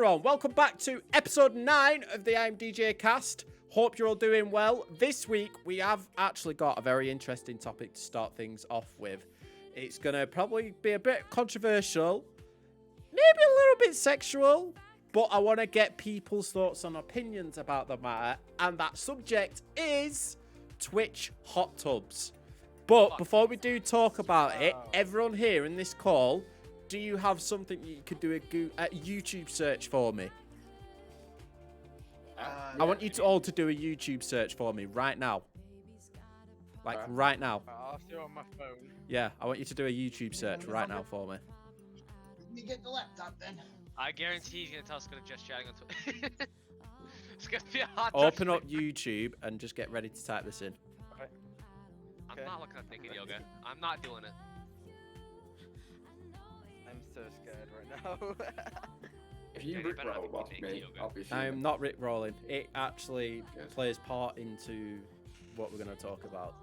everyone, welcome back to episode 9 of the IamDJKast. Hope you're all doing well. This week we have actually got a very interesting topic to start things off with. It's going to probably be a bit controversial, maybe a little bit sexual, but I want to get people's thoughts and opinions about the matter, and that subject is Twitch hot tubs. But before we do talk about it, everyone here in this call, do you have something you could do a YouTube search for me? I want you to all to do a YouTube search for me right now. Like right now. I'll do it on my phone. Yeah, I want you to do a YouTube search right now for me. Let me get the laptop then. I guarantee he's gonna tell us to go to just chatting on Twitter. It's gonna be a hot. Open up YouTube and just get ready to type this in. Okay. I'm not looking at naked yoga. I'm not doing it. I'm so scared right now. If you Okay, better not rickroll be off naked me, yoga. I'll be I fuming. am not rickrolling. It actually Good. plays part into what we're going to talk about.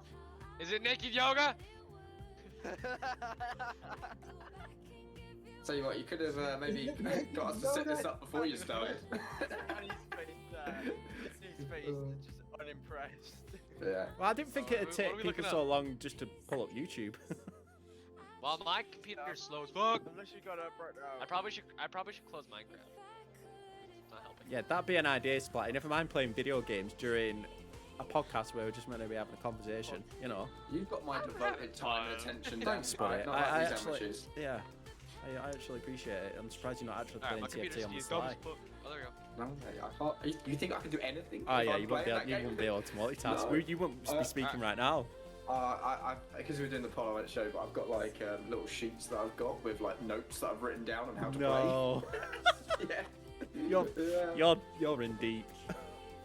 Is it naked yoga? Tell you what, you could have maybe got us to set this up before you started. His face is just unimpressed. Yeah. Well, I didn't think So, it'd what take are we people looking so up? long just to pull up YouTube. Well, my computer's slow as fuck. Unless you got up right now. I probably should close Minecraft. It's not helping. Yeah, that'd be an idea, Splat. Never mind playing video games during a podcast where we're just meant to be having a conversation, you know. You've got my devoted time and attention down. Thanks, buddy. Not I like these actually, amateurs. yeah, I actually appreciate it. I'm surprised you're not actually Alright, playing my computer's TFT on the used. Double sly. split. Oh, there we go. No, mate, I can't. You think I can do anything? Oh if yeah, I'm you wouldn't be playing able, that you game? wouldn't be able to multitask. No. You wouldn't be speaking right now. Because we were doing the poll, I went to show, but I've got like little sheets that I've got with like notes that I've written down on how to No, play. you're in deep.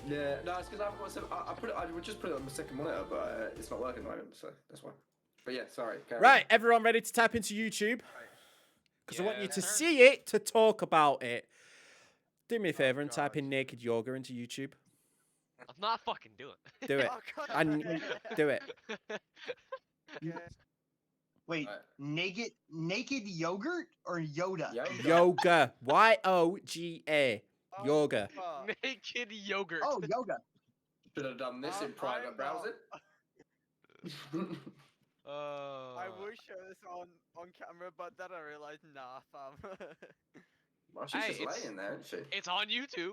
Yeah, no, it's because I've got some. I would just put it on my second monitor, but it's not working at the moment, so that's why. But yeah, sorry. carry on. Right, everyone ready to tap into YouTube? Because I want you Yes, to sir. see it to talk about it. Do me a favor and type in naked yoga into YouTube. I'm not fucking doing it. Do it. Oh, God. And do it. Okay. Wait, Uh, naked yogurt or Yoda? Yoga. Y-O-G-A. Oh, Yoga. fuck. Naked yogurt. Oh, yoga. Should have done this in I'm private not. browsing. I would show this on camera, but then I realized, nah, fam. Well, she's Hey, just it's- laying there, isn't she? It's on YouTube.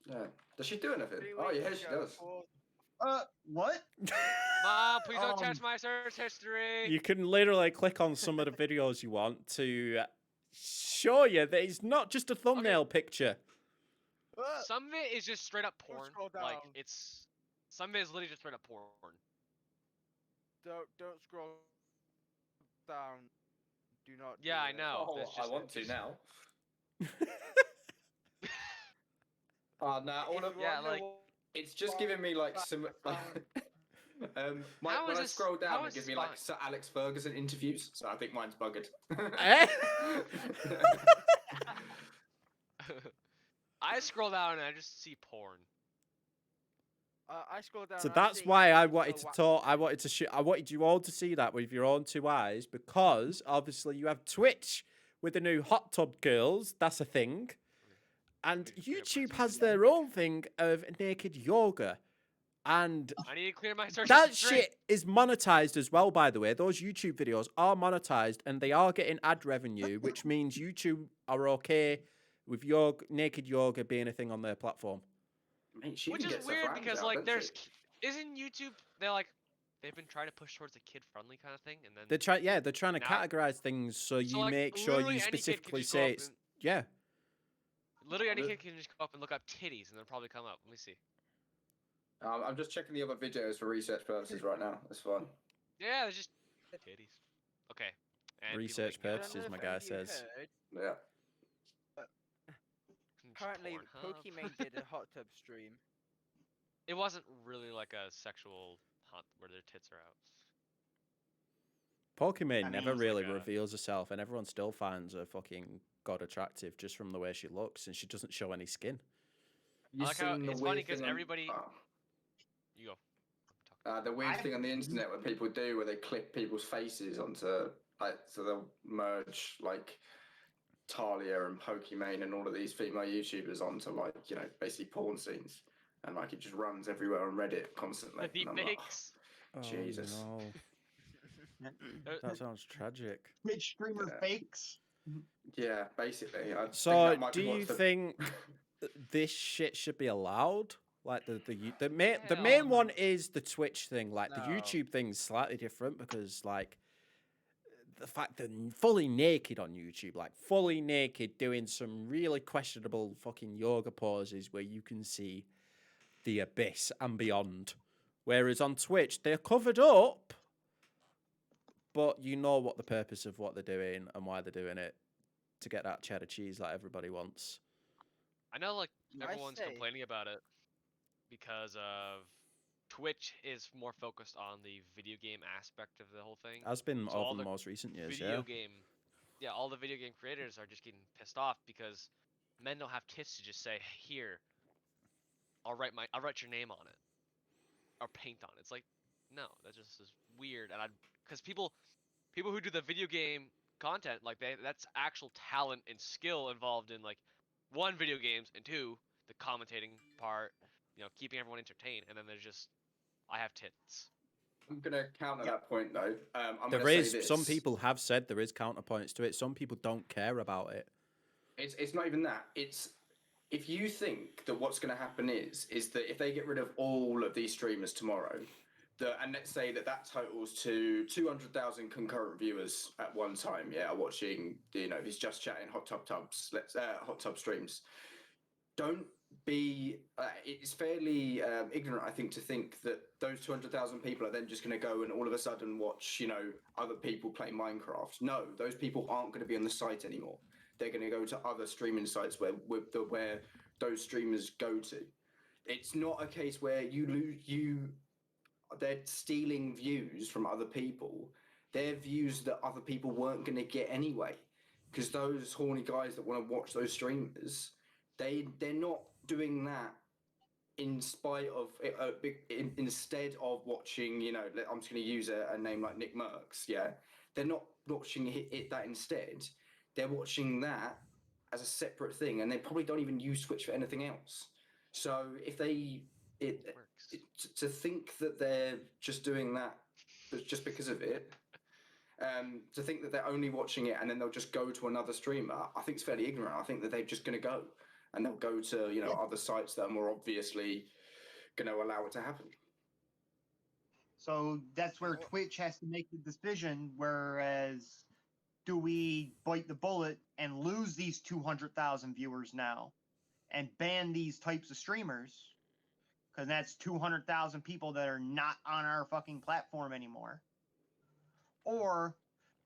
Yeah. Does she do anything? 3 Oh, weeks yeah, she ago, does. What? Mom, please don't touch Um, my search history. You can literally click on some of the videos you want to show you that it's not just a thumbnail picture. Some of it is just straight up porn. scroll Like down. some of it is literally just straight up porn. Don't scroll down. Do not. Yeah, do I that. know. Oh, That's I just- want to just- now. Oh, no, all of, Yeah, like it's just giving me like some. How When is I this- scroll down, how it is gives me Spy- like Sir Alex Ferguson interviews, so I think mine's buggered. Eh? I scroll down and I just see porn. I scrolled down. So and I that's see why I so wanted to wa- talk. I wanted you all to see that with your own two eyes, because obviously you have Twitch with the new hot tub girls. That's a thing, and Need to clear YouTube my has search their own thing of naked yoga, and I need to clear my search that history. shit is monetized as well. By the way, those YouTube videos are monetized, and they are getting ad revenue, which means YouTube are okay with your naked yoga being a thing on their platform. Mate, she Which can is get some weird rams because out, like doesn't there's she? isn't YouTube they've been trying to push towards a kid friendly kind of thing and then They're trying to Now- categorize things so you like, make sure literally you any kid can specifically just go say up it's and- yeah. literally any the- kid can just go up and look up titties and they'll probably come up. Let me see. I'm just checking the other videos for research purposes right now. That's fine. Yeah, there's just titties. Okay. And people Research making out I purposes, don't know my if guy any of you says. heard, Yeah. Apparently, Pornhub. Pokimane did a hot tub stream. It wasn't really like a sexual hunt where their tits are out. Pokimane I never mean, really like a- reveals herself, and everyone still finds her fucking god attractive just from the way she looks, and she doesn't show any skin. You like how seen the it's funny weird 'cause thing on- everybody- oh. You go. I'm talking. The weird I- thing on the internet where people do where they clip people's faces onto like so they'll merge like Talia and Pokimane and all of these female YouTubers onto like, basically porn scenes. And like it just runs everywhere on Reddit constantly. The And I'm like, deepfakes. Oh, Jesus. no. That sounds tragic. Twitch streamer Yeah. fakes. Yeah, basically. I think So, that might do be you what's the- think this shit should be allowed? Like the main Hell one is the Twitch thing. Like the No. YouTube thing's slightly different because like the fact they're fully naked on YouTube, like fully naked, doing some really questionable fucking yoga poses where you can see the abyss and beyond. Whereas on Twitch they're covered up, but you know what the purpose of what they're doing and why they're doing it, to get that cheddar cheese like everybody wants. I know, like, I everyone's say- complaining about it because of Twitch is more focused on the video game aspect of the whole thing. Has been So all over the the most recent years, Video yeah. game, yeah, all the video game creators are just getting pissed off because men don't have tits to just say, "Here, I'll write your name on it, or paint on it." It's like, no, that just is weird, and because people who do the video game content, like that's actual talent and skill involved in like one, video games, and two, the commentating part, keeping everyone entertained, and then there's just I have tits. I'm going to counter that point though. I'm There gonna say is this. some people have said there is counterpoints to it. Some people don't care about it. It's not even that. It's if you think that what's going to happen is that if they get rid of all of these streamers tomorrow, and let's say that totals to 200,000 concurrent viewers at one time, watching these Just Chatting hot tub streams. Don't be. It's fairly ignorant, I think, to think that those 200,000 people are then just going to go and all of a sudden watch, other people play Minecraft. No, those people aren't going to be on the site anymore. They're going to go to other streaming sites where those streamers go to. It's not a case where they're stealing views from other people. They're views that other people weren't going to get anyway, because those horny guys that want to watch those streamers, they're not doing that in spite of instead of watching. I'm just going to use a name like Nick Merckx. Yeah, they're not watching that instead. They're watching that as a separate thing, and they probably don't even use Twitch for anything else. So if to think that they're just doing that just because of it, to think that they're only watching it and then they'll just go to another streamer, I think it's fairly ignorant. I think that they're just going to go and they'll go to other sites that are more obviously going to allow it to happen. So that's where Twitch has to make the decision. Whereas, do we bite the bullet and lose these 200,000 viewers now and ban these types of streamers? Because that's 200,000 people that are not on our fucking platform anymore. Or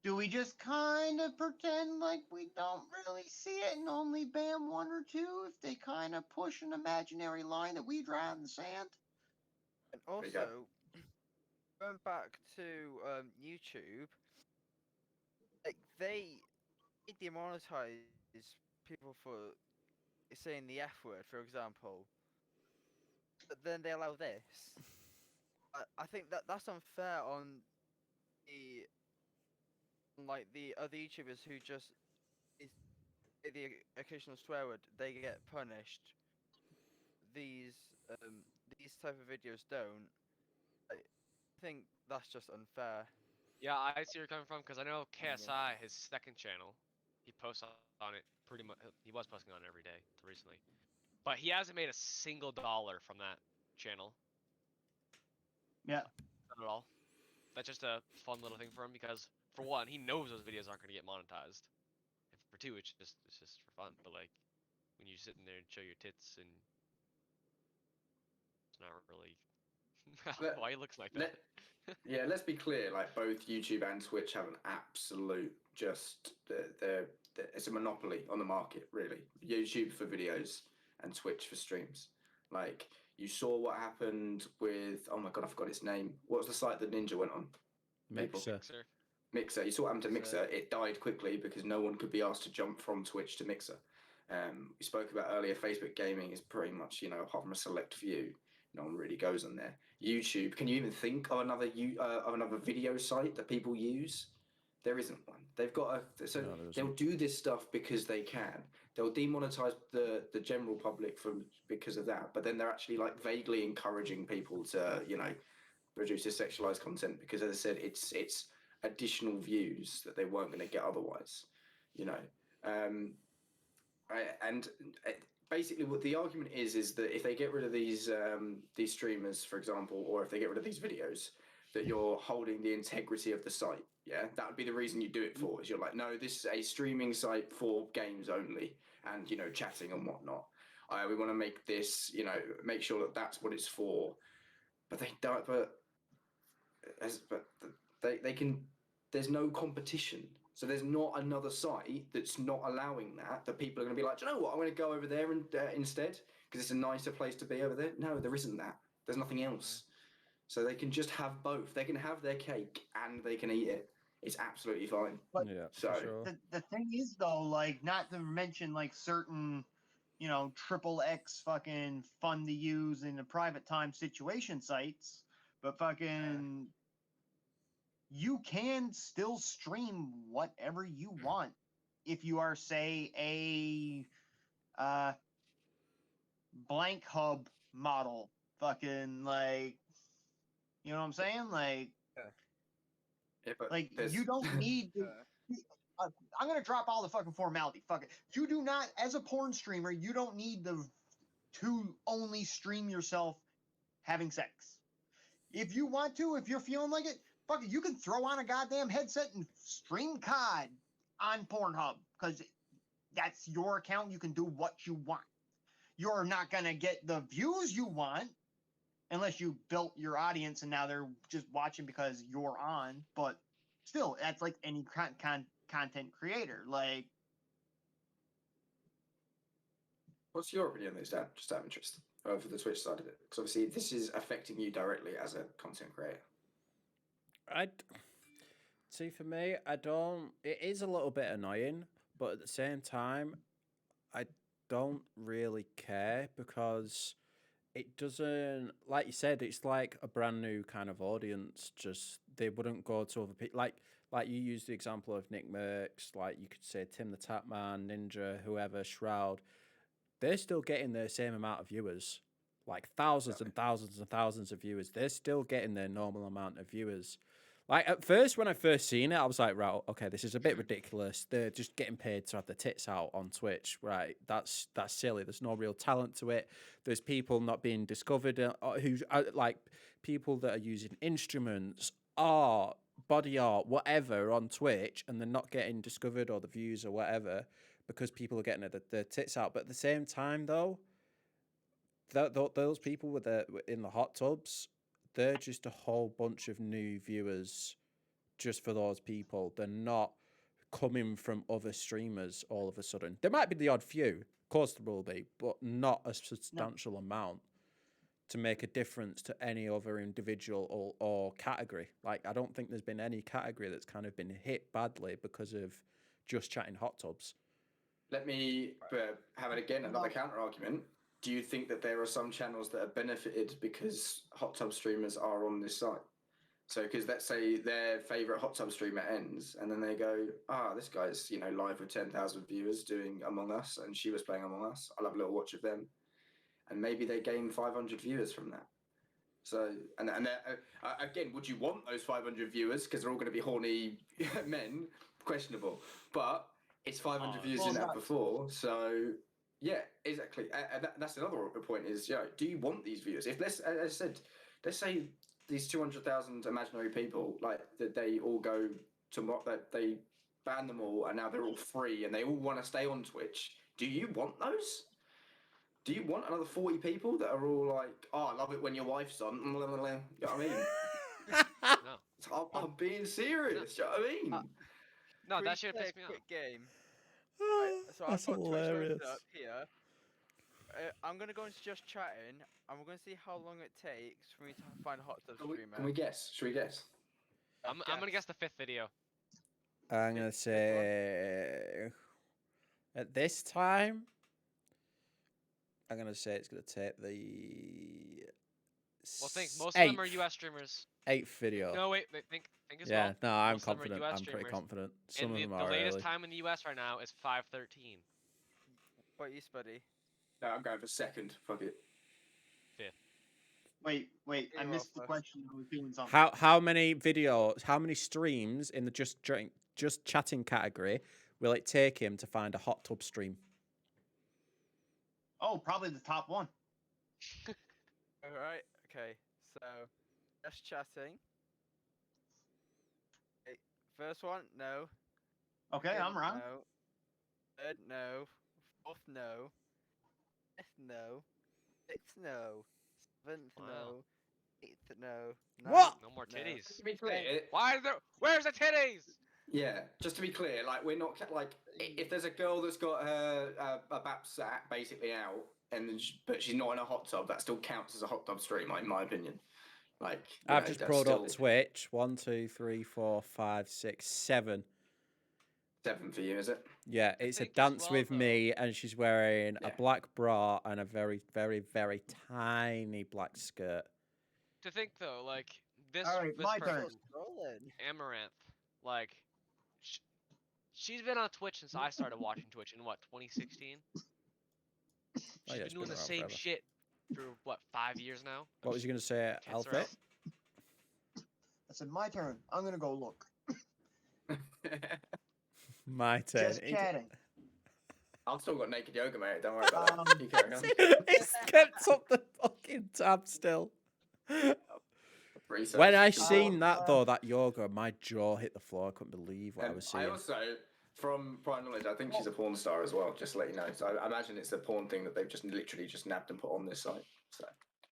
do we just kind of pretend like we don't really see it and only ban one or two if they kind of push an imaginary line that we draw in the sand? And There you go. also, going back to YouTube, like they demonetize people for saying the F word, for example. But then they allow this. I think that's unfair on the other YouTubers who just the occasional swear word. They get punished. These type of videos don't. I think that's just unfair. Yeah, I see where you're coming from because I know KSI, his second channel, he posts on it pretty much. He was posting on it every day recently, but he hasn't made a single dollar from that channel. Yeah. Not at all. That's just a fun little thing for him because, for one, he knows those videos aren't going to get monetized. And for two, it's just for fun. But like, when you're sitting there and show your tits and it's not really why he looks like that. Let's be clear. Like both YouTube and Twitch have an absolute it's a monopoly on the market. Really, YouTube for videos and Twitch for streams. Like you saw what happened with oh my god, I forgot its name. What was the site that Ninja went on? Mixer. You saw what happened to Mixer. It died quickly because no one could be asked to jump from Twitch to Mixer. We spoke about earlier. Facebook gaming is pretty much apart from a select few, no one really goes on there. YouTube. Can you even think of another video site that people use? There isn't one. They've got a so No, there they'll isn't. do this stuff because they can. They'll demonetize the general public from because of that. But then they're actually like vaguely encouraging people to produce this sexualized content because, as I said, it's additional views that they weren't going to get otherwise. You know, and basically what the argument is that if they get rid of these streamers, for example, or if they get rid of these videos, that you're holding the integrity of the site. Yeah, that would be the reason you do it for. Is you're like, no, this is a streaming site for games only, and chatting and whatnot. We want to make this, make sure that that's what it's for. But they don't. But they can. There's no competition. So there's not another site that's not allowing that people are going to be like, do you know what? I'm going to go over there and instead because it's a nicer place to be over there. No, there isn't that. There's nothing else. So they can just have both. They can have their cake and they can eat it. It's absolutely fine. But Yeah, So for sure. the thing is though, like, not to mention like certain, triple X fucking fun to use in a private time situation sites, but fucking you can still stream whatever you want if you are, say, a blank hub model. Fucking, like, you know what I'm saying? yeah, but Like there's you don't need to. I'm gonna drop all the fucking formality. Fuck it. You do not, as a porn streamer, you don't need to only stream yourself having sex. If you want to, if you're feeling like it, fuck it, you can throw on a goddamn headset and stream COD on Pornhub because that's your account. You can do what you want. You're not gonna get the views you want unless you built your audience and now they're just watching because you're on. But still, that's like any content creator. Like, what's your opinion on this, Dan? Just out of interest, for the Twitch side of it, because obviously this is affecting you directly as a content creator. See, for me, I don't. It is a little bit annoying, but at the same time, I don't really care because it doesn't. Like you said, it's like a brand new kind of audience. Just they wouldn't go to other people. Like you used the example of Nick Merckx. Like you could say Tim the Tapman, Ninja, whoever, Shroud. They're still getting the same amount of viewers. Like thousands and thousands and thousands of viewers. They're still getting their normal amount of viewers. Like at first, when I first seen it, I was like, right, okay, this is a bit ridiculous. They're just getting paid to have their tits out on Twitch, right? That's silly. There's no real talent to it. There's people not being discovered who like people that are using instruments, art, body art, whatever on Twitch, and they're not getting discovered or the views or whatever because people are getting their tits out. But at the same time, though, those people in the hot tubs, they're just a whole bunch of new viewers just for those people. They're not coming from other streamers all of a sudden. There might be the odd few, of course there will be, but not a substantial amount to make a difference to any other individual or category. Like, I don't think there's been any category that's kind of been hit badly because of just chatting hot tubs. Let me have it again, another counter argument. Do you think that there are some channels that are benefited because hot tub streamers are on this site? So, because let's say their favorite hot tub streamer ends, and then they go, this guy's live with 10,000 viewers doing Among Us, and she was playing Among Us. I'll have a little watch of them, and maybe they gain 500 viewers from that. So, and again, would you want those 500 viewers because they're all going to be horny men? Questionable, but it's 500 views in that before, so. Yeah, exactly. That's another point is, do you want these viewers? If as I said, let's say these 200,000 imaginary people, like that they all go to that they ban them all and now they're all free and they all want to stay on Twitch. Do you want those? Do you want another 40 people that are all like, I love it when your wife's on? You know what I mean? No. I'm being serious. You know what I mean? No, that should piss me off. Quick game. So That's I've got hilarious. Twitch up here. I'm gonna go into just chatting, and we're gonna see how long it takes for me to find a hot tub streamer. Can we guess? Should we guess? I'm gonna guess the 5th video. I'm gonna say at this time, I'm gonna say it's gonna take the Well, think most of eighth, them are U.S. streamers. eighth video. No, wait, think as Yeah, well. no, I'm Most of them are confident. US I'm pretty streamers, confident. Some And of them the are latest early. time in the U.S. right now is 5:13. What you, Spuddy? No, I'm going for second. Fuck it. Wait, I You're missed the off, question. I was doing something. How many videos? How many streams in the just chatting category will it take him to find a hot tub stream? Oh, probably the top one. Alright, okay. So, just chatting. Okay, first one, no. Okay, Second, I'm wrong. No. Third, no. Fourth, no. Fifth, no. Sixth, no. Seventh, Wow. no. Eighth, no. What? No more No. titties. To be clear, Why is there? Where's the titties? yeah, just to be clear, like we're not like if there's a girl that's got her a bap sack basically out, and then but she's not in a hot tub, that still counts as a hot tub stream, like, in my opinion. Like I've just brought up Twitch. 1, 2, 3, 4, 5, 6, 7. 7 for you, is it? Yeah, I it's a think as dance well, with though- me, and she's wearing a Yeah. black bra and a very, very, very tiny black skirt. To think though, like this Alright, this my person, turn. Scrolling. Amaranth, like she's been on Twitch since I started watching Twitch in what 2016. She's yeah, been it's doing been the around same forever. shit for what 5 years now. What was you going to say, Tits are Alfie? out. I said my turn. I'm gonna go look. My turn. Just chatting. I've still got naked yoga, mate. Don't worry about Um, that. You carry on. He's kept up the fucking tab still. Research. When I Good seen job. that though, that yoga, my jaw hit the floor. I couldn't believe what I And was I seeing. also, from prior knowledge, I think she's a porn star as well. Just to let you know. So I imagine it's a porn thing that they've just literally just nabbed and put on this site. So.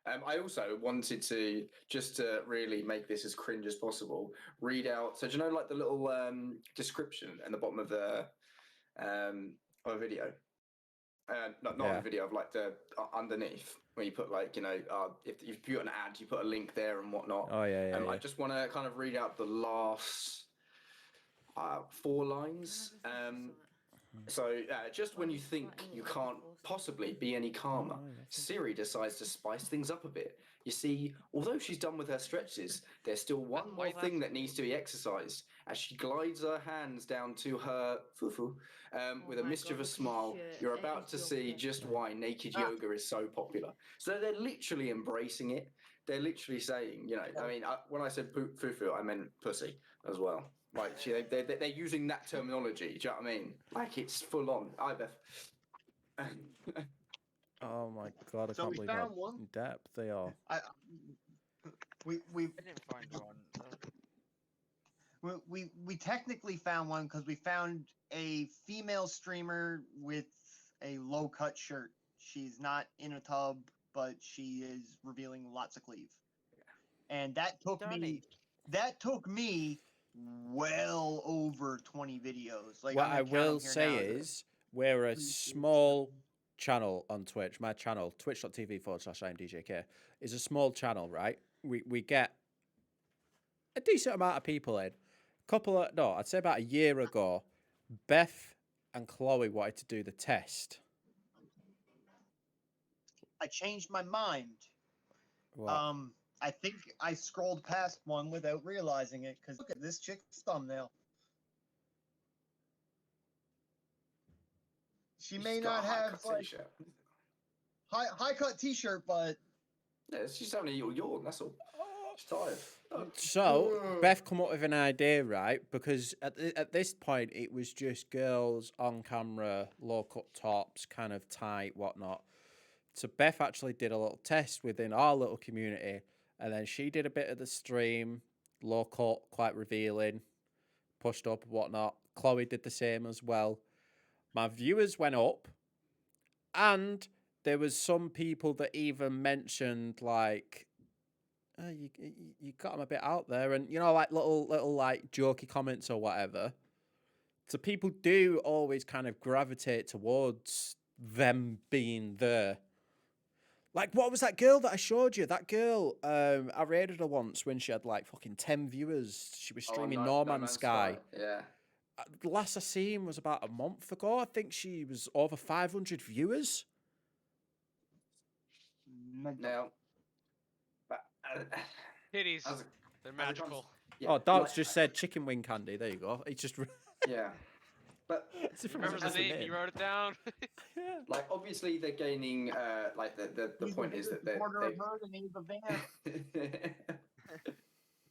I also wanted to, just to really make this as cringe as possible, read out. So do you know, like the little description at the bottom of the of a video? Not Yeah. a video, of like the underneath where you put like, you know, if you put an ad, you put a link there and whatnot. Oh yeah, yeah. I just want to kind of read out the last 4 lines. So, just when you think you can't possibly be any calmer, Siri decides to spice things up a bit. You see, although she's done with her stretches, there's still one more thing that needs to be exercised. As she glides her hands down to her fufu with a mischievous smile, you're about to see just why naked yoga is so popular. So they're literally embracing it. They're literally saying, you know, I mean, when I said fufu, I meant pussy as well. Like, they're using that terminology. Do you know what I mean? Like, it's full on. Hi, Beth. Oh my god, I So can't we believe how found one. in depth they are. We I didn't find one. we technically found one because we found a female streamer with a low cut shirt. She's not in a tub, but she is revealing lots of cleave. And that took me well over 20 videos. Like, What I'm I gonna count 'em will here say now. is, we're a small channel on Twitch. My channel, twitch.tv/IamDJK, is a small channel, right? We get a decent amount of people in. I'd say about a year ago, Beth and Chloe wanted to do the test. I changed my mind. What? I think I scrolled past one without realizing it, because look at this chick's thumbnail. She may She's got not a high have cut like t-shirt. high cut t-shirt, but Yeah, she's having a little yawn, that's all. She's tired. So Beth come up with an idea, right? Because at this point it was just girls on camera, low cut tops, kind of tight, whatnot. So Beth actually did a little test within our little community, and then she did a bit of the stream, low cut, quite revealing, pushed up, whatnot. Chloe did the same as well. My viewers went up, and there was some people that even mentioned like, oh, you got them a bit out there, and you know, like little like jokey comments or whatever. So people do always kind of gravitate towards them being there. Like, what was that girl that I showed you? That girl, I raided her once when she had like fucking 10 viewers. She was streaming No Man's Sky. Yeah. The last I seen was about a month ago. I think she was over 500 viewers. Now, Titties. as a- They're as a cons- magical. yeah, Oh, Darts like, just said chicken wing candy. There you go. It's just. yeah, but It's He from remembers just the a name. He wrote it down. Yeah. like obviously they're gaining. Like the He's point the is that biggest supporter they of her, and he's a van.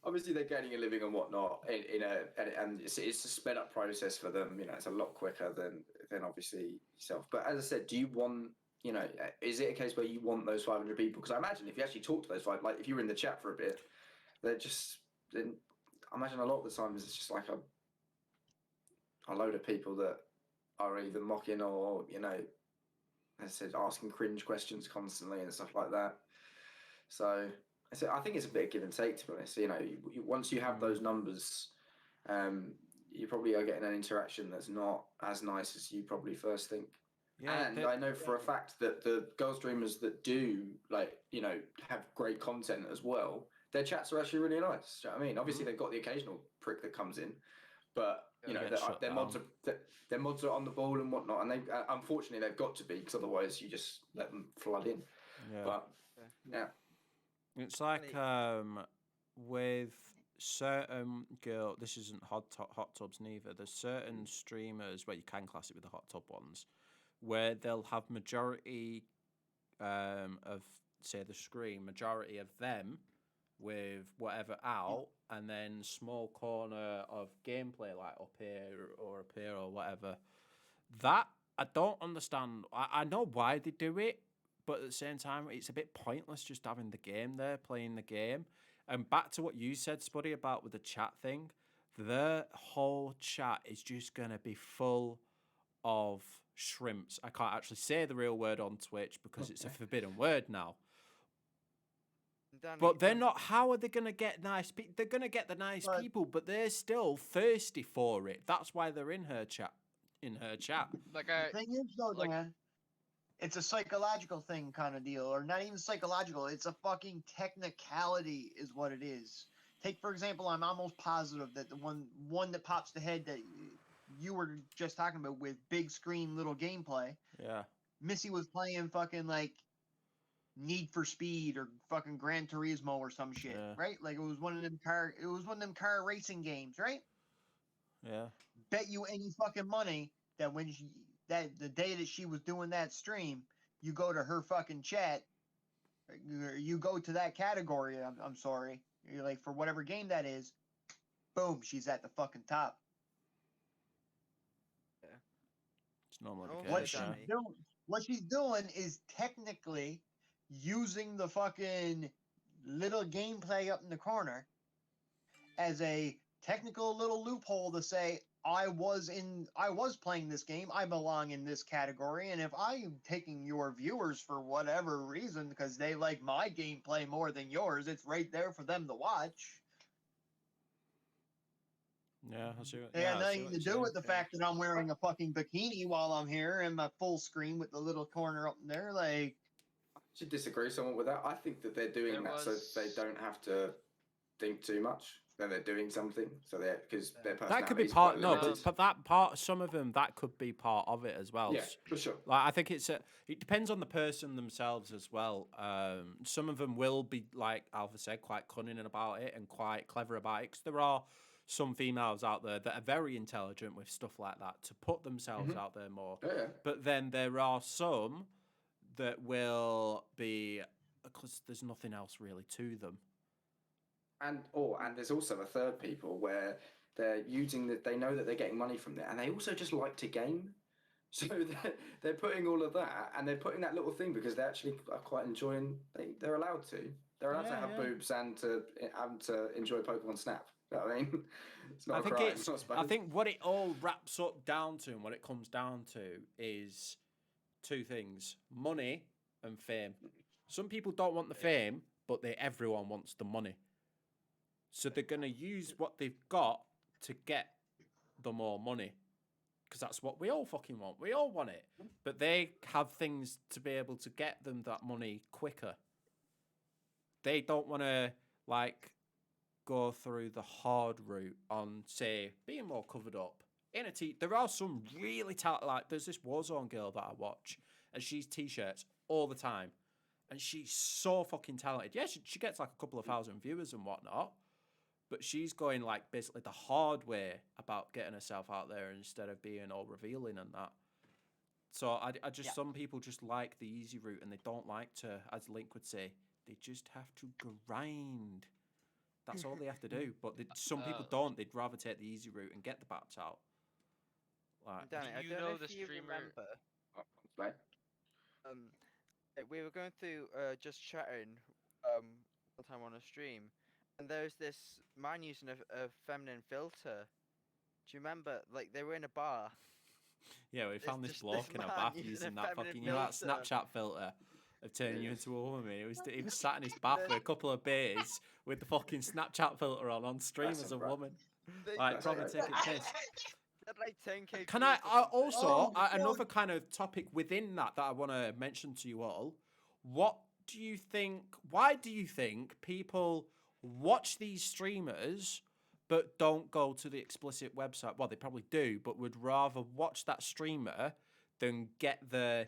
obviously they're gaining a living and whatnot and it's a sped up process for them. You know, it's a lot quicker than obviously yourself. But as I said, do you want, you know, is it a case where you want those 500 people? Because I imagine if you actually talk to those five, like if you were in the chat for a bit, they're just then I imagine a lot of the times it's just like a load of people that are either mocking or, you know, as I said, asking cringe questions constantly and stuff like that. So I think it's a bit of give and take, to be honest. You know, once you have those numbers, you probably are getting an interaction that's not as nice as you probably first think. Yeah. And I know for a fact that the girl streamers that do, like, you know, have great content as well, their chats are actually really nice. Do you know what I mean? Obviously, they've got the occasional prick that comes in, but you know, their mods are on the ball and whatnot, and they unfortunately they've got to be, because otherwise you just let them flood in. Yeah. But yeah. It's like with certain girl. This isn't hot tubs neither. There's certain streamers where you can class it with the hot tub ones, where they'll have majority of say the screen, majority of them with whatever out, and then small corner of gameplay like up here or whatever. That I don't understand. I know why they do it, but at the same time, it's a bit pointless just having the game there, playing the game. And back to what you said, Spuddy, about with the chat thing, the whole chat is just going to be full of shrimps. I can't actually say the real word on Twitch because it's a forbidden word now. Danny, But they're not. How are they going to get nice people? They're going to get the nice But- people, but they're still thirsty for it. That's why they're in her chat. Like The thing is, though, like- Dan, it's a psychological thing kind of deal, or not even psychological. It's a fucking technicality, is what it is. Take for example, I'm almost positive that the one that pops the head that you were just talking about with big screen little gameplay. Yeah. Missy was playing fucking like Need for Speed or fucking Gran Turismo or some shit, Yeah. right? Like it was one of them car racing games, right? Yeah. Bet you any fucking money that that the day that she was doing that stream, you go to her fucking chat, you go to that category. I'm sorry, you're like for whatever game that is, boom, she's at the fucking top. It's normally Oh, the What case. she's Yeah. doing, what she's doing is technically using the fucking little gameplay up in the corner as a technical little loophole to say I was playing this game, I belong in this category, and if I'm taking your viewers for whatever reason because they like my gameplay more than yours, it's right there for them to watch. Yeah. I see. It had nothing to do with the fact that I'm wearing a fucking bikini while I'm here and my full screen with the little corner up there. Like, I should disagree somewhat with that. I think that they're doing that so they don't have to think too much. Then they're doing something, so because their personality That could be is part. quite No, limited. but that part. Some of them that could be part of it as well. Yeah, for sure. Like I think it depends on the person themselves as well. Some of them will be like Alpha said, quite cunning about it and quite clever about it. Because there are some females out there that are very intelligent with stuff like that to put themselves out there more. Yeah. But then there are some that will be because there's nothing else really to them. And there's also a third people where they're using that, they know that they're getting money from there, and they also just like to game. So they're putting all of that, and they're putting that little thing because they actually are quite enjoying. They're allowed to. They're allowed to have boobs and to enjoy Pokemon Snap. You know what I mean? It's not a crime. It's not I think what it all wraps up down to and what it comes down to is two things: money and fame. Some people don't want the fame, but everyone wants the money. So they're going to use what they've got to get the more money. Because that's what we all fucking want. We all want it. But they have things to be able to get them that money quicker. They don't want to, like, go through the hard route on, say, being more covered up. There are some really talented, like, there's this Warzone girl that I watch, and she's T-shirts all the time. and she's so fucking talented. Yeah, she gets like a couple of thousand viewers and whatnot, but she's going like basically the hard way about getting herself out there instead of being all revealing and that. So I just some people just like the easy route and they don't like to, as Link would say, they just have to grind. That's all they have to do. But some people don't. They'd rather take the easy route and get the bats out. Like, Danny, I you don't know know the if you streamer- remember. Right. We were going through just chatting one time on a stream, and there's this man using a feminine filter. Do you remember? Like they were in a bar. yeah, we found this this bloke in a man bath using a using that feminine fucking, you know, that filter. Snapchat filter of turning you Yes. into a woman. He was sat in his bath with a couple of beers with the fucking Snapchat filter on stream That's as a right. woman. They- Like, That's probably right. taking piss. they had like 10K. Can I views or something. also Oh, another kind of topic within that I want to mention to you all? What do you think? Why do you think people watch these streamers but don't go to the explicit website? Well, they probably do, but would rather watch that streamer than get the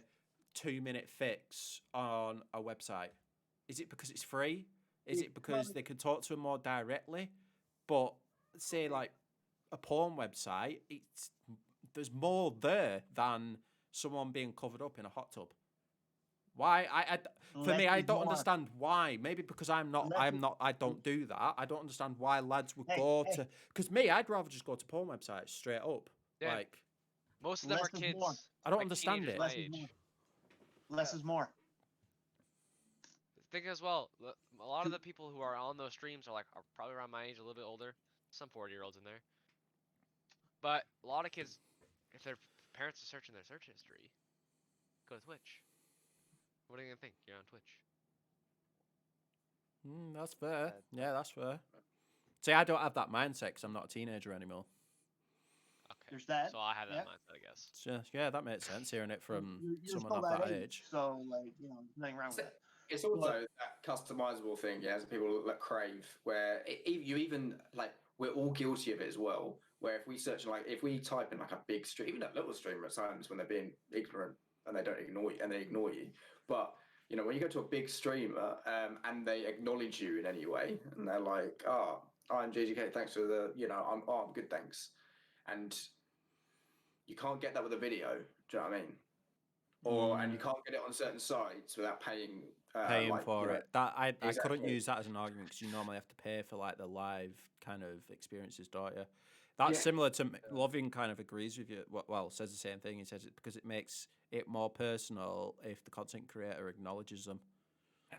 2-minute fix on a website. Is it because it's free? Is it because they can talk to them more directly? But say like a porn website, there's more there than someone being covered up in a hot tub. Why? For me, I don't understand why. Maybe because I don't do that. I don't understand why lads would go to. Because me, I'd rather just go to porn websites straight up. Yeah. Like, Most of them Less are is kids. more. I don't like understand teenagers it. my Less is age. more. Less is more. Think as well. A lot of the people who are on those streams are probably around my age, a little bit older. Some 40-year-olds in there. But a lot of kids, if their parents are searching their search history, go to Twitch. What are you gonna think? You're on Twitch. That's fair. Yeah, that's fair. See, I don't have that mindset because I'm not a teenager anymore. Okay. There's that. So I have that Yeah. mindset, I guess. So, yeah, that makes sense. Hearing it from You're someone still of that age. so like there's nothing wrong with that. It's also that customizable thing, yeah, that people like crave, where you even like we're all guilty of it as well. Where if we search if we type in like a big stream, even a little streamer at times when they're being ignorant and they don't ignore you and they ignore you, but when you go to a big streamer and they acknowledge you in any way and they're like, "Oh, I'm JGK, thanks for the, I'm good, thanks," and you can't get that with a video. Do you know what I mean? And you can't get it on certain sites without paying For it. That I couldn't Exactly. use that as an argument because you normally have to pay for like the live kind of experiences, don't you? That's similar to Loving. Kind of agrees with you. Well, says the same thing. He says it because it makes it more personal if the content creator acknowledges them.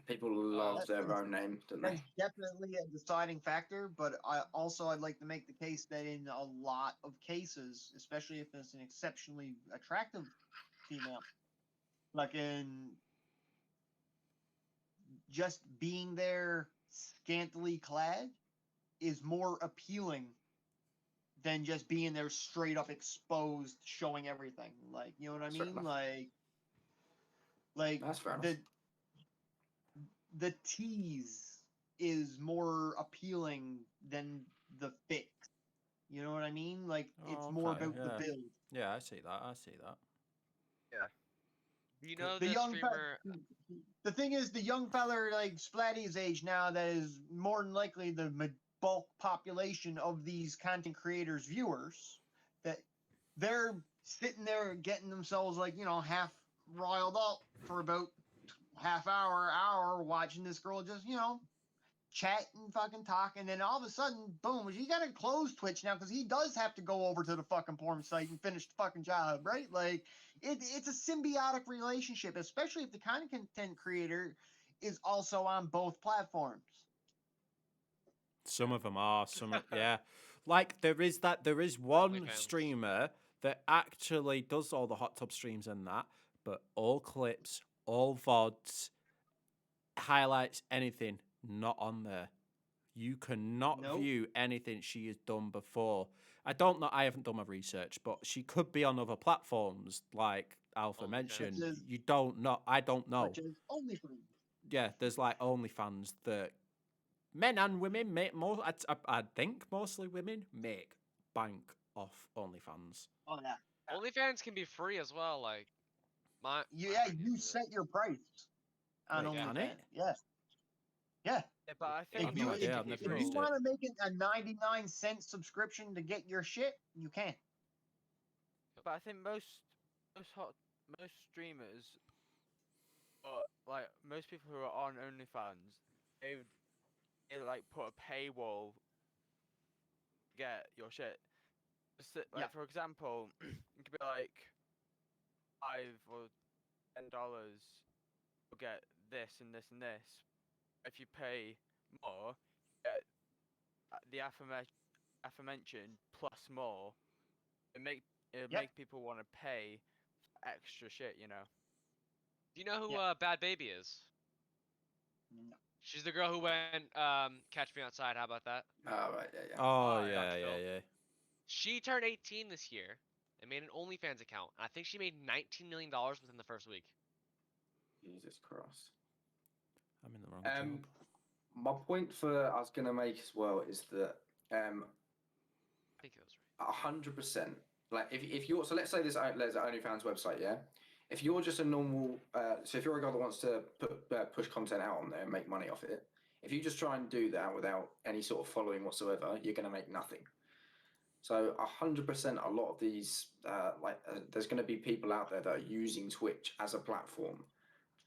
People love their own name, don't That's they? definitely a deciding factor, but I'd like to make the case that in a lot of cases, especially if it's an exceptionally attractive female, like in just being there scantily clad is more appealing than just being there straight up exposed, showing everything. Like, you know what I That's fair mean? enough. Like That's fair enough. the tease is more appealing than the fix. You know what I mean? Like it's more Okay, about the yeah. build. Yeah, I see that. You know The the young streamer. The thing is, the young feller like Splatty's age now, that is more than likely the bulk population of these content creators' viewers, that they're sitting there getting themselves half riled up for about half hour watching this girl just chat and fucking talk, and then all of a sudden, boom, he got to close Twitch now because he does have to go over to the fucking porn site and finish the fucking job, right? Like, it's a symbiotic relationship, especially if the content creator is also on both platforms. Some of them are. Yeah. Like there is one OnlyFans. streamer that actually does all the hot tub streams and that, but all clips, all VODs, highlights, anything not on there. You cannot Nope. view anything she has done before. I don't know. I haven't done my research, but she could be on other platforms like Alpha OnlyFans. mentioned. Such as- You don't know. I don't know. Which is OnlyFans. Yeah, there's like OnlyFans that men and women make more. I think mostly women make bank off OnlyFans. Oh yeah. OnlyFans can be free as well. Like my. Yeah, my you use it. set your price. on Wait, can OnlyFans. it? Yes. Yeah. Yeah, but I I've think I've you- no most idea, I've if never you used it. want to make it a 99-cent subscription to get your shit, you can. But I think most streamers, or like most people who are on OnlyFans, they like put a paywall to get your shit. Like Yeah. for example, it could be like $5 or $10. You'll get this and this and this. If you pay more, you get the aforementioned plus more. It Yep. make people want to pay for extra shit, you know. Do you know who Yeah. Bad Baby is? No. She's the girl who went Catch Me Outside. How about that? Oh, right, yeah, yeah. Oh, yeah, yeah, Phil. yeah. She turned 18 this year and made an OnlyFans account. And I think she made $19 million within the first week. Jesus Christ. I'm in the wrong job. My point for I was going to make as well is that I think it was right. 100%. Like if you're, so let's say there's an OnlyFans website, yeah. If you're just a normal, so if you're a guy that wants to push content out on there and make money off it, if you just try and do that without any sort of following whatsoever, you're going to make nothing. So 100%, a lot of these, there's going to be people out there that are using Twitch as a platform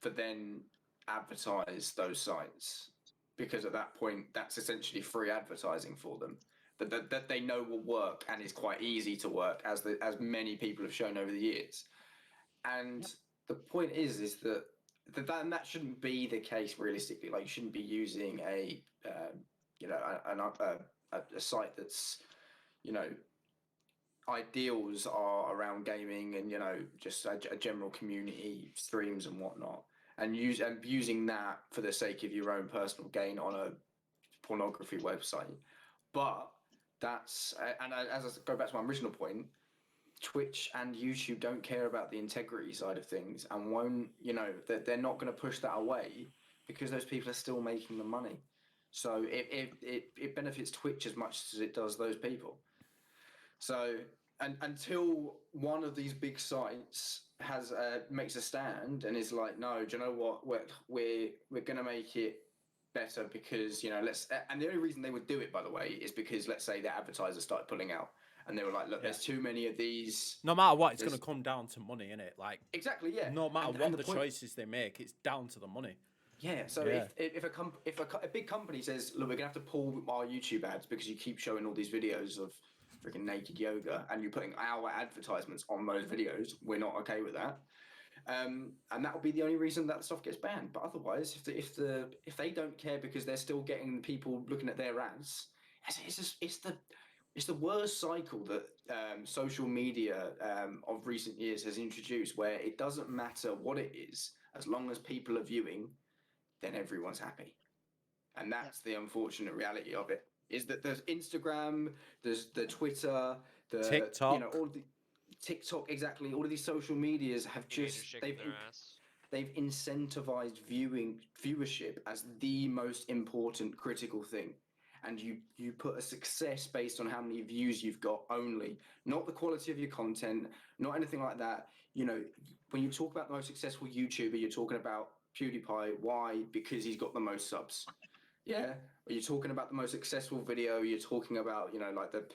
for then advertise those sites, because at that point, that's essentially free advertising for them. That they know will work and is quite easy to work, as many people have shown over the years. And the point is that that shouldn't be the case realistically. Like, you shouldn't be using a site that's, ideals are around gaming and just a general community, streams and whatnot, and using that for the sake of your own personal gain on a pornography website. But that's, and as I go back to my original point, Twitch and YouTube don't care about the integrity side of things, and won't, they're not going to push that away, because those people are still making the money. So it benefits Twitch as much as it does those people. So, and until one of these big sites makes a stand and is like, no, do you know what, we're going to make it better, because and the only reason they would do it, by the way, is because, let's say, the advertisers started pulling out and they were like, look, there's too many of these. No matter what, it's going to come down to money, innit? Like, exactly, yeah. No matter and what the choices they make, it's down to the money. Yeah. So if a big company says, look, we're gonna have to pull our YouTube ads because you keep showing all these videos of freaking naked yoga and you're putting our advertisements on those videos, we're not okay with that. And that will be the only reason that stuff gets banned. But otherwise, if they don't care because they're still getting people looking at their ads, it's the worst cycle that social media of recent years has introduced, where it doesn't matter what it is, as long as people are viewing, then everyone's happy. And that's the unfortunate reality of it, is that there's Instagram, there's the Twitter, the TikTok. all the TikTok, exactly. All of these social medias have they've incentivized viewership as the most important critical thing. And you put a success based on how many views you've got only, not the quality of your content, not anything like that. When you talk about the most successful YouTuber, you're talking about PewDiePie. Why? Because he's got the most subs. Yeah. Or you're talking about the most successful video, you're talking about, like the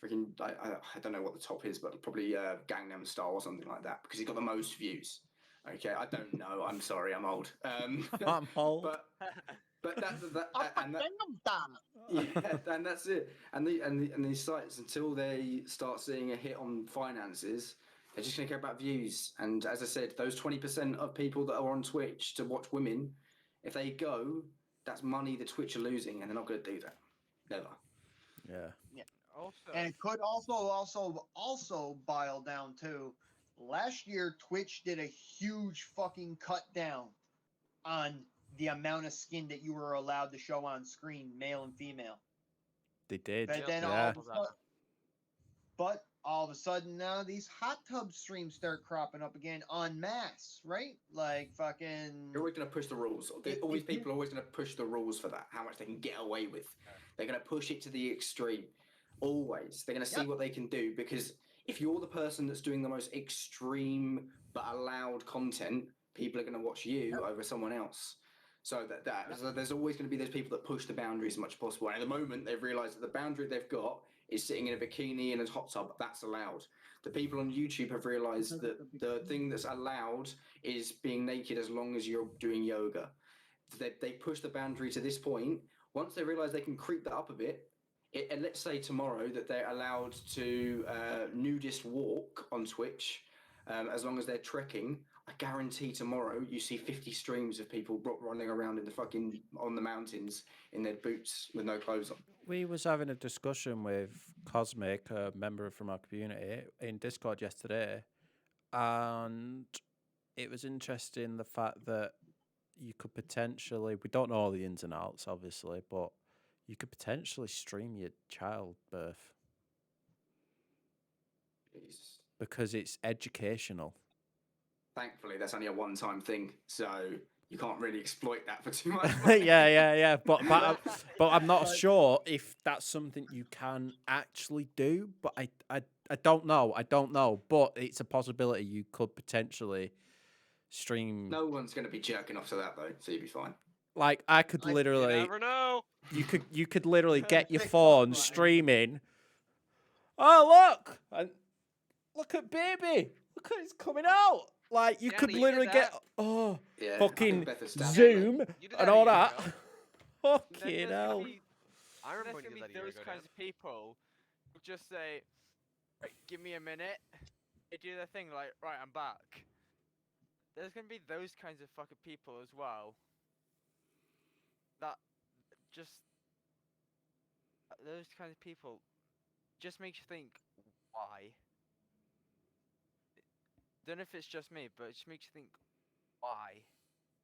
freaking, I don't know what the top is, but probably Gangnam Style or something like that, because he's got the most views. Okay, I don't know. I'm sorry, I'm old. I'm old. But and that's it. And these sites, until they start seeing a hit on finances, they're just going to care about views. And as I said, those 20% of people that are on Twitch to watch women, if they go, that's money that Twitch are losing, and they're not going to do that. Never. Yeah. Also, And it could also boil down to, last year Twitch did a huge fucking cut down on the amount of skin that you were allowed to show on screen, male and female. They did. But then all of a sudden now these hot tub streams start cropping up again en masse, right? Like fucking. You're always going to push the rules. All these people are always going to push the rules for that, how much they can get away with. They're going to push it to the extreme. Always. They're going to see what they can do, because if you're the person that's doing the most extreme but allowed content, people are going to watch you over someone else. So so there's always going to be those people that push the boundaries as much as possible. And at the moment, they've realised that the boundary they've got is sitting in a bikini in a hot tub. That's allowed. The people on YouTube have realised that the thing that's allowed is being naked as long as you're doing yoga. They push the boundary to this point. Once they realise they can creep that up a bit, and let's say tomorrow that they're allowed to nudist walk on Twitch, as long as they're trekking. I guarantee tomorrow you see 50 streams of people running around in on the mountains in their boots with no clothes on. We was having a discussion with Cosmic, a member from our community, in Discord yesterday, and it was interesting the fact that you could potentially, we don't know all the ins and outs, obviously, but you could potentially stream your childbirth because it's educational. Thankfully, that's only a one-time thing, so you can't really exploit that for too much. yeah. But I'm not sure if that's something you can actually do. But I don't know. I don't know. But it's a possibility you could potentially stream. No one's going to be jerking off to that though, so you'll be fine. Like I could You literally, never know. you could literally get your TikTok phone button. streaming. Oh look! And look at baby. Look at it's coming out. Like you Danny, could you did literally get that. Yeah, I fucking think Beth has stabbed Zoom You did and that a all year that. ago. Fucking There's hell. gonna be, I remember there's when you gonna did be that a year those ago. kinds of people who just say, right, "Give me a minute." They do their thing like, "Right, I'm back." There's gonna be those kinds of fucking people as well. That just those kinds of people just makes you think, why? Don't know if it's just me, but it just makes you think, why?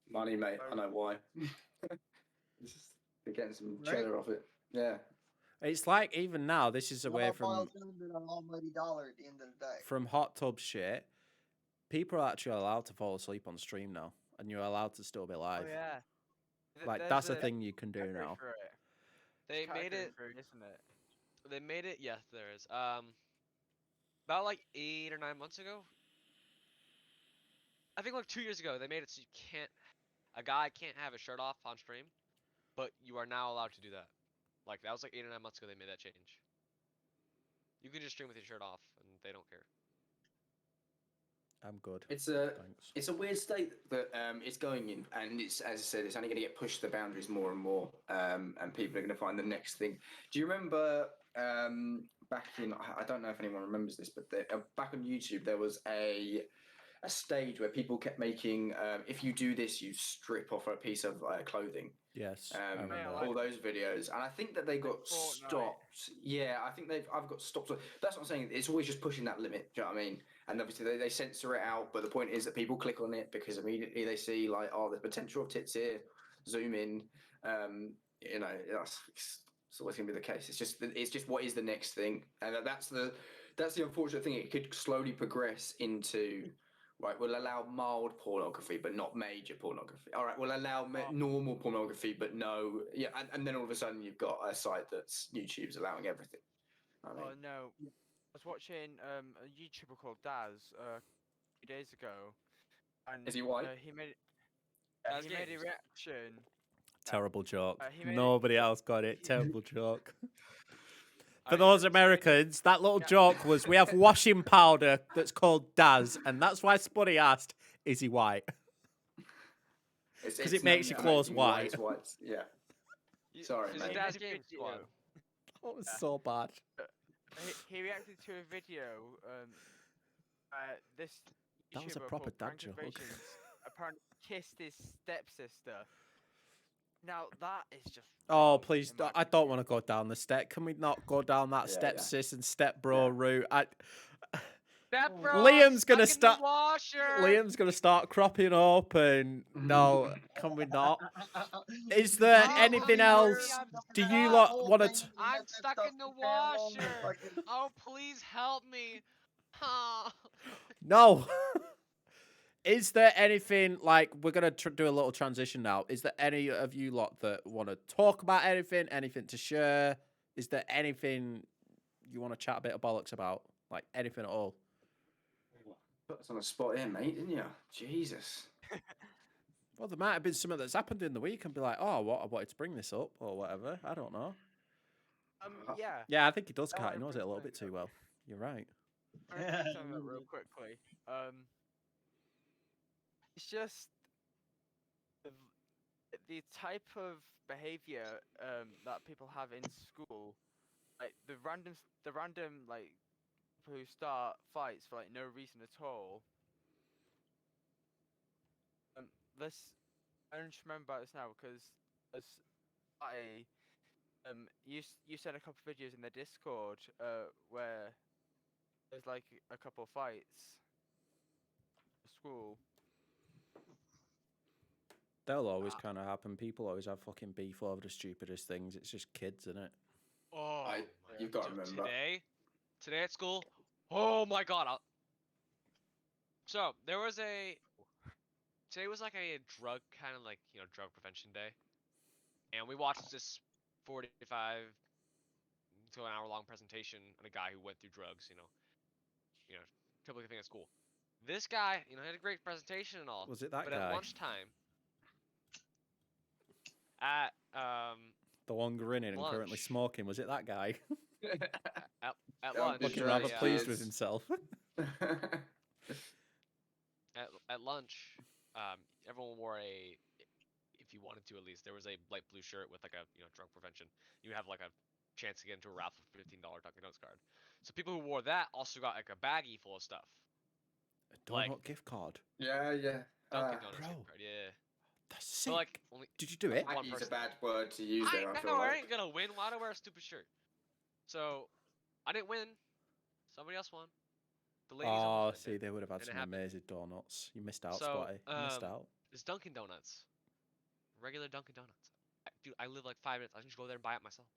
Money, mate. I know why. They're getting some Right? cheddar off it. Yeah. It's like even now, this is away from an almighty dollar at the end of the day. hot tub shit. People are actually allowed to fall asleep on stream now, and you're allowed to still be live. Oh yeah. Like There's that's a a thing you can do category now. for it. They Category made it. for it, isn't it? They made it. Yes, there is. About like 8 or 9 months ago. I think like 2 years ago, they made it so a guy can't have his shirt off on stream, but you are now allowed to do that. Like that was like 8 or 9 months ago they made that change. You can just stream with your shirt off, and they don't care. I'm good. It's Thanks. a weird state that it's going in, and it's, as I said, it's only going to get pushed to the boundaries more and more, and people are going to find the next thing. Do you remember back in? I don't know if anyone remembers this, but back on YouTube there was a stage where people kept making if you do this, you strip off a piece of clothing. Yes, I remember yeah, that. All those videos, and I think that they got Fortnite. stopped. Yeah, I think I've got stopped. That's what I'm saying. It's always just pushing that limit. Do you know what I mean? And obviously they censor it out, but the point is that people click on it because immediately they see like, oh, there's potential of tits here. Zoom in. You know, it's always going to be the case. It's just what is the next thing, and that's the unfortunate thing. It could slowly progress into. Right, we'll allow mild pornography, but not major pornography. All right, we'll allow normal pornography, but no, yeah, and then all of a sudden you've got a site that's YouTube's allowing everything. I mean, Oh no. I was watching a YouTuber called Daz a few days ago, and Is he white? he made Daz he made a Games. reaction. Terrible joke. he made Nobody else got it. Terrible joke. I For didn't those even see it. Americans, that little joke was we have washing powder that's called Daz, and that's why Spuddy asked, is he white? 'Cause it it's makes known your for clothes making white. whites. Yeah. Sorry, It's mate. a He Daz made a Games video. squad. That was so bad. He reacted to a video. This That was a YouTuber proper called dad Frank joke. Innovations apparently kissed his stepsister. Now that is just. Oh, wrong, please, in my I don't want to go down the step. Can we not go down that Yeah, step yeah. sis and step bro route? That bro, Liam's gonna stuck in start. the washer. Liam's gonna start cropping up, and no, can we not? Is there Oh, anything please, else? I'm Do stuck. you lot want to? I'm stuck in the washer. Oh, please help me. Oh. No. Is there anything like we're gonna do a little transition now? Is there any of you lot that want to talk about anything? Anything to share? Is there anything you want to chat a bit of bollocks about? Like anything at all? Put us on the spot here, mate, didn't you? Jesus. Well, there might have been something that's happened in the week and be like, oh, what I wanted to bring this up or whatever. I don't know. Yeah. Yeah, I think he does, I Kat. He wanna knows it a bring little bit something too up. well. You're right. I'm gonna bring something up real quickly. It's just the type of behavior that people have in school, like the random like people who start fights for like no reason at all. This I don't just remember about this now because as you sent a couple of videos in the Discord where there's like a couple of fights at school. They'll always kind of happen. People always have fucking beef over the stupidest things. It's just kids, isn't it? Oh, You've got to remember. Today at school. Oh my god. So there was today was like a drug kind of like drug prevention day, and we watched this 45 to an hour long presentation on a guy who went through drugs. Typical thing at school. This guy, had a great presentation and all. Was it that but guy? at lunchtime, at The one grinning and currently lunch. smoking. Was it that guy? at Yeah, lunch, Looking Looking rather yeah. pleased with himself. at lunch, everyone wore if you wanted to at least, there was a light blue shirt with like a drug prevention. You have like a chance to get into a raffle for $15 Dunkin' Donuts card. So people who wore that also got like a baggie full of stuff. A donut gift card. Yeah. Dunkin' Donuts bro. gift card, yeah. That's So sick. like, only Did you do it? one Baggy's a person. bad word to use there, I feel I like. ain't gonna win. Why do I wear a stupid shirt? So, I didn't win. Somebody else won. The ladies Oh, almost see, did. they would have had And it some happened. amazing donuts. You missed out, So, Spotty. You missed out. It's Dunkin' Donuts. Regular Dunkin' Donuts. Dude, I live like 5 minutes. I can just go there and buy it myself.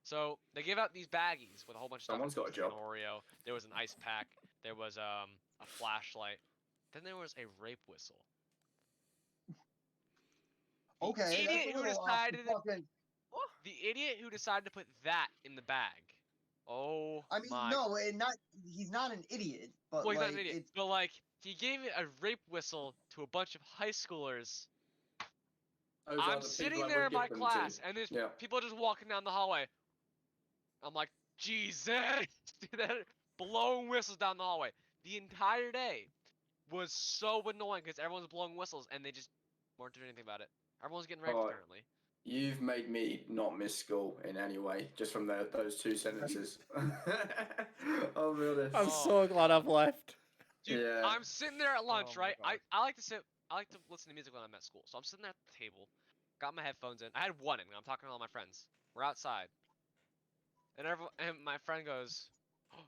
So they give out these baggies with a whole bunch of stuff. Someone's got a There was job. an Oreo. There was an ice pack. There was a flashlight. Then there was a rape whistle. Okay, idiot that's a who little off the decided fucking. The idiot who decided to put that in the bag. Oh I mean, my. no, and not. He's not an idiot, but Well, he's like not an idiot. it's. But like, he gave it a rape whistle to a bunch of high schoolers. Those are I'm the sitting people I there would in my give them class, to. and there's Yeah. people just walking down the hallway. I'm like, Jesus! They're blowing whistles down the hallway. The entire day was so annoying because everyone's blowing whistles and they just weren't doing anything about it. Everyone's getting raped Oh, apparently. You've made me not miss school in any way, just from those two sentences. I'll be honest. I'm Oh so my glad I've left. Dude, Yeah. I'm sitting there at lunch, Oh my right? I like to listen to music when I'm at school. So I'm sitting there at the table, got my headphones in. I had one in, and I'm talking to all my friends. We're outside. And my friend goes, oh,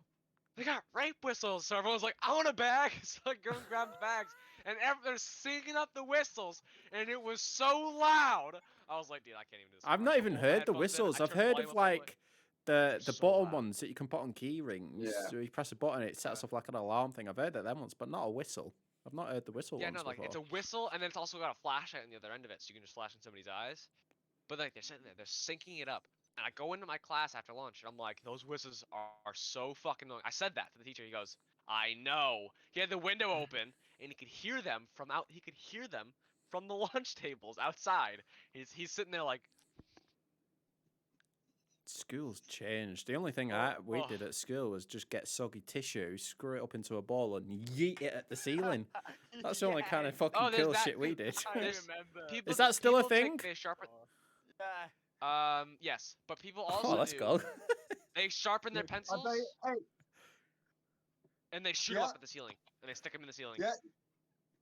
they got rape whistles. So everyone's like, I want a bag. So I go and grab the bags. And they're singing up the whistles. And it was so loud. I was like, dude, I can't even do this. I've anymore. not I even pulled my heard the headphones in, whistles. I I've turned the heard volume of up all the way. like the so button loud. ones that you can put on key rings. Yeah. So you press a button, it sets off like an alarm thing. I've heard that them ones, but not a whistle. I've not heard the whistle Yeah, ones no, like before. it's a whistle, and then it's also got a flashlight on the other end of it, so you can just flash in somebody's eyes. But like they're sitting there, they're syncing it up. And I go into my class after lunch, and I'm like, those whistles are so fucking annoying. I said that to the teacher. He goes, I know. He had the window open, and he could hear them from out. He could hear them from the lunch tables outside. He's sitting there like. School's changed. The only thing Oh, we did at school was just get soggy tissue, screw it up into a ball, and yeet it at the ceiling. That's the only kind of fucking Oh, there's cool that. shit we did. I This- remember. People, Is that still a people take- thing? They sharpen. Yeah. Yes, but people also Oh, let's do. go. They sharpen their I pencils, bet, hey, and they shoot Yeah. them up at the ceiling, and they stick them in the ceiling. yeah,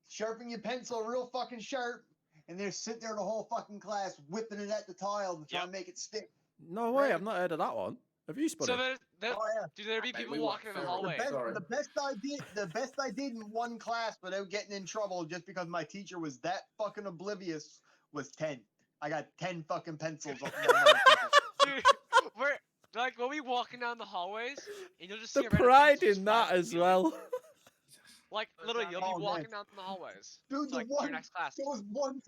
sharpen your pencil real fucking sharp, and they're sitting there the whole fucking class whipping it at the tile to try Yep. and make it stick. No way, Right. I've not heard of that one. Have you spotted? So there, Oh yeah. do there be Mate, people we walking in the walked hallway? through. Sorry. The best I did in one class without getting in trouble just because my teacher was that fucking oblivious was 10. I got 10 fucking pencils off my Dude, we're like we'll be walking down the hallways, and you'll just see the a random pride pencil in that splat on the as ceiling. well. Like literally, you'll be Oh, man. walking down the hallways. Dude, It's like the one your next class. there was one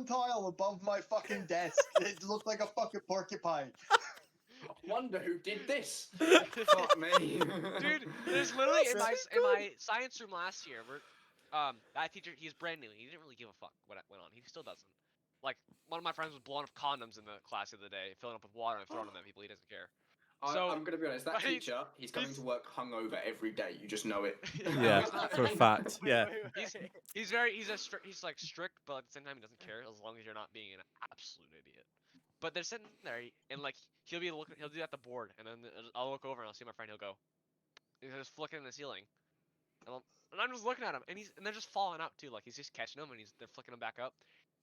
tile above my fucking desk. It looked like a fucking porcupine. I wonder who did this. Fuck me. Dude, there's literally in my science room last year. that teacher, he's brand new. He didn't really give a fuck what went on. He still doesn't. Like, one of my friends was blowing up condoms in the class the other day, filling up with water and throwing them at people. He doesn't care. So I'm going to be honest. That but he's- teacher, he's coming to work hungover every day. You just know it. No, Yeah, he's not. for a fact. Yeah. He's like strict, but at the same time he doesn't care as long as you're not being an absolute idiot. But they're sitting there and like he'll do at the board, and then I'll look over and I'll see my friend. He'll go, he's just flicking in the ceiling, and I'm just looking at him, and they're just falling out too. Like he's just catching them, and they're flicking them back up.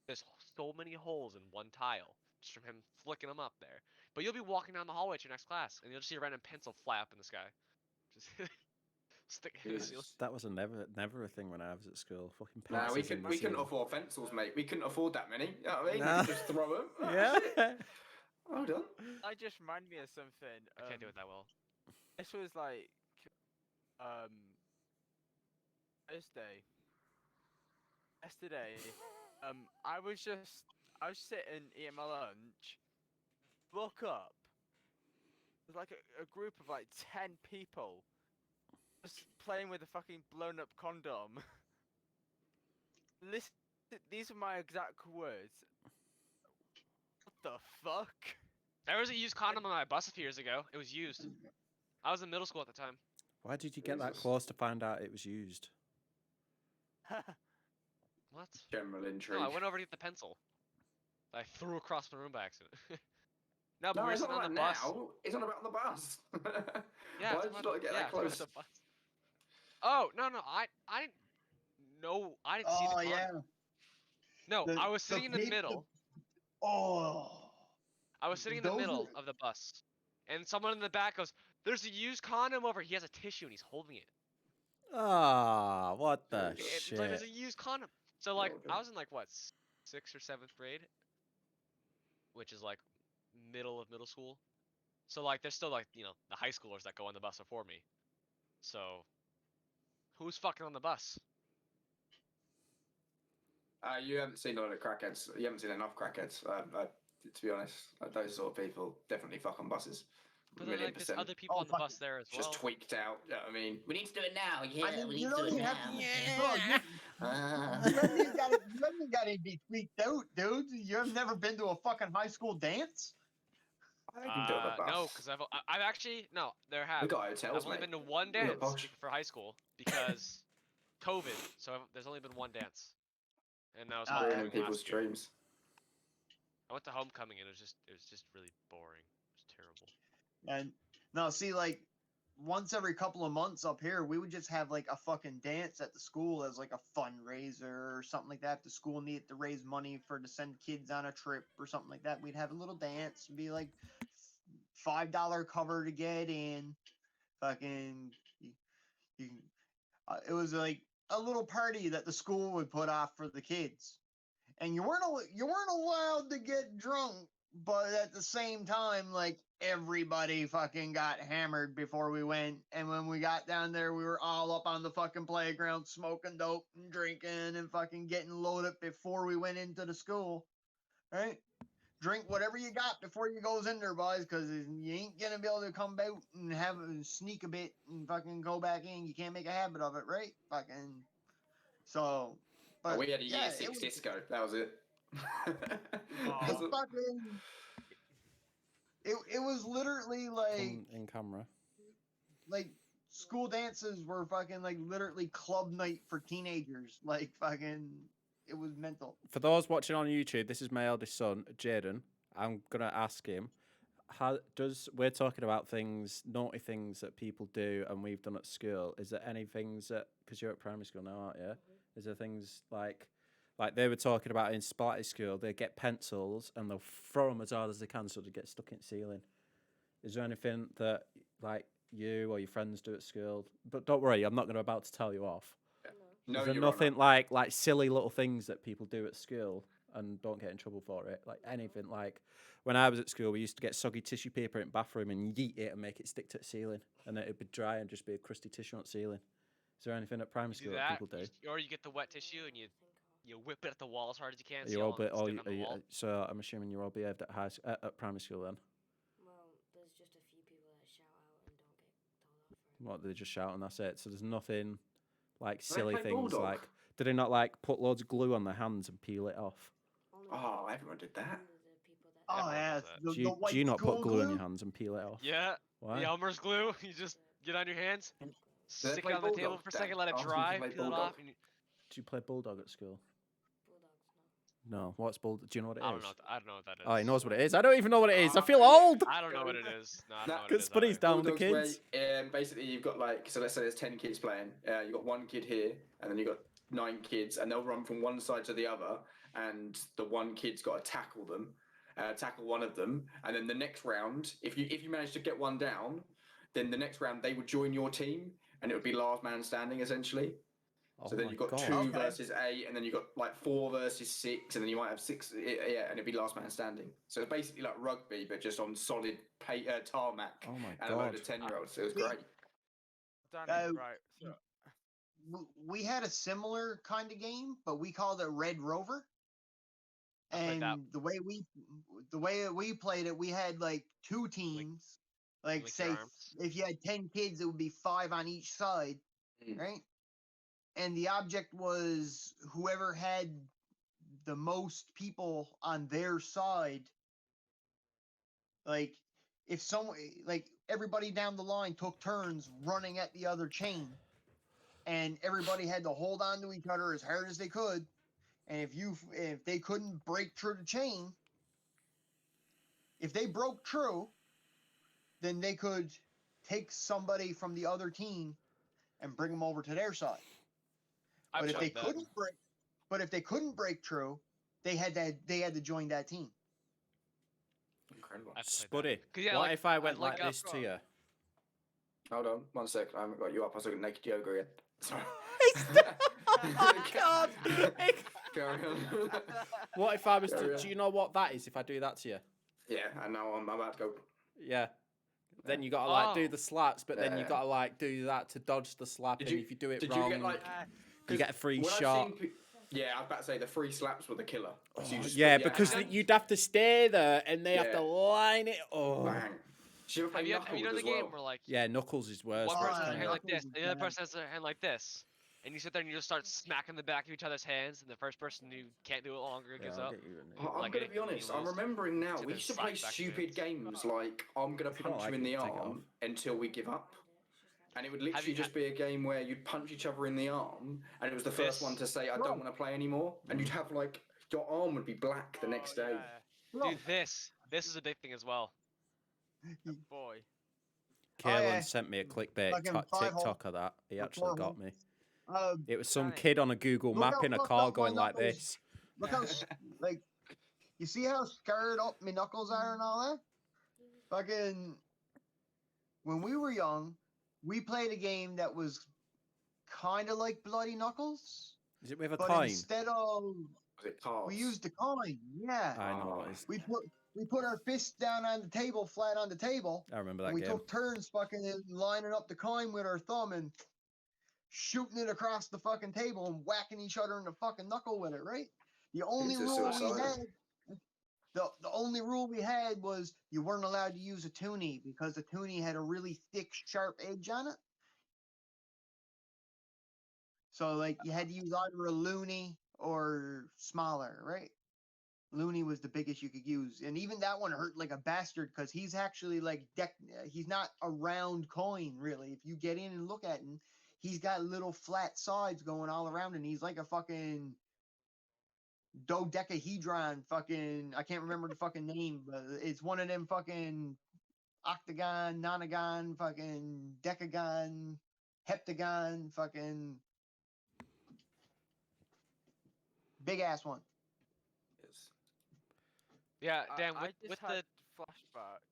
There's so many holes in one tile just from him flicking them up there. But you'll be walking down the hallway to your next class, and you'll just see a random pencil fly up in the sky, just stick in the Jesus. ceiling. That was never a thing when I was at school. Fucking Nah, pencils we in couldn't the ceiling. afford pencils, mate. We couldn't afford that many. You know what I mean? Nah. We could just throw them. Yeah. Well done. That just reminded me of something. I can't do it that well. This was like Thursday. Yesterday, I was sitting eating my lunch. Look up. There's like a group of like 10 people just playing with a fucking blown up condom. Listen, these are my exact words. What the fuck? There was a used condom on my bus a few years ago. It was used. I was in middle school at the time. Why did you get that Jesus. close to find out it was used? What? General intrigue. No, I went over to get the pencil. I threw across the room by accident. No, but No, we were it's sitting not on about the bus. now. It's not about the bus. Yeah, Why it's did you about- not get yeah, that it's about close? the bus. Oh no, I didn't know. I didn't see the Oh condom. yeah. No, The- I was the sitting in the peop- the- middle. Oh. I was sitting in the those middle are- of the bus, and someone in the back goes, "There's a used condom over." He has a tissue and he's holding it. Ah, what the It's like there's a shit? used condom. So like Okay. I was in like what 6th or 7th grade, which is like middle of middle school. So like there's still like the high schoolers that go on the bus before me. So who's fucking on the bus? You haven't seen a lot of crackheads. You haven't seen enough crackheads. To be honest, those sort of people definitely fuck on buses. But then like there's %. other people Oh, on the fuck bus there as well. Just tweaked out. You know what I mean, we need to do it now. Yeah, I mean, we you need to don't do it even now. have to. Bro, Ah. you haven't got to be tweaked out, dude. You have never been to a fucking high school dance? I can do it on the bus. No, because I've actually no, there have. We got hotels, I've only mate. been to one We got dance posh. for high school because COVID. So there's only been one dance, and that was Ah, Ruining homecoming people's last year. dreams. I went to homecoming and it was just really boring. It was terrible. And no, see, like once every couple of months up here, we would just have like a fucking dance at the school as like a fundraiser or something like that. If the school needed to raise money to send kids on a trip or something like that, we'd have a little dance and be like $5 cover to get in. Fucking, you it was like a little party that the school would put off for the kids, and you weren't allowed to get drunk, but at the same time, like everybody fucking got hammered before we went, and when we got down there, we were all up on the fucking playground smoking dope and drinking and fucking getting loaded before we went into the school, right? Drink whatever you got before you goes in there, boys, because you ain't gonna be able to come out and sneak a bit and fucking go back in. You can't make a habit of it, right? Fucking. So, but We had a yeah, year it 6 was- disco. That was it. It's fucking. It was literally Come in camera. like school dances were fucking like literally club night for teenagers. Like fucking, it was mental. For those watching on YouTube, this is my eldest son, Jaden. I'm gonna ask him, we're talking about naughty things that people do and we've done at school. Is there any things that, because you're at primary school now, aren't you? Is there things like they were talking about in Sparty school, they get pencils and they'll throw them as hard as they can so they get stuck in the ceiling. Is there anything that like you or your friends do at school? But don't worry, I'm not about to tell you off. No, Is there Your nothing Honour. like silly little things that people do at school and don't get in trouble for it? Like anything like when I was at school, we used to get soggy tissue paper in the bathroom and yeet it and make it stick to the ceiling, and then it'd be dry and just be a crusty tissue on the ceiling. Is there anything at primary You do school that that, people do? or you get the wet tissue and you whip it at the wall as hard as you can. Are so you you all all be, stick on the wall. so I'm assuming you're all behaved at at primary school then. Well, there's just a few people that shout out and don't get told off for it. What, they just shout and that's it. So there's nothing like they silly play things Bulldog? like Did they not like put loads of glue on their hands and peel it off? Only Oh, the- everyone did that. only the people that Oh Everyone yeah, does that. the Do you white not put school glue on your hands and peel it off? Yeah, Why? the Elmer's glue. You just get on your hands, they stick it play on the table Bulldog, for a Dan? second, let it Ask them to dry, play peel it Bulldog. off, and you, Do you play bulldog at school? Bulldogs, No. What's bulldog? Do you know what it is? I don't know. I don't know what that is. Oh, he knows what it is. I don't even know what it is. I feel yeah. old. I don't know what it is. No, I don't know what it Because is. Buddy's either. down with the Bulldogs kids. where, basically you've got like, so let's say there's 10 kids playing. You've got one kid here, and then you've got 9 kids, and they'll run from one side to the other, and the one kid's got to tackle them, tackle one of them, and then the next round, if you manage to get one down, then the next round they would join your team, and it would be last man standing essentially. Oh So then my you've got God. 2 Okay. versus 8, and then you've got like 4 versus 6, and then you might have 6, yeah, and it'd be last man standing. So it's basically like rugby, but just on solid tarmac Oh my and a load God. of 10-year-olds. It was We- great. Danny, right. So, we had a similar kind of game, but we called it Red Rover. I played that. And the way we played it, we had like 2 teams. Like link your say arms. if you had 10 kids, it would be 5 on each side, Mm. right? And the object was whoever had the most people on their side. Like if someone, like everybody down the line took turns running at the other chain, and everybody had to hold on to each other as hard as they could. And if they couldn't break through the chain, if they broke through, then they could take somebody from the other team and bring them over to their side. I But if they played that. couldn't break through, they had to join that team. Incredible. I've played Spuddy, that. 'Cause, yeah, what like, if I went like like this to you? Hold on, 1 sec. I haven't got you up. I was looking at naked yoga again. Sorry. Oh God. Carry on. What if I was Carry to? on. Do you know what that is? If I do that to you? Yeah, I know. I'm about to go. Yeah. Then you gotta like do Oh. the slaps, but then you Yeah. gotta like do that to dodge the slap, Did and you- if you do it did wrong, you get like? you get a free when I've shot. seen yeah, I was about to say the free slaps were the killer. So you just Yeah, put your because hand, you'd have to stay there, and they have Yeah. to line it. Oh, bang. Did you ever play Have you done Knuckles the as game well? where like yeah, Knuckles is worse. one Oh, but person has it's their hand kinda- like this, Knuckles and is the other bad. person has their hand like this, and you sit there and you just start smacking the back of each other's hands, and the first person who can't do it longer Yeah, gives I'll up. get you in I'm there. Like gonna it, be you honest. I'm lose. remembering now. Sit We there used to and play slash back stupid hands. games like I'm gonna punch like you in it, the take it off. arm until we give up. And it would literally you- just be a game where you'd punch each other in the arm, and it was the first This- one to say, "I Bro. don't want to play anymore," and you'd have like your arm would be black the next day. Yeah, Bro, Dude, this is a big thing as well. boy. Kaelan yeah. sent me a clickbait Fucking 5 hole TikTok of that. He or actually 4 got hole. me. Um, It was some Danny. kid on a Google Look map how in a fucked car up my going like knuckles- this. look how like you see how scarred up my knuckles are and all that. Fucking when we were young, we played a game that was kind of like Bloody Knuckles, Is it with a but coin? instead of Was it cards? we used the coin. Yeah, I know what it is. we put our fists down on the table, flat on the table, I remember and that we game. took turns fucking lining up the coin with our thumb and shooting it across the fucking table and whacking each other in the fucking knuckle with it, right? The only It's a rule we suicide. had the only rule we had was you weren't allowed to use a toonie because the toonie had a really thick, sharp edge on it. So like you had to use either a loony or smaller, right? Looney was the biggest you could use, and even that one hurt like a bastard because he's actually like he's not a round coin really. If you get in and look at him, he's got little flat sides going all around, and he's like a fucking dodecahedron. Fucking I can't remember the fucking name, but it's one of them fucking octagon, nonagon, fucking decagon, heptagon, fucking big ass one. Yes. Yeah, Dan, I with just with had the flashbacks.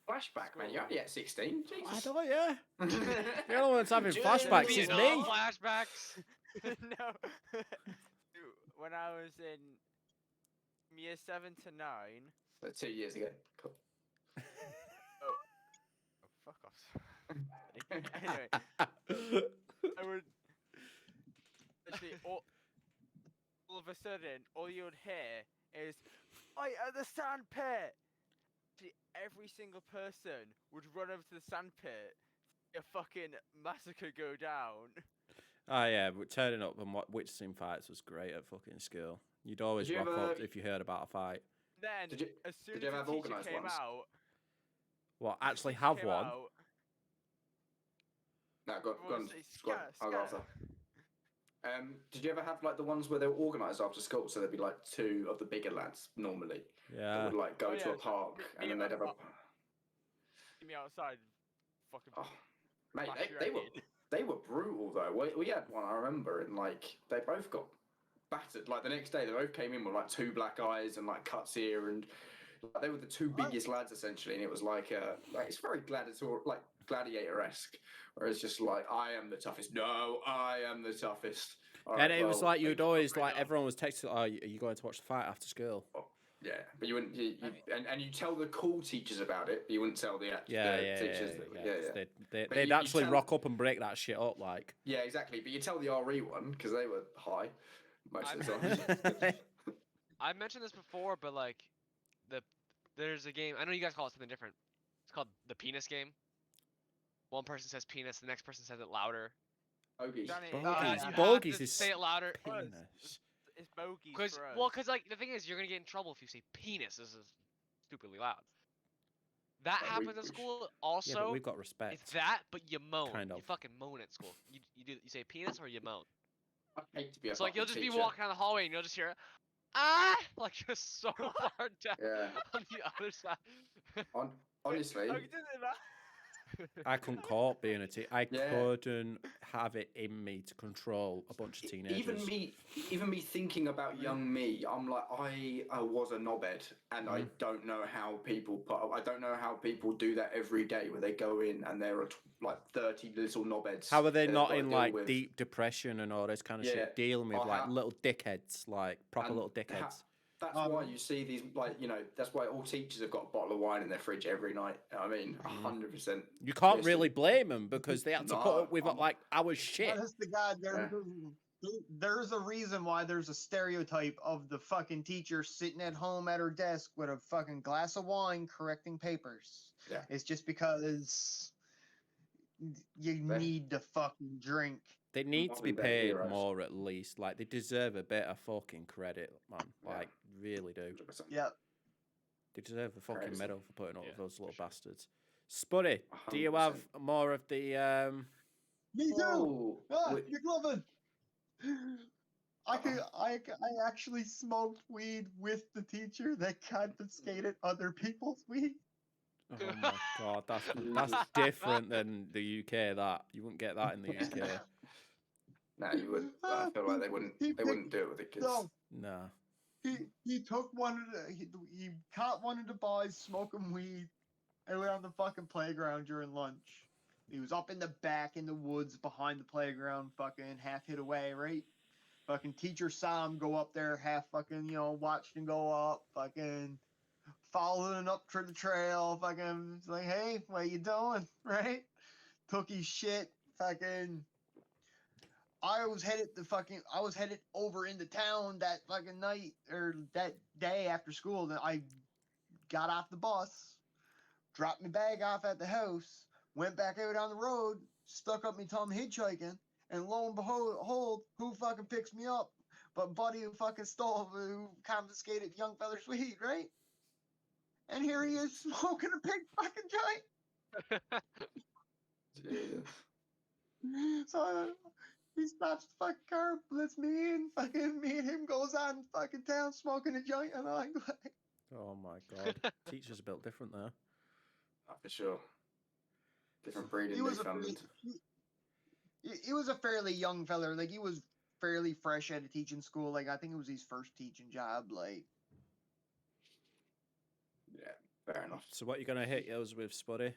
Flashback, man. You're only at 16. I Jesus. don't, yeah. The only one that's having Dude, flashbacks is Vietnam me. flashbacks. No. When I was in year 7 to 9. So 2 years ago. Cool. Oh, fuck off. Anyway, I would actually all of a sudden, all you would hear is fight at the sand pit. Actually, every single person would run over to the sand pit, see a fucking massacre go down. Oh yeah, but turning up and witnessing fights was great at fucking school. You'd always Did you rock ever- up if you heard about a fight. Then, Did you- as soon did as you the ever have teacher organised came ones? out, Well, as the actually teacher have came one. out, No, go everyone on. would say, Go on. I'll go "Scatter, after. Did you ever have like the ones where they were organised after school? So there'd be like two of the bigger lads normally that Yeah. would like go Oh, to yeah, a park me and then they'd have a. meet me outside, fucking Oh, mate, bash your they were head." they were brutal though. We had one I remember, and like they both got battered. Like the next day, they both came in with like two black eyes and like cuts here, and like, they were the two biggest lads essentially. And it was like it's very gladiator-esque. Whereas just like I am the toughest. No, I am the toughest. All And right, it was well, like you'd always right like now. everyone was texting, "Oh, are you going to watch the fight after school?" yeah, but you wouldn't. And you tell the cool teachers about it, but you wouldn't tell the teachers. They'd you actually tell- rock up and break that shit up, like. Yeah, exactly. But you tell the RE one because they were high most of the time. I mentioned this before, but like, there's a game. I know you guys call it something different. It's called the penis game. One person says penis, the next person says it louder. Ogies. Johnny, Bogies. you have Bogies to is say it louder. penis. It's bogies Cause for us. well, cause like the thing is, you're gonna get in trouble if you say penis. This is stupidly loud. That Yeah, happens at school. Also, Yeah, but we've got respect. it's that, but you moan. Kind You of. fucking moan at school. You say penis or you moan. I'd hate to be a So like you'll just fucking be teacher. walking down the hallway and you'll just hear ah like just so far down Yeah. on the other side. Honestly, Oh, you did it, man. I couldn't cope being a teacher. I Yeah. couldn't have it in me to control a bunch of teenagers. even me thinking about young me, I'm like I was a knobhead, and I don't know how people I don't know how people do that every day, where they go in and there are like 30 little knobheads. How are they that not they've in gotta deal like with. deep depression and all this kind of Yeah. shit, dealing with Or like how- little dickheads, like proper And little dickheads? That's why you see these, like, that's why all teachers have got a bottle of wine in their fridge every night. I mean, 100%. You can't Yes, really blame them because they had to put No, up with like our shit. Honest to God, there's a reason why there's a stereotype of the fucking teacher sitting at home at her desk with a fucking glass of wine correcting papers. Yeah. It's just because you need to fucking drink. They need to be Modern day paid heroes. more at least. Like they deserve a bit of fucking credit, man. Yeah. Like really do. 100%. Yeah. They deserve a fucking Crazy. medal for putting up Yeah, with those for little sure. bastards. Spuddy, do you have 100%. more of the Me too. Oh, wait. McLovin. I actually smoked weed with the teacher that confiscated other people's weed. Oh my god, that's different than the UK. That you wouldn't get that in the UK. No, you would. I feel like they wouldn't do it with the kids. No, Nah. he took one of the he caught one of the boys smoking weed and went on the fucking playground during lunch. He was up in the back in the woods behind the playground, fucking half hit away, right? Fucking teacher saw him go up there, half fucking, watched him go up, fucking following up to the trail, fucking like, hey, what you doing, right? Took his shit, fucking. I was headed over into town that fucking night or that day after school. That I got off the bus, dropped my bag off at the house, went back out on the road, stuck up my tongue hitchhiking, and lo and behold, who fucking picks me up? But buddy who fucking who confiscated young fella's weed, right? And here he is smoking a big fucking joint. Jesus. So he stops the fucking car, lets me in, fucking me and him goes on fucking town smoking a joint, and I'm like, Oh my god. Teachers are built different there. For sure. Different breed in he was Newfoundland. he was a fairly young fella, like he was fairly fresh out of teaching school, like I think it was his first teaching job, like. Yeah, fair enough. So what you gonna hit us with, Spuddy?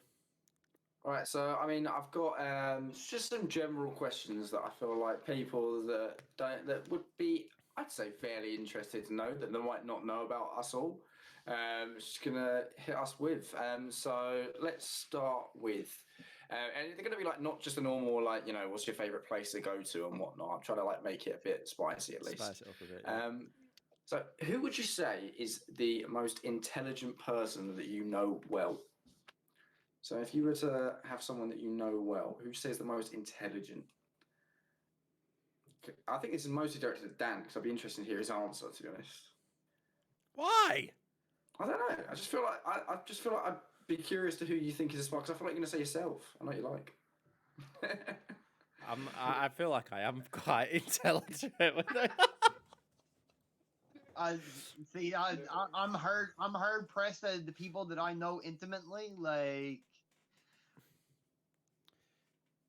All right, so I mean, I've got just some general questions that I feel like people that would be, I'd say, fairly interested to know that they might not know about us all. Just gonna hit us with. So let's start with, and they're gonna be like not just a normal like what's your favorite place to go to and whatnot. I'm trying to like make it a bit spicy at least. Spice it up a bit. Yeah. So who would you say is the most intelligent person that you know well? So if you were to have someone that you know well, who says the most intelligent? I think this is mostly directed at Dan because I'd be interested to hear his answer. To be honest, Why? I don't know. I just feel like I just feel like I'd be curious to who you think is the smart. Because I feel like you're gonna say yourself. I know you like. I feel like I am quite intelligent. I see. I'm hard pressed that the people that I know intimately, like,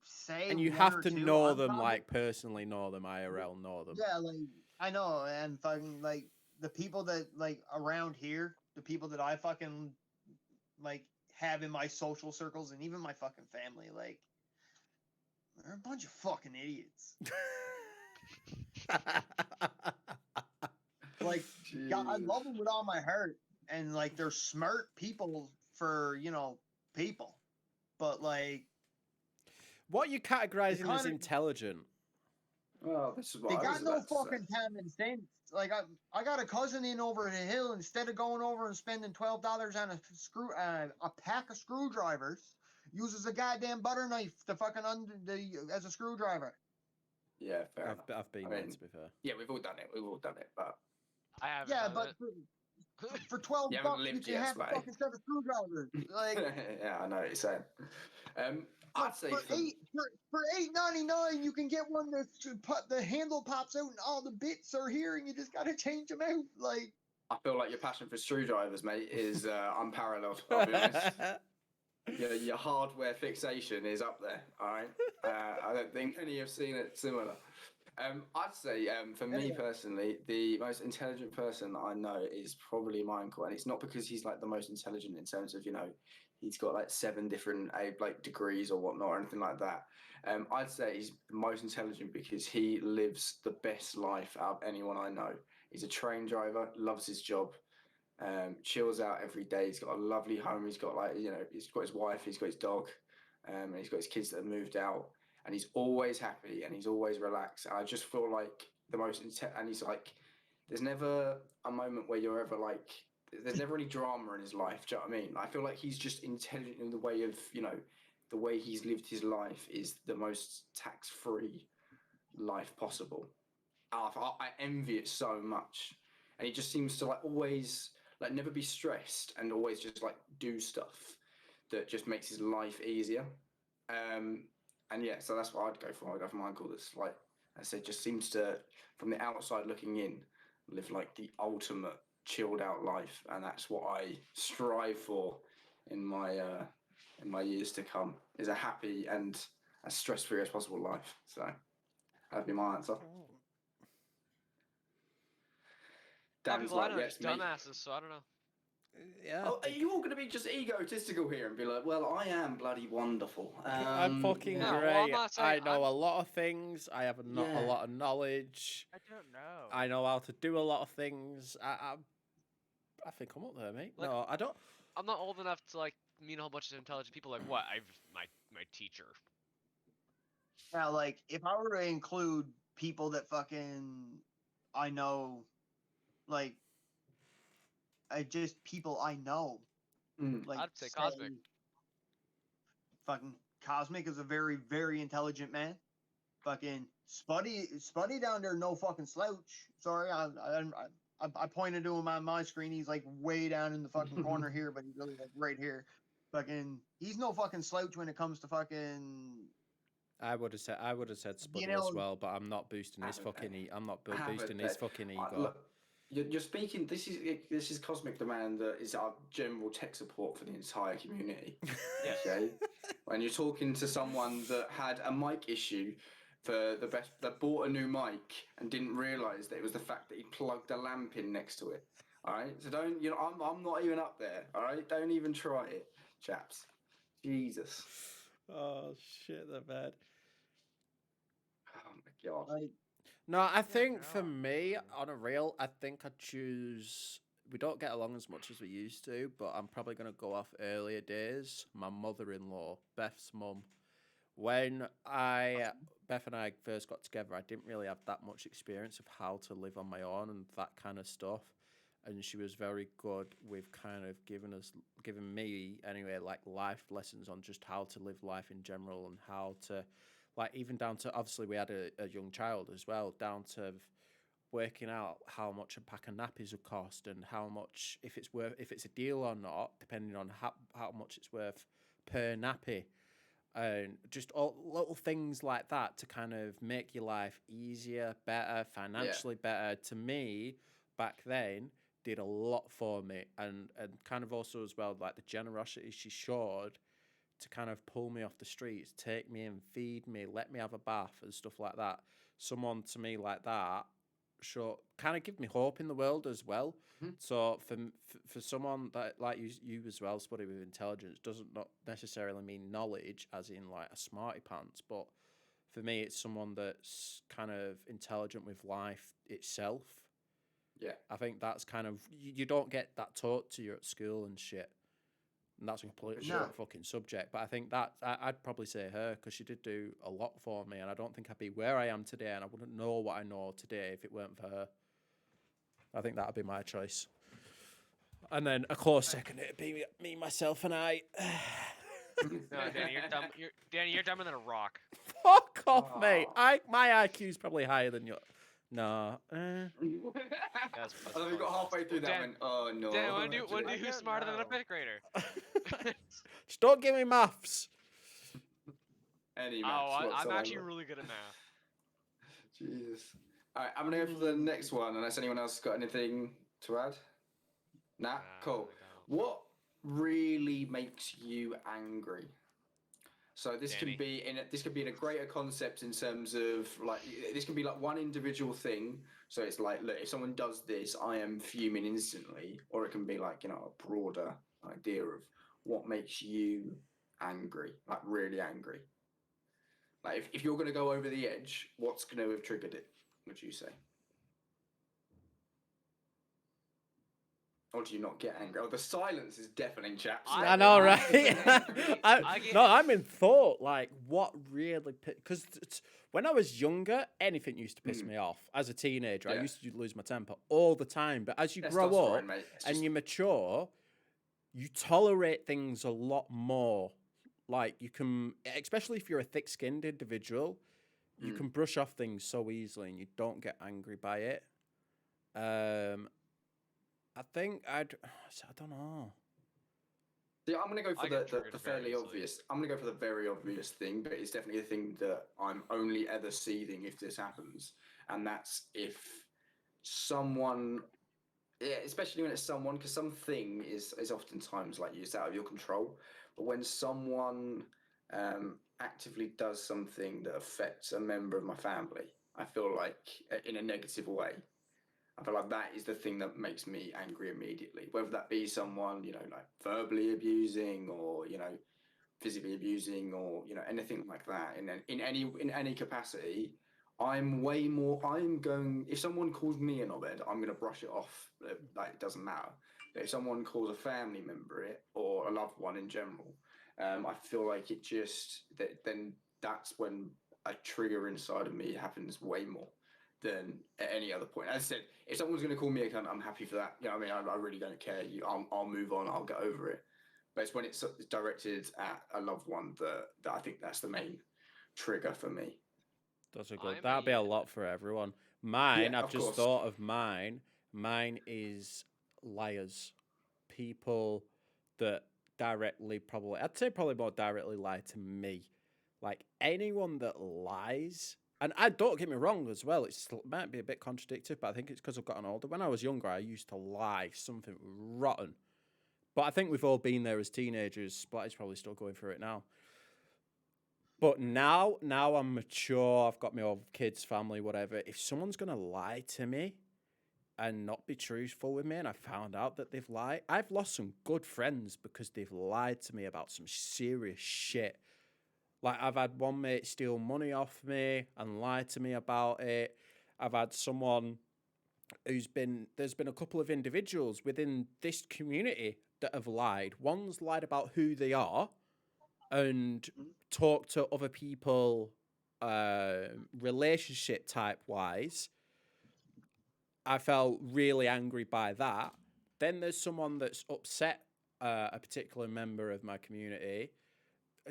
say And you one have or to two. know I'm them, probably, like personally know them, IRL know them. yeah, like I know, and fucking like the people that like around here, the people that I fucking like have in my social circles and even my fucking family, like they're a bunch of fucking idiots. Like, God, I love them with all my heart, and like they're smart people for people, but like What are you categorizing as kinda- intelligent? Well, this is what they I was got no about to say. fucking common sense. Like I got a cousin in over the hill. Instead of going over and spending $12 on a pack of screwdrivers, uses a goddamn butter knife to fucking as a screwdriver. Yeah, fair enough. I've been I there, mean, to be fair. Yeah, we've all done it. We've all done it, but I haven't Yeah, done but it. for 12 You haven't bucks you lived can yet, have a Splatty. fucking set of screwdrivers. Like yeah, I know what you're saying. I'd say for $8.99 you can get one that the handle pops out and all the bits are here and you just gotta change them out. Like I feel like your passion for screwdrivers, mate, is unparalleled. I'll be honest. Your hardware fixation is up there. All right. I don't think any have seen it similar. I'd say, for me Anyway. personally, the most intelligent person that I know is probably my uncle, and it's not because he's like the most intelligent in terms of he's got like 7 different like degrees or whatnot or anything like that. I'd say he's the most intelligent because he lives the best life out of anyone I know. He's a train driver, loves his job, chills out every day. He's got a lovely home. He's got he's got his wife, he's got his dog, and he's got his kids that have moved out. And he's always happy and he's always relaxed. And I just feel like the most and he's like, there's never a moment where you're ever like, there's never any drama in his life. Do you know what I mean? I feel like he's just intelligent in the way of, the way he's lived his life is the most tax-free life possible. I envy it so much. And he just seems to like always like never be stressed and always just like do stuff that just makes his life easier. And yeah, so that's what I'd go for. I'd go for my uncle that's like I said, just seems to, from the outside looking in, live like the ultimate chilled out life, and that's what I strive for in my years to come, is a happy and as stress free as possible life. So that'd be my answer. A lot of Dan's people I like, know are yes, just mate. dumbasses, so I don't know. Yeah. Oh, are you all going to be just egotistical here and be like, well, I am bloody wonderful. I'm fucking No, great. well, I'm not saying I know I'm- a lot of things. I have not a Yeah. lot of knowledge. I don't know. I know how to do a lot of things. I think I'm up there, mate. Like- No, I don't. I'm not old enough to like meet a whole bunch of intelligent people. Like what? I've my teacher. now, like if I were to include people that fucking I know, like just people I know, Mm. like I'd say Cosmic. Fucking Cosmic is a very very intelligent man. Fucking Spuddy down there, no fucking slouch. Sorry, I pointed to him on my screen. He's like way down in the fucking corner here, but he's really like right here. Fucking, he's no fucking slouch when it comes to fucking. I would have said Spuddy know- as well, but I'm not boosting his Have a fucking. day. I'm not Have a boosting his day. fucking ego. Look, you're speaking. This is Cosmic Demand that is our general tech support for the entire community. Yes. Okay, when you're talking to someone that had a mic issue for that bought a new mic and didn't realise that it was the fact that he plugged a lamp in next to it. All right, so don't I'm not even up there. All right, don't even try it, chaps. Jesus. Oh shit, that bad. Oh my god. Like, No, I think for know. me, on a real, I think I'd choose. We don't get along as much as we used to, but I'm probably going to go off earlier days. My mother-in-law, Beth's mum. When Beth and I first got together, I didn't really have that much experience of how to live on my own and that kind of stuff. And she was very good with kind of giving me anyway, like life lessons on just how to live life in general and how to like even down to obviously we had a young child as well, down to working out how much a pack of nappies would cost and how much if it's a deal or not, depending on how much it's worth per nappy, and just all little things like that to kind of make your life easier, better, financially better. To me, back then, did a lot for me, and kind of also as well like the generosity she showed to kind of pull me off the streets, take me in, feed me, let me have a bath and stuff like that. Someone to me like that kind of give me hope in the world as well. Mhm. So for someone that like you as well, somebody with intelligence doesn't not necessarily mean knowledge as in like a smarty pants, but for me it's someone that's kind of intelligent with life itself. Yeah. I think that's kind of you don't get that taught to you at school and shit. And that's a completely No. different fucking subject. But I think that I'd probably say her because she did do a lot for me, and I don't think I'd be where I am today, and I wouldn't know what I know today if it weren't for her. I think that'd be my choice. And then a close second, it'd be me, myself, and I. No, Danny, you're dumb. You're dumber than a rock. Fuck off, mate. Aw. My IQ's probably higher than yours. No. That's I thought we got halfway through that Dan- and went, oh no. Dan, wanna do I who's don't smarter than a know. fifth grader? Just don't give me maths. Any Oh, maths I'm actually whatsoever. really good at math. Jesus. Alright, I'm gonna go for the next one unless anyone else got anything to add. Nah, cool. I don't. What really makes you angry? So this Danny. this could be in a greater concept in terms of like this can be like one individual thing. So it's like, look, if someone does this, I am fuming instantly, or it can be like, you know, a broader idea of what makes you angry, like really angry. Like if you're gonna go over the edge, what's gonna have triggered it, would you say? Or do you not get angry? Oh, the silence is deafening, chaps. I know, right? I get- I'm in thought. Like, what really? Because when I was younger, anything used to piss me off. As a teenager, I Yeah. used to lose my temper all the time. But as you grow Testosterone, up mate. It's and just- you mature, you tolerate things a lot more. Like you can, especially if you're a thick-skinned individual, you can brush off things so easily, and you don't get angry by it. I think I don't know. Yeah, I'm gonna go for I get the triggered very fairly easily. obvious. I'm gonna go for the very obvious thing, but it's definitely a thing that I'm only ever seething if this happens, and that's if someone, yeah, especially when it's someone, because something is oftentimes like it's out of your control. But when someone actively does something that affects a member of my family, I feel like in a negative way. I feel like that is the thing that makes me angry immediately. Whether that be someone, you know, like verbally abusing or, you know, physically abusing or, you know, anything like that in any capacity, I'm going, if someone calls me a knobhead, I'm going to brush it off. Like, it doesn't matter. But if someone calls a family member it or a loved one in general, I feel like it just, then that's when a trigger inside of me happens way more than at any other point. As I said, if someone's going to call me a cunt, I'm happy for that. You know what I mean? I really don't care. I'll move on. I'll get over it. But it's when it's directed at a loved one that I think that's the main trigger for me. Those are good. I That'd be a mean- lot for everyone. Mine, Yeah, I've of just course. thought of mine. Mine is liars. People that directly, probably, I'd say probably more directly lie to me. Like anyone that lies, and I don't get me wrong as well, it might be a bit contradictory, but I think it's because I've gotten older. When I was younger, I used to lie something rotten. But I think we've all been there as teenagers. Splatty's probably still going through it now. But now I'm mature. I've got my own kids, family, whatever. If someone's gonna lie to me and not be truthful with me, and I found out that they've lied, I've lost some good friends because they've lied to me about some serious shit. Like I've had one mate steal money off me and lie to me about it. I've had someone there's been a couple of individuals within this community that have lied. One's lied about who they are and talk to other people relationship type wise. I felt really angry by that. Then there's someone that's upset a particular member of my community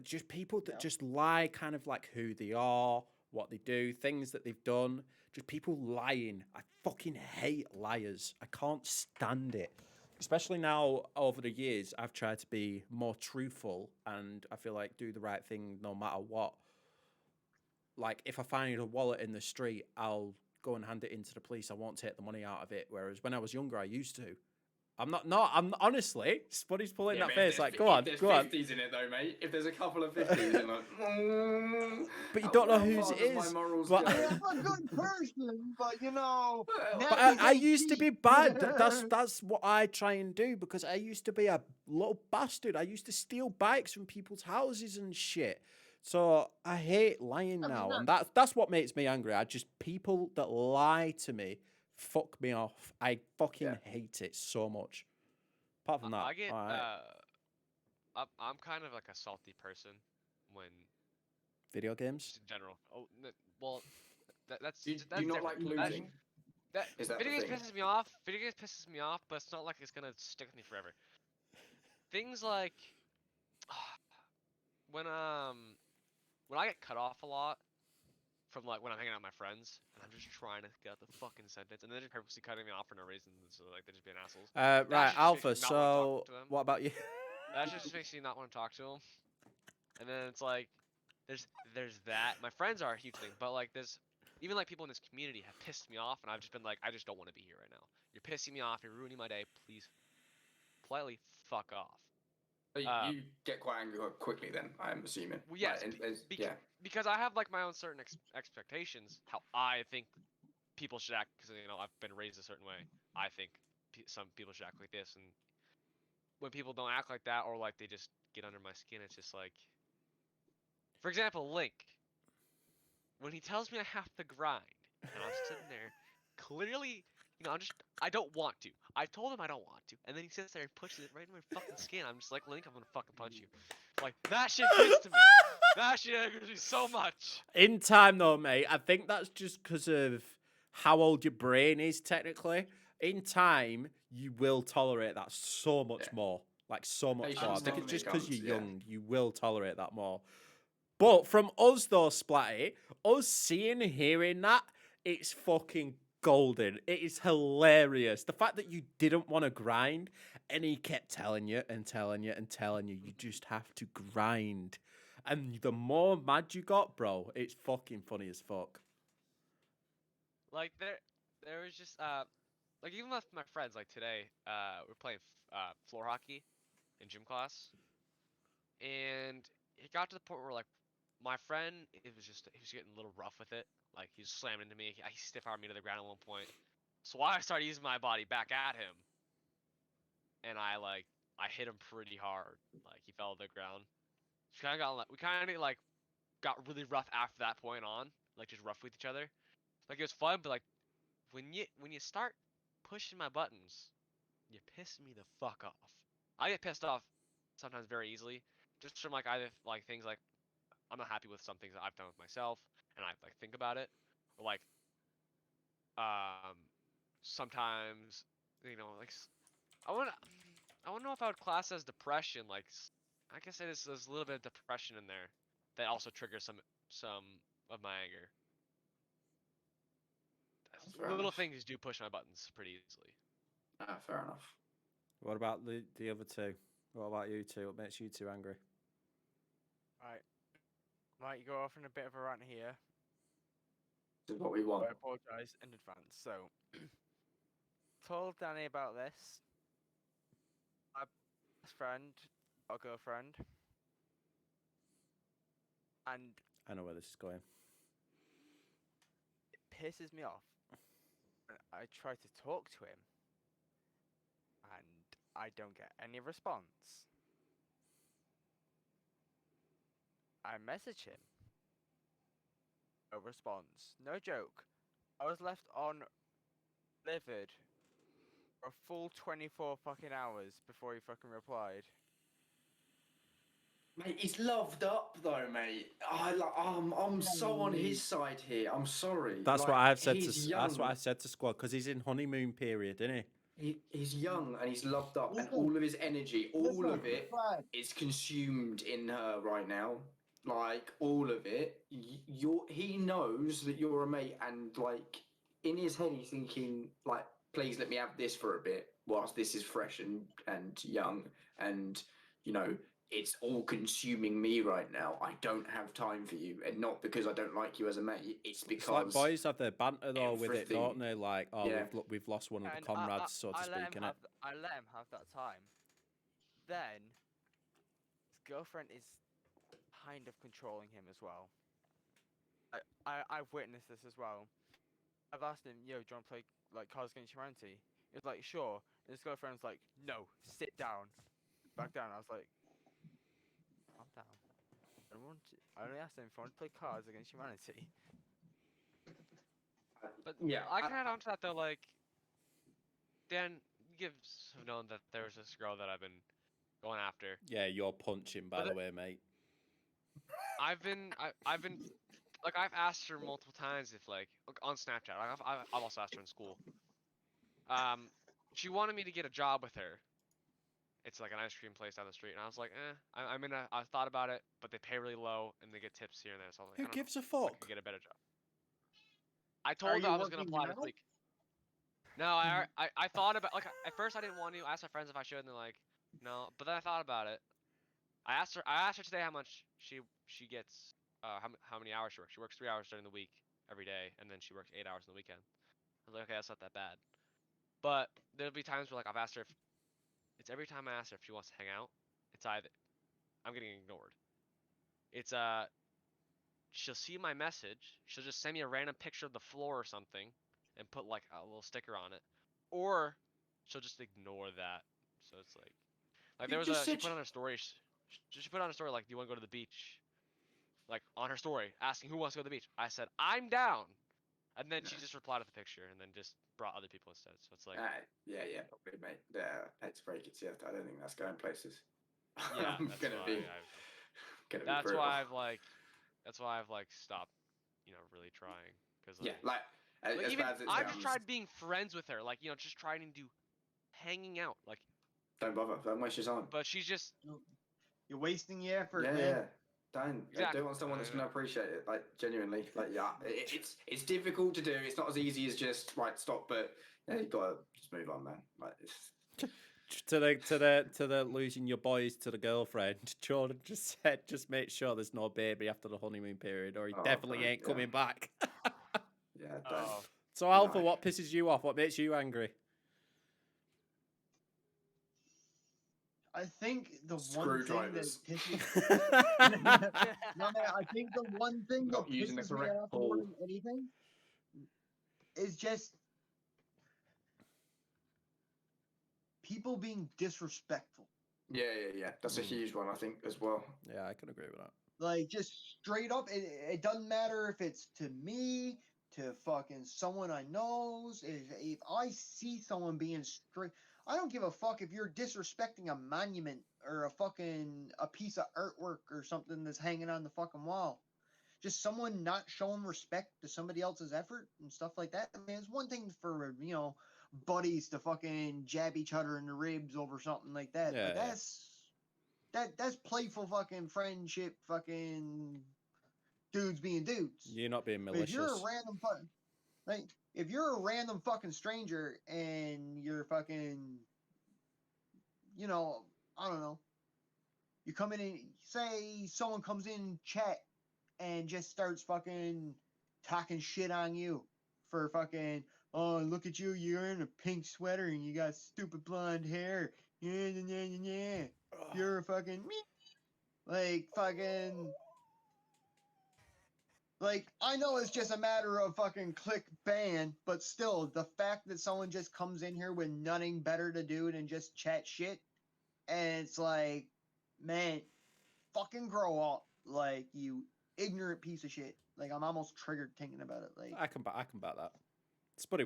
just people that Yeah. just lie, kind of like who they are, what they do, things that they've done. Just people lying. I fucking hate liars. I can't stand it. Especially now, over the years, I've tried to be more truthful, and I feel like do the right thing no matter what. Like, if I find a wallet in the street, I'll go and hand it into the police. I won't take the money out of it. Whereas when I was younger, I used to. I'm honestly, Spuddy's pulling Yeah, that but if face like, there's- go on, if there's go on. 50s in it though, mate. If there's a couple of 50s, I'm like, But you don't know how whose far it does my is. morals But- go? I'm a good person, but Well, But nappies I ain't used to be cheap. bad. That's what I try and do because I used to be a little bastard. I used to steal bikes from people's houses and shit. So I hate lying I mean, now, and that's what makes me angry. I just people that lie to me fuck me off. I fucking hate it so much. Apart from that, I get alright. I'm kind of like a salty person when Video games. just in general. Well, that's Do you that's not different. like losing? That Is that video the games thing? pisses me off. Video games pisses me off, but it's not like it's gonna stick with me forever. Things like when when I get cut off a lot from like when I'm hanging out with my friends and I'm just trying to get out the fucking sentence and they're just purposely cutting me off for no reason, so like they're just being assholes. Right, just Alpha. makes me not wanna talk So to them. what about you? That just makes me not want to talk to them. And then it's like there's that. My friends are a huge thing, but like there's even like people in this community have pissed me off, and I've just been like, I just don't want to be here right now. You're pissing me off. You're ruining my day. Please, politely fuck off. So you get quite angry quite quickly then, I'm assuming. Well, yes, because I have like my own certain expectations how I think people should act. Because I've been raised a certain way. I think some people should act like this, and when people don't act like that or like they just get under my skin, it's just like, for example, Link. When he tells me I have to grind, and I'm sitting there, clearly, I don't want to. I told him I don't want to, and then he sits there and pushes it right in my fucking skin. I'm just like, Link, I'm gonna fucking punch you. Like, that shit gets to me. That shit angers me so much. In time, though, mate, I think that's just because of how old your brain is, technically. In time, you will tolerate that so much more. Like, so much more. I Patience think it's definitely just because comes, you're yeah. young, you will tolerate that more. But from us, though, Splatty, us seeing and hearing that, it's fucking golden. It is hilarious. The fact that you didn't want to grind, and he kept telling you and telling you and telling you, you just have to grind. And the more mad you got, bro, it's fucking funny as fuck. Like, there was just, like, even with my friends, like, today, we're playing, floor hockey in gym class. And it got to the point where, like, my friend, he was getting a little rough with it. Like, he was slamming into me. He stiff-armed me to the ground at one point. So I started using my body back at him. And I hit him pretty hard. Like, he fell to the ground. We kind of got really rough after that point on. Like, just rough with each other. Like, it was fun, but, like, when you start pushing my buttons, you piss me the fuck off. I get pissed off sometimes very easily. Just from, like, either, like, things like, I'm not happy with some things that I've done with myself, and I like think about it. Or like, sometimes, like I wanna know if I would class as depression. Like, I guess there's a little bit of depression in there that also triggers some of my anger. Fair Little enough. things do push my buttons pretty easily. Fair enough. What about the other two? What about you two? What makes you two angry? Right. Might go off in a bit of a rant here. This is what we want. I apologise in advance. So, told Danny about this. My best friend, our girlfriend, and I know where this is going. it pisses me off when I try to talk to him, and I don't get any response. I message him. No response. No joke. I was left on livid for a full 24 fucking hours before he fucking replied. Mate, he's loved up though, mate. I'm so on his side here. I'm sorry. That's Like, what I've said he's to. That's what young. I said to Squad because he's in honeymoon period, isn't he? he's young and he's loved up, and Listen, all of his energy, all listen, of it Brad, is consumed in her right now. Like all of it. He knows that you're a mate, and like in his head, he's thinking like, please let me have this for a bit whilst this is fresh and young, and you know. It's all consuming me right now. I don't have time for you, and not because I don't like you as a mate. It's because It's like boys have their banter though with it, don't everything- they? Like, oh, Yeah. we've lost one of the And comrades, so to I let speak, him innit? have I let him have that time. Then his girlfriend is kind of controlling him as well. I've witnessed this as well. I've asked him, yo, do you want to play like Cards Against Humanity? He was like, sure. And his girlfriend's like, no, sit down, back down. I was like, calm down. I only asked him if I want to play Cards Against Humanity. But Yeah, I can add on to that though, like Dan, you have known that there's this girl that I've been going after. Yeah, you're punching, by But the way, mate. I've been like I've asked her multiple times if like on Snapchat. I've also asked her in school. She wanted me to get a job with her. It's like an ice cream place down the street, and I was like, I thought about it, but they pay really low and they get tips here and there. So I was like, Who I don't gives a know. I fuck? could get a better job. I Are told her you I was gonna working apply this now? week. No, I thought about like at first I didn't want to. I asked my friends if I should, and they're like, no. But then I thought about it. I asked her today how much she gets, how many hours she works. She works 3 hours during the week every day, and then she works 8 hours on the weekend. I was like, okay, that's not that bad. But there'll be times where like I've asked her if it's every time I ask her if she wants to hang out, it's either I'm getting ignored. It's she'll see my message, she'll just send me a random picture of the floor or something, and put like a little sticker on it, or she'll just ignore that. So it's like You there was just she said put on her story. She put on a story like, "Do you want to go to the beach?" Like on her story, asking who wants to go to the beach. I said, "I'm down," and then she just replied with a picture, and then just brought other people instead. So it's like, yeah, probably, mate. Yeah, let's break it. Yeah, I don't think that's going places. yeah, I'm that's gonna why be that's brutal. why I've like stopped, really trying, because Yeah, like as even bad as it I've sounds, just tried being friends with her, like just trying to do hanging out, like, don't bother. Don't waste your time. but she's just you're wasting your effort, Yeah, man. yeah. Don't Exactly. do it on someone that's I gonna know. appreciate it. Like genuinely, like yeah, it's difficult to do. It's not as easy as just right stop, but yeah, you gotta just move on, man. Like it's To the losing your boys to the girlfriend, Jordan just said, just make sure there's no baby after the honeymoon period, or he Oh, definitely don't, ain't yeah. coming back. yeah, don't. Oh, So, Alpha, No. what pisses you off? What makes you angry? I think the one thing that Screwdrivers. pisses no, man, I think the one thing that Not using the pisses me correct off more tool. than anything is just people being disrespectful. Yeah. That's a huge one, I think, as well. Yeah, I can agree with that. Like, just straight up, it doesn't matter if it's to me, to fucking someone I knows. If I see someone being straight, I don't give a fuck if you're disrespecting a monument or a piece of artwork or something that's hanging on the fucking wall. Just someone not showing respect to somebody else's effort and stuff like that. I mean, it's one thing for, buddies to fucking jab each other in the ribs over something like that. Yeah, But yeah. that's playful fucking friendship, fucking dudes being dudes. You're not being But if you're a malicious. random if you're a random fucking stranger and you're fucking, I don't know, you come in and say someone comes in chat and just starts fucking talking shit on you for fucking, oh, look at you, you're in a pink sweater and you got stupid blonde hair. Yeah. You're a fucking like fucking like I know it's just a matter of fucking click ban, but still the fact that someone just comes in here with nothing better to do than just chat shit, and it's like, man, fucking grow up, like, you ignorant piece of shit. Like, I'm almost triggered thinking about it. Like, I can back that. Spuddy,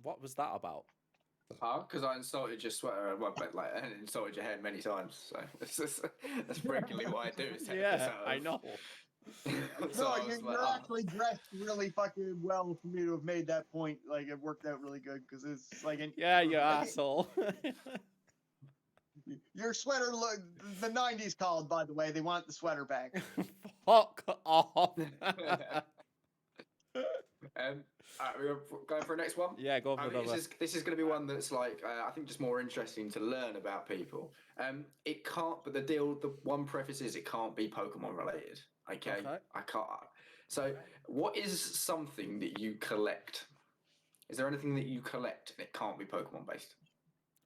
what was that about? Because I insulted your sweater, and insulted your hair many times. So that's frequently what I do. Is take the piss Yeah, out I of know. So No, I was you're like, oh. actually dressed really fucking well for me to have made that point. Like, it worked out really good because it's like an. Yeah, you asshole. Your sweater look. The 90s called, by the way. They want the sweater back. Fuck off. We're going for the next one. Yeah, go for another. This is going to be one that's like I think just more interesting to learn about people. It can't, but the one preface is it can't be Pokemon related. Okay, I can't. So, what is something that you collect? Is there anything that you collect and it can't be Pokemon based?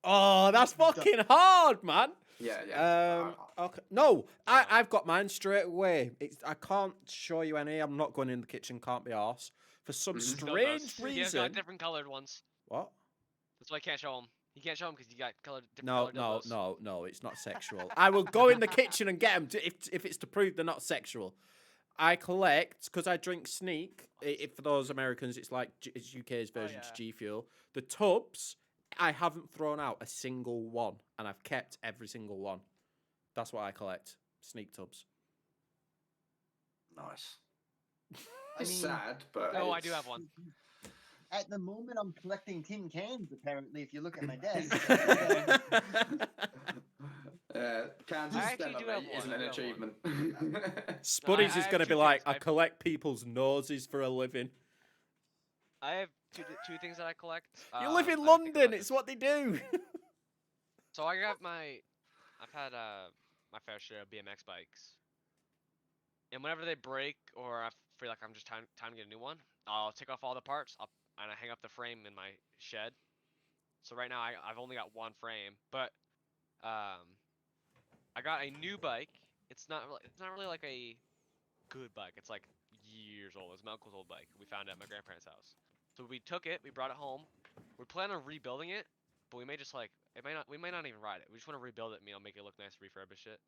Oh, that's fucking hard, man. Yeah. Okay. No, I've got mine straight away. I can't show you any. I'm not going in the kitchen. Can't be arsed. For some strange He has got reason. different colored ones. What? That's why I can't show him. He can't show him because you got different colored dildos. No. It's not sexual. I will go in the kitchen and get them if it's to prove they're not sexual. I collect because I drink Sneak. For those Americans, it's like it's UK's version to G Fuel. The tubs, I haven't thrown out a single one, and I've kept every single one. That's what I collect. Sneak tubs. Nice. I It's mean, sad, but Oh, I do have one. At the moment, I'm collecting tin cans. Apparently, if you look at my desk. Kansas I actually Stella, do have mate, one. isn't I an do have achievement. Spuddies I is have going to two be like, things. I collect people's noses for a living. I have two things that I collect. You live in I didn't think London. about It's this. what they do. So I've had my fair share of BMX bikes, and whenever they break or I feel like I'm just time to get a new one, I'll take off all the parts and I hang up the frame in my shed. So right now I've only got one frame, but I got a new bike. It's not really like a good bike. It's like years old. It's my uncle's old bike. We found it at my grandparents' house. So we took it, we brought it home. We plan on rebuilding it, but we may just like we may not even ride it. We just want to rebuild it and make it look nice, refurbish it.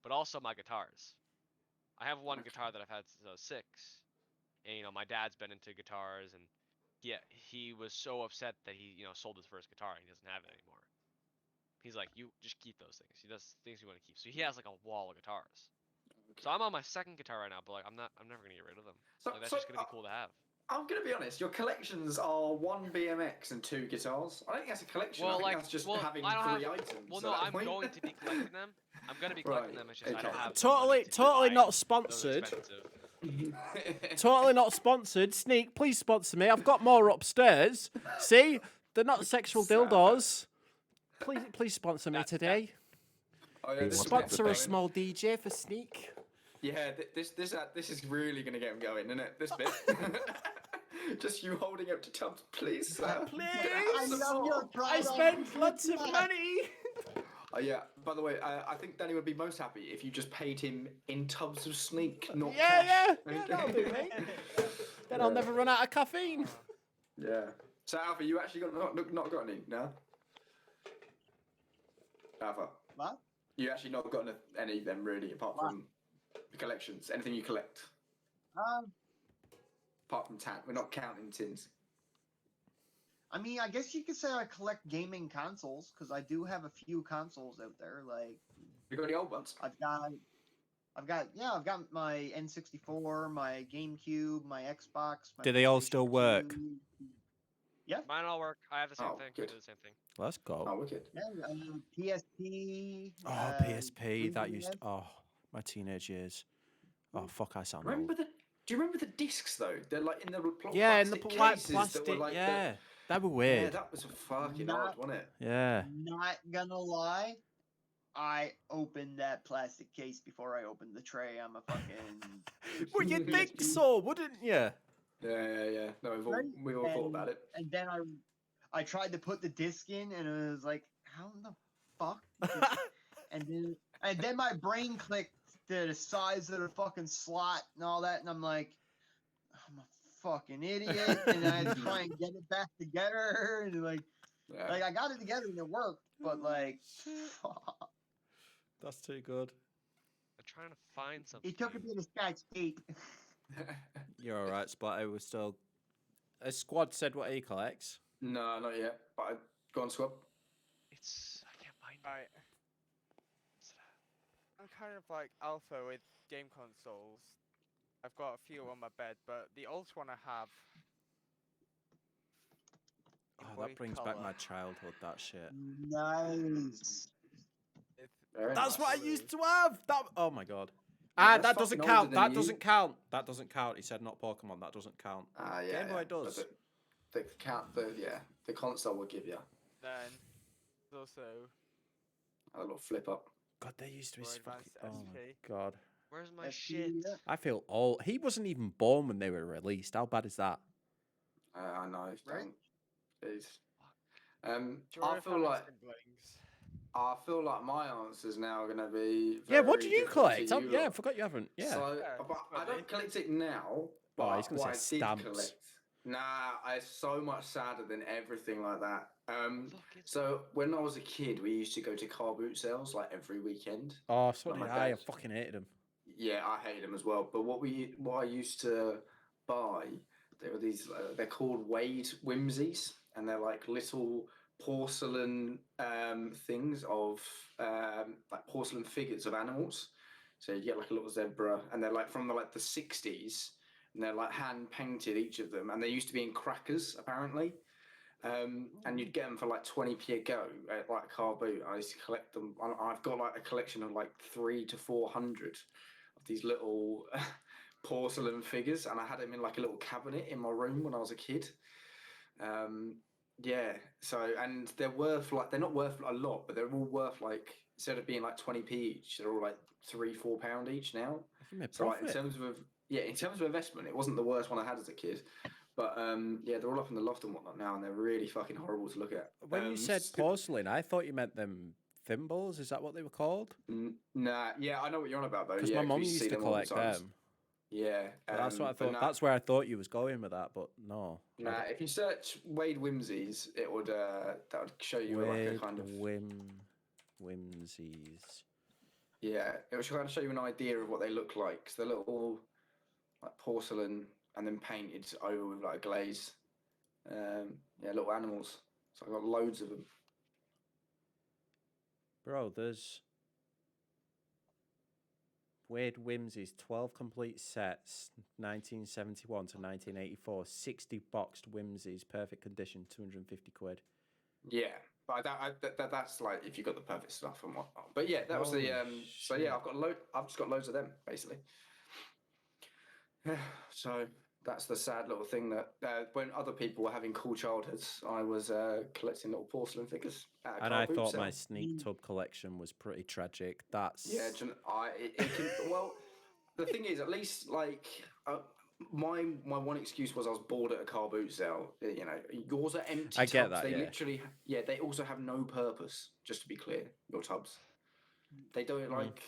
But also my guitars. I have one guitar that I've had since I was 6. And my dad's been into guitars, and yeah, he was so upset that he sold his first guitar and he doesn't have it anymore. He's like, you just keep those things. He does things you want to keep. So he has like a wall of guitars. So I'm on my second guitar right now, but like I'm never gonna get rid of them. Like, that's just gonna be cool to have. I'm gonna be honest. Your collections are 1 BMX and 2 guitars. I don't think that's a collection. Well, I think like, that's just well, having I don't 3 have. items. Well, at no, that I'm point. going to be collecting them. I'm gonna be collecting them. It's just I don't okay. have. the money to Totally buy not those sponsored. expensive. Totally not sponsored. Sneak, please sponsor me. I've got more upstairs. See, they're not sexual dildos. Please sponsor me today. Oh, yeah, this Sponsor a is small DJ for Sneak. Yeah, this is really gonna get him going, isn't it? This bit. Just you holding up to TUBS, please, sir. Please. I love your pride. I spent lots of money. Yeah. By the way, I think Danny would be most happy if you just paid him in tubs of Sneak, not cash. Yeah, Okay? that'll do, mate. Then I'll never run out of caffeine. Yeah. So Alpha, you actually not got any, no? Alpha. What? You actually not got any then really, apart from the collections. Anything you collect, apart from we're not counting tins. I mean, I guess you could say I collect gaming consoles because I do have a few consoles out there. Like, You got any old ones? I've got my N64, my GameCube, my Xbox. My Do they all PlayStation still work? 2. Yeah. Mine all work. I have the same Oh, thing. good. We do the same thing. Let's go. Oh, wicked. Yeah, PSP. Oh, PSP. That 3DS. used. Oh, my teenage years. Oh, fuck! I sound Remember old. do you remember the discs though? They're like in the Yeah, in the plastic white cases plastic. That were like Yeah, that were yeah, weird. that was fucking Not- odd, wasn't it? Yeah. Not gonna lie, I opened that plastic case before I opened the tray. I'm a fucking. Well, you'd think so, wouldn't you? Yeah. No, we've all thought about it. And then I tried to put the disc in, and it was like, how in the fuck? and then my brain clicked to the size of the fucking slot and all that, and I'm like, I'm a fucking idiot, and I had to try and get it back together, and like Yeah. I got it together and it worked, but like, fuck. That's too good. I'm trying to find something. It took a bit of scratch tape. You're all right, Splatter. We're still. A squad said what he collects. No, not yet. But go on, Swab. I can't find it. Right. I'm kind of like alpha with game consoles. I've got a few on my bed, but the old one I have. Game Oh, Boy that brings back Color. my childhood. That shit. Nice. It's Very That's nice. what I blue. used to have. That. Oh my god. Yeah, That that's doesn't fucking older count. than That you. doesn't count. That doesn't count. He said not Pokemon. That doesn't count. Yeah, Game Boy but does. the console will give you Then there's also a little flip up. God, they used to be More fucking. advanced Oh my SP. god. Where's my That's shit? yeah. I feel old. He wasn't even born when they were released. How bad is that? I know, Right. don't. Jeez. Joy I of feel having like my answer's now gonna be Yeah. What do very you different collect? to you Yeah, I lot. forgot you haven't. Yeah. So, Yeah, but I funny. don't collect it now. Oh, But he's gonna what I say did stamps. collect. Nah, it's so much sadder than everything like that. Look, it's So when I was a kid, we used to go to car boot sales like every weekend. Oh, so Like did my I. I dad. fucking hated him. Yeah, I hate them as well. But what I used to buy, there were these. They're called Wade Whimsies, and they're like little porcelain things of like porcelain figures of animals. So you get like a little zebra, and they're like from the 60s, and they're like hand painted each of them, and they used to be in crackers apparently. And you'd get them for like 20p a go at like a car boot. I used to collect them. I've got like a collection of like 300 to 400 of these little porcelain figures, and I had them in like a little cabinet in my room when I was a kid. Yeah, so and they're not worth a lot, but they're all worth like instead of being like 20p each, they're all like £3 or £4 each now. You made So like profit. in terms of investment, it wasn't the worst one I had as a kid. But yeah, they're all up in the loft and whatnot now, and they're really fucking horrible to look at. When you said porcelain, I thought you meant them thimbles. Is that what they were called? Nah, yeah, I know what you're on about though. Because Yeah, my mum we used see to them all the collect times. them. Yeah, But that's what I but thought. nah, That's where I thought you was going with that, but no. nah. If you search Wade Whimsies, it would that would show you like a Weird kind of whimsies. yeah. It would kind of show you an idea of what they look like. 'Cause they're little like porcelain and then painted over with like a glaze. Yeah, little animals. So I got loads of them. Bro, there's Weird Whimsies, 12 complete sets, 1971 to 1984, 60 boxed Whimsies, perfect condition, 250 quid. Yeah, but that's like if you got the perfect stuff and whatnot. But yeah, that was the Holy so yeah, shit. I've just got loads of them basically. So that's the sad little thing that when other people were having cool childhoods, I was collecting little porcelain figures at a And car I boot thought sale. my sneak tub collection was pretty tragic. That's Yeah, it can, well, the thing is, at least like my one excuse was I was bored at a car boot sale. You know, yours are empty I get tubs. that, They yeah. literally, they also have no purpose. Just to be clear, your tubs, they don't like.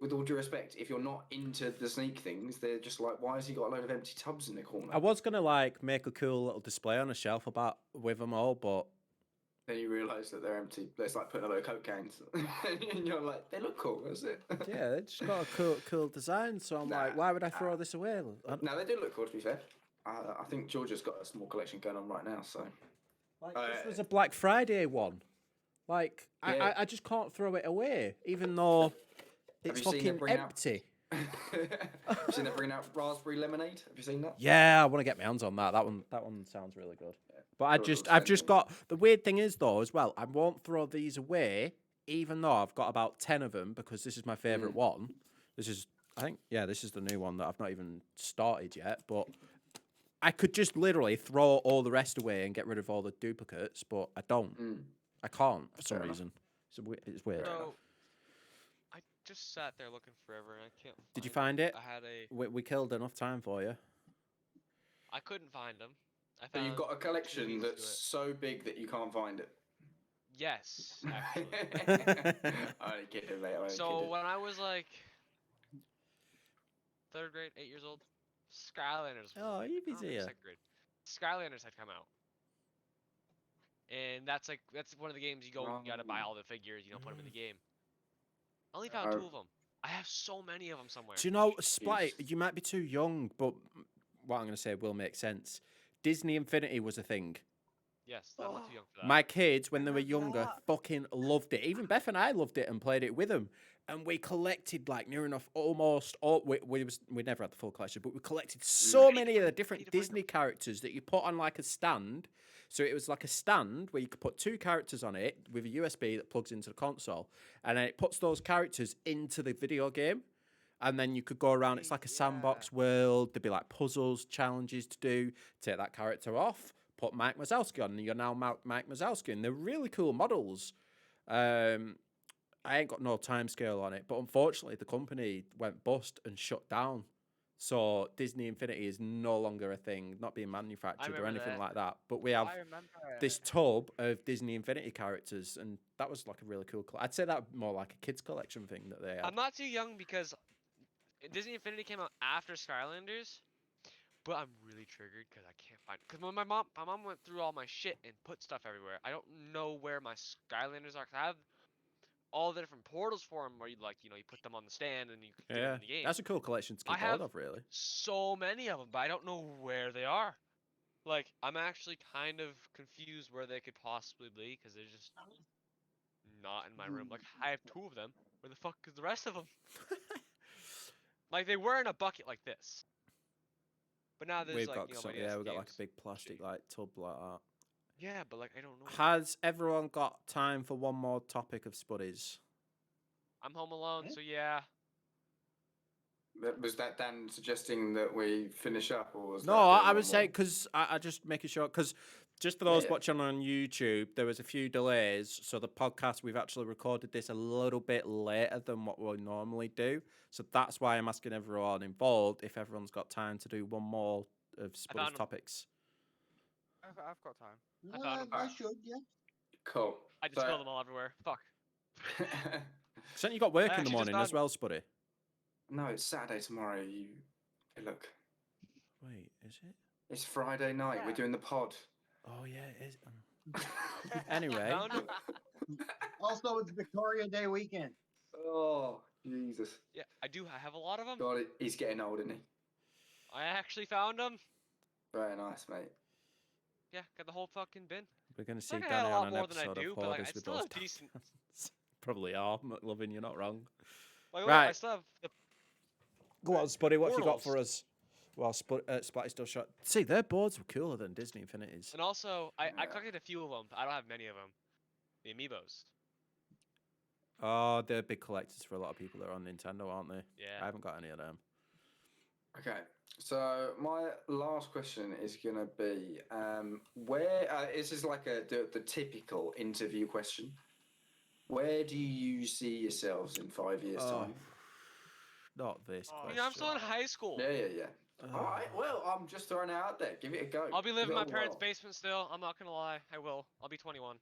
With all due respect, if you're not into the sneak things, they're just like, why has he got a load of empty tubs in the corner? I was gonna like make a cool little display on a shelf about with them all, but Then you realise that they're empty. It's like putting a load of Coke cans, and you're like, they look cool. That's it. yeah, they just got a cool design. So I'm like, why would I throw this away? No, they do look cool. To be fair, I think Georgia's got a small collection going on right now. So Like, this was a Black Friday one. Like, Yeah. I just can't throw it away, even though it's you seen them fucking bring out- empty. Have you seen them bring out raspberry lemonade? Have you seen that? Yeah, I want to get my hands on that. That one sounds really good. But George will I've send just me. got the weird thing is though as well. I won't throw these away, even though I've got about 10 of them because this is my favorite one. This is this is the new one that I've not even started yet. But I could just literally throw all the rest away and get rid of all the duplicates, but I don't. I can't for some Fair enough. reason. It's weird. So, I just sat there looking forever and I can't. Did you find it? I had a. We killed enough time for you. I couldn't find them. I But found. you've got a 2 collection weeks to that's it. so big that you can't find it. Yes, actually. I'm only kidding, mate. I'm only So kidding. when I was like 3rd grade, 8 years old, Skylanders. Oh, you I don't think here. 2nd grade. Skylanders had come out, and that's one of the games you gotta buy all the figures, put them in the game. I only found 2 of them. I have so many of them somewhere. Do you know, Splatty, you might be too young, but what I'm going to say will make sense. Disney Infinity was a thing. Yes, I'm not too young for that. My kids, when they were younger, fucking loved it. Even Beth and I loved it and played it with them. and we collected like near enough almost all. We never had the full collection, but we collected so many of the different Disney characters that you put on like a stand. So it was like a stand where you could put 2 characters on it with a USB that plugs into the console, and then it puts those characters into the video game. And then you could go around. It's like a sandbox world. There'd be like puzzles, challenges to do. Take that character off, put Mike Wazowski on, and you're now Mike Wazowski. And they're really cool models. I ain't got no time scale on it, but unfortunately, the company went bust and shut down. So Disney Infinity is no longer a thing, not being manufactured or remember anything that. like that. But we have I remember this tub of Disney Infinity characters, and that was like a really cool. I'd say that more like a kids collection thing that they had. I'm not too young because Disney Infinity came out after Skylanders, but I'm really triggered because I can't find. Because when my mom went through all my shit and put stuff everywhere. I don't know where my Skylanders are. 'Cause I have all the different portals for them where you you put them on the stand and you can get them in the game. That's a cool collection to I keep hold have of, really. so many of them, but I don't know where they are. Like, I'm actually kind of confused where they could possibly be because they're just not in my room. Like, I have 2 of them. Where the fuck is the rest of them? Like, they were in a bucket like this. But now there's We've like, got my some, DS we've got like a games. big plastic like tub like that. Yeah, but like, I don't know. Has everyone got time for one more topic of Spuddies? I'm home alone, Yeah. so yeah. Was that Dan suggesting that we finish up, or was No, that I one would say more? because I just making sure because just for those Yeah. watching on YouTube, there was a few delays. So the podcast we've actually recorded this a little bit later than what we normally do. So that's why I'm asking everyone involved if everyone's got time to do one more of Spuddies found 'em. topics. I've got time. I found 'em. I should, yeah. Cool. I just spilled them all everywhere. Fuck. So you got work I in the actually just morning as found- well, Spuddy. No, it's Saturday tomorrow. Hey, look, Wait, is it? it's Friday night. We're Yeah. doing the pod. Oh yeah, it is. Anyway, Found 'em? Also, it's Victoria Day weekend. Oh, Jesus. Yeah, I do. I have a lot of them. God, he's getting old, isn't he? I actually found them. Very nice, mate. Yeah, got the whole fucking bin. we're gonna see Like, I had Danny a lot on an more than I episode do, of but like, I Hoarders with still those have decent. Probably are, loving you're not wrong. Like, Right. I still have the Go on, Spuddy, what have you got Portals. for us? Well, Splatty's still shot. See, their boards were cooler than Disney Infinities. And also, I Yeah. collected a few of them. I don't have many of them. The amiibos. Oh, they're big collectors for a lot of people that are on Nintendo, aren't they? I Yeah. haven't got any of them. Okay, so my last question is gonna be, where this is like the typical interview question. Where do you see yourselves in 5 years' time? Not this Oh, question. I'm still in high school. Yeah. All right. Well, I'm just throwing it out there. Give it a go. I'll be living Give in it my a parents' whirl. basement still. I'm not gonna lie. I will. I'll be 21.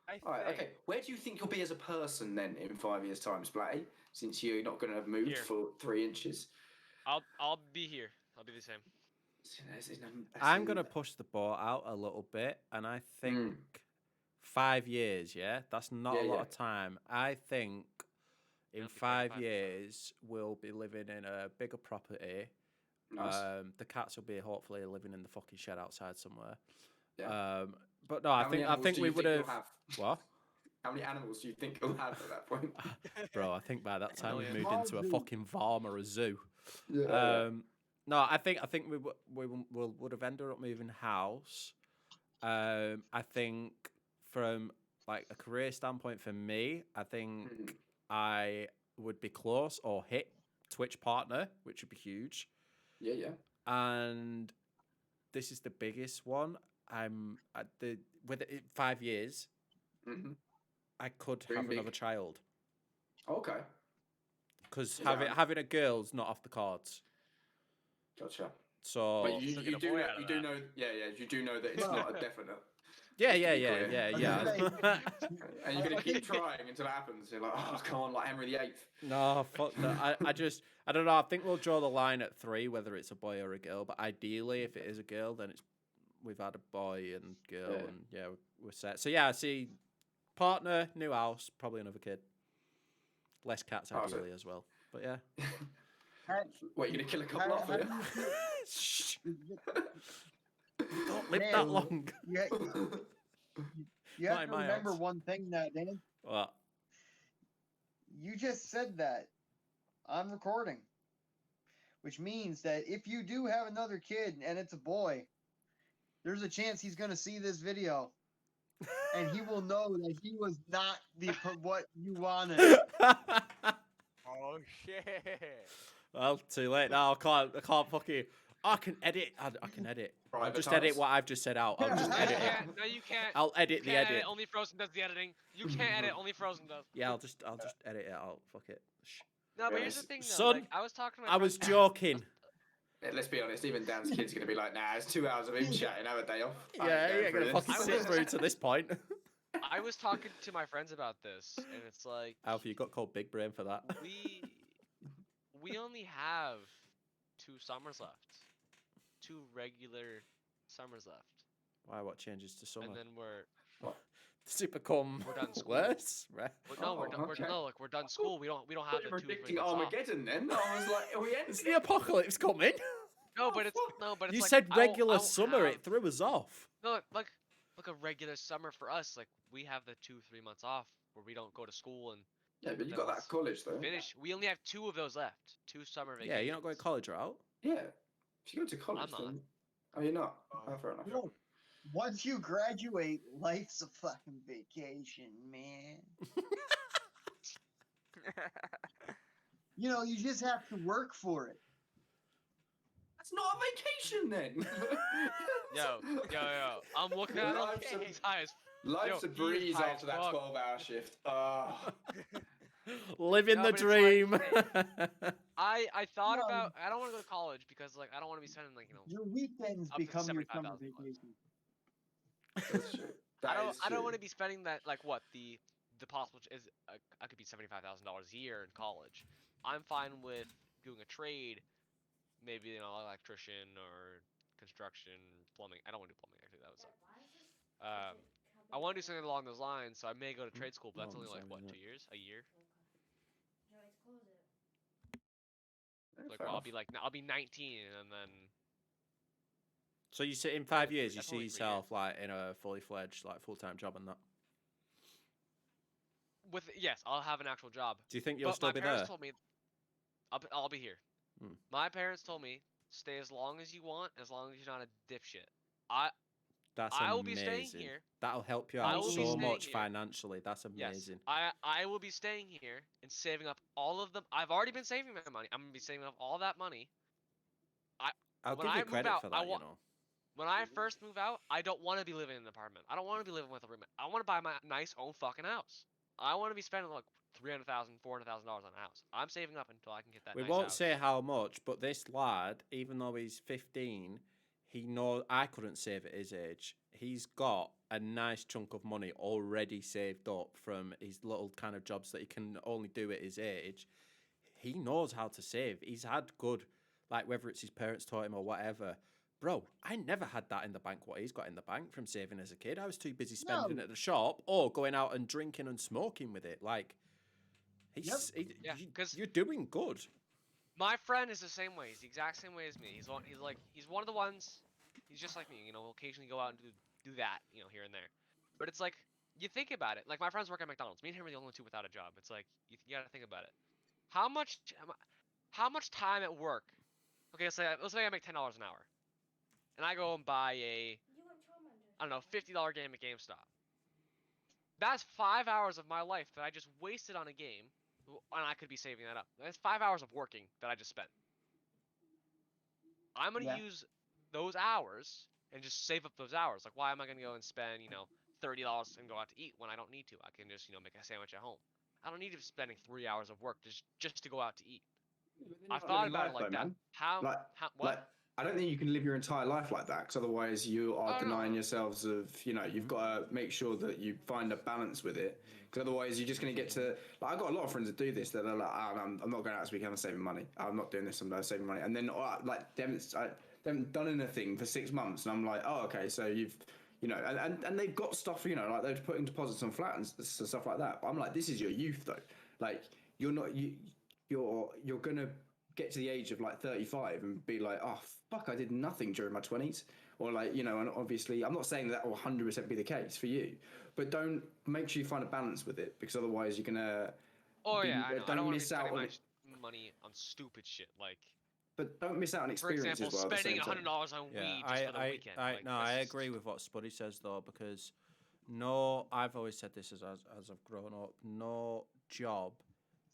I All right. think Okay. Where do you think you'll be as a person then in 5 years' time, Splatty? Since you're not going to have moved Here. for 3 inches. I'll be here. I'll be the same. I'm going to push the ball out a little bit, and I think 5 years, yeah? That's not a Yeah, lot yeah. of time. I think in I'll be 5 25. years, we'll be living in a bigger property. Nice. The cats will be hopefully living in the fucking shed outside somewhere. Yeah. But no, I How many think animals do we you would think have. you'll have? What? How many animals do you think you'll have at that point? Bro, I think by that time we've Million. moved into a fucking farm or a zoo. Yeah. No, I think we would have ended up moving house. I think from like a career standpoint for me, I think Mhm. I would be close or hit Twitch partner, which would be huge. Yeah. And this is the biggest one. I'm at with 5 years, hmm I could Dream have big. another child Okay. because Is that- having a girl's not off the cards. Gotcha. So But you, Still you get a do boy know, out of you do that. know, yeah, you do know that it's Well- not a definite. yeah, Just to yeah, be yeah, clear. yeah, I was yeah. gonna And you're I gonna keep think- trying until it happens. You're like, oh, come on, like Henry VIII. No, fuck that. I don't know. I think we'll draw the line at 3, whether it's a boy or a girl. But ideally, if it is a girl, then we've had a boy and girl, Yeah. and yeah, we're set. So yeah, I see partner, new house, probably another kid, less cats Oh, so- ideally as well. But yeah, What, you're gonna kill a couple off, how are do you? you Shh, feel- don't live Man, that long. you, you Not have in to my remember house. one thing, Dan. What? you just said that on recording, which means that if you do have another kid and it's a boy, there's a chance he's going to see this video and he will know that he was not what you wanted. Oh shit! Well, too late now. I can't fucking. I can edit. I can edit. I'll just edit Privatise. what I've just said out. I'll just No, you edit it. can't. No, you can't. I'll edit You the can't edit. Only Frozen does the editing. You can't edit. Only Frozen does. Yeah, I'll just edit it out. Fuck it. Shh. No, but Yeah, here's the thing, though. Son, Like, I was talking to my I was friends- joking. Yeah, let's be honest, even Dan's kid's going to be like, nah, it's 2 hours of him chatting, have a day off. I ain't Yeah, going you ain't gonna through fucking this." sit through to this point. I was talking to my friends about this, and it's like Alfie, you got called big brain for that. we only have 2 summers left, 2 regular summers left, Why? What changes to summer? and then we're Does it become We're done school. worse? Right. no, we're Oh, done. okay. No, like we're done school. We don't I have thought you the were 2 predicting 3 months off. Armageddon then. I was like, are we It's ending? the apocalypse coming. No, but it's You like, said I won't- regular I won't summer. have- It threw us off. No, like a regular summer for us. Like we have the 2 3 months off where we don't go to school and Yeah, but you Then got that let's at college though. finish. We only have 2 of those left. 2 summer vacations. Yeah, you're not going to college, or out? Yeah. If you go to college, I'm not. then... Oh, you're not? Oh, fair enough. Look, once you graduate, life's a fucking vacation, man. You know, you just have to work for it. That's not a vacation then. Yo. I'm looking at him. Life's a- He's high as Life's Yo, a he is breeze high as after that fuck. 12-hour shift. Oh. Living No, the but it's dream. like, I thought No. about. I don't want to go to college because like I don't want to be spending like Your weekends Up to become your summer $75,000. vacation. That's true. I That don't. is I don't true. want to be spending that like what the possible is. I could be $75,000 a year in college. I'm fine with doing a trade, maybe electrician or construction, plumbing. I don't want to do plumbing actually. That was. I want to do something along those lines, so I may go to trade school, but that's Oh, only like sorry, what yeah. 2 years, a year. Yeah, Like fair well, I'll enough. be like I'll be 19 and then So you see, in 5 years, you That's see only 3 years. yourself like in a fully fledged, like full-time job and that. with yes, I'll have an actual job. Do you think you'll But still my be parents there? told me I'll be here. Hmm. My parents told me stay as long as you want, as long as you're not a dipshit. That's I will amazing. be staying here. That'll help you I out will be so staying much here. financially. That's Yes, amazing. I will be staying here and saving up all of them. I've already been saving my money. I'm gonna be saving up all that money. I'll when give I you move credit out, for I that, you wa- know. When I first move out, I don't want to be living in an apartment. I don't want to be living with a roommate. I want to buy my nice own fucking house. I want to be spending like $300,000, $400,000 on a house. I'm saving up until I can get that. We nice won't house. say how much, but this lad, even though he's 15, he knows I couldn't save at his age. He's got a nice chunk of money already saved up from his little kind of jobs that he can only do at his age. He knows how to save. He's had good, like whether it's his parents taught him or whatever. Bro, I never had that in the bank, what he's got in the bank from saving as a kid. I was too busy spending No. at the shop or going out and drinking and smoking with it. Like, Yeah, 'cause- you're doing good. My friend is the same way. He's the exact same way as me. He's one of the ones. He's just like me. We'll occasionally go out and do that, here and there. But it's like you think about it. Like my friends work at McDonald's. Me and him are the only 2 without a job. It's like you gotta think about it. How much time at work? Okay, let's say I make $10 an hour, and I go and buy a I don't know $50 game at GameStop. That's 5 hours of my life that I just wasted on a game, and I could be saving that up. That's 5 hours of working that I just spent. I'm gonna Yeah. use those hours and just save up those hours. Like, why am I gonna go and spend $30 and go out to eat when I don't need to? I can just make a sandwich at home. I don't need to be spending 3 hours of work just to go out to eat. I've thought about it like that. How Like, what? Like, I don't think you can live your entire life like that, because otherwise you are Oh, no. denying yourselves of, you've got to make sure that you find a balance with it, because otherwise you're just going to get to, like, I've got a lot of friends that do this, that are like, I'm not going out this weekend, I'm saving money, I'm not doing this, I'm saving money, and then, like, they haven't done anything for 6 months, and I'm like, oh, okay, so you've, and they've got stuff, like they're putting deposits on flat and stuff like that, but I'm like, this is your youth, though, like, you're going to get to the age of like 35 and be like, oh fuck, I did nothing during my 20s, or like, and obviously I'm not saying that will 100% be the case for you, but don't make sure you find a balance with it, because otherwise you're gonna Oh yeah, I know. I don't don't want to be miss out spending on my it. money on stupid shit like, But don't miss out on for experience example, as well. At the spending same time. $100 on Yeah, weed just for the weekend. Like, no, that's I just- agree with what Spuddy says though, because no, I've always said this as I've grown up. No job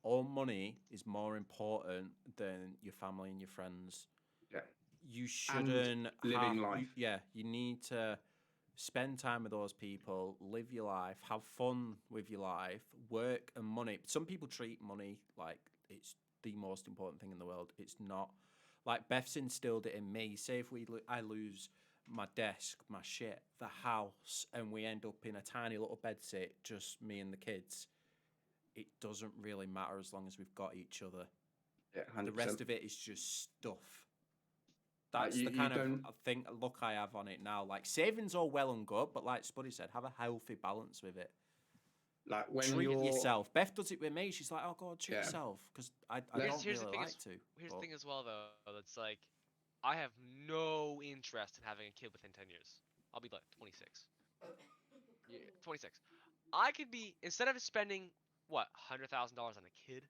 or money is more important than your family and your friends. Yeah. You shouldn't living have, life. you need to spend time with those people, live your life, have fun with your life, work and money. Some people treat money like it's the most important thing in the world. It's not. Like Beth's instilled it in me. Say if I lose my desk, my shit, the house, and we end up in a tiny little bedsit, just me and the kids. It doesn't really matter as long as we've got each other. Yeah, 100%. The rest of it is just stuff. That's the kind of look I have on it now. Like savings all well and good, but like Spuddy said, have a healthy balance with it. Like when treat you're yourself. Beth does it with me. She's like, "Oh God, treat Yeah. yourself," because I Here's- don't here's the really thing like is- to. Here's but- the thing as well, though. That's like, I have no interest in having a kid within 10 years. I'll be like 26. Yeah, 26. I could be, instead of spending what, $100,000 on a kid,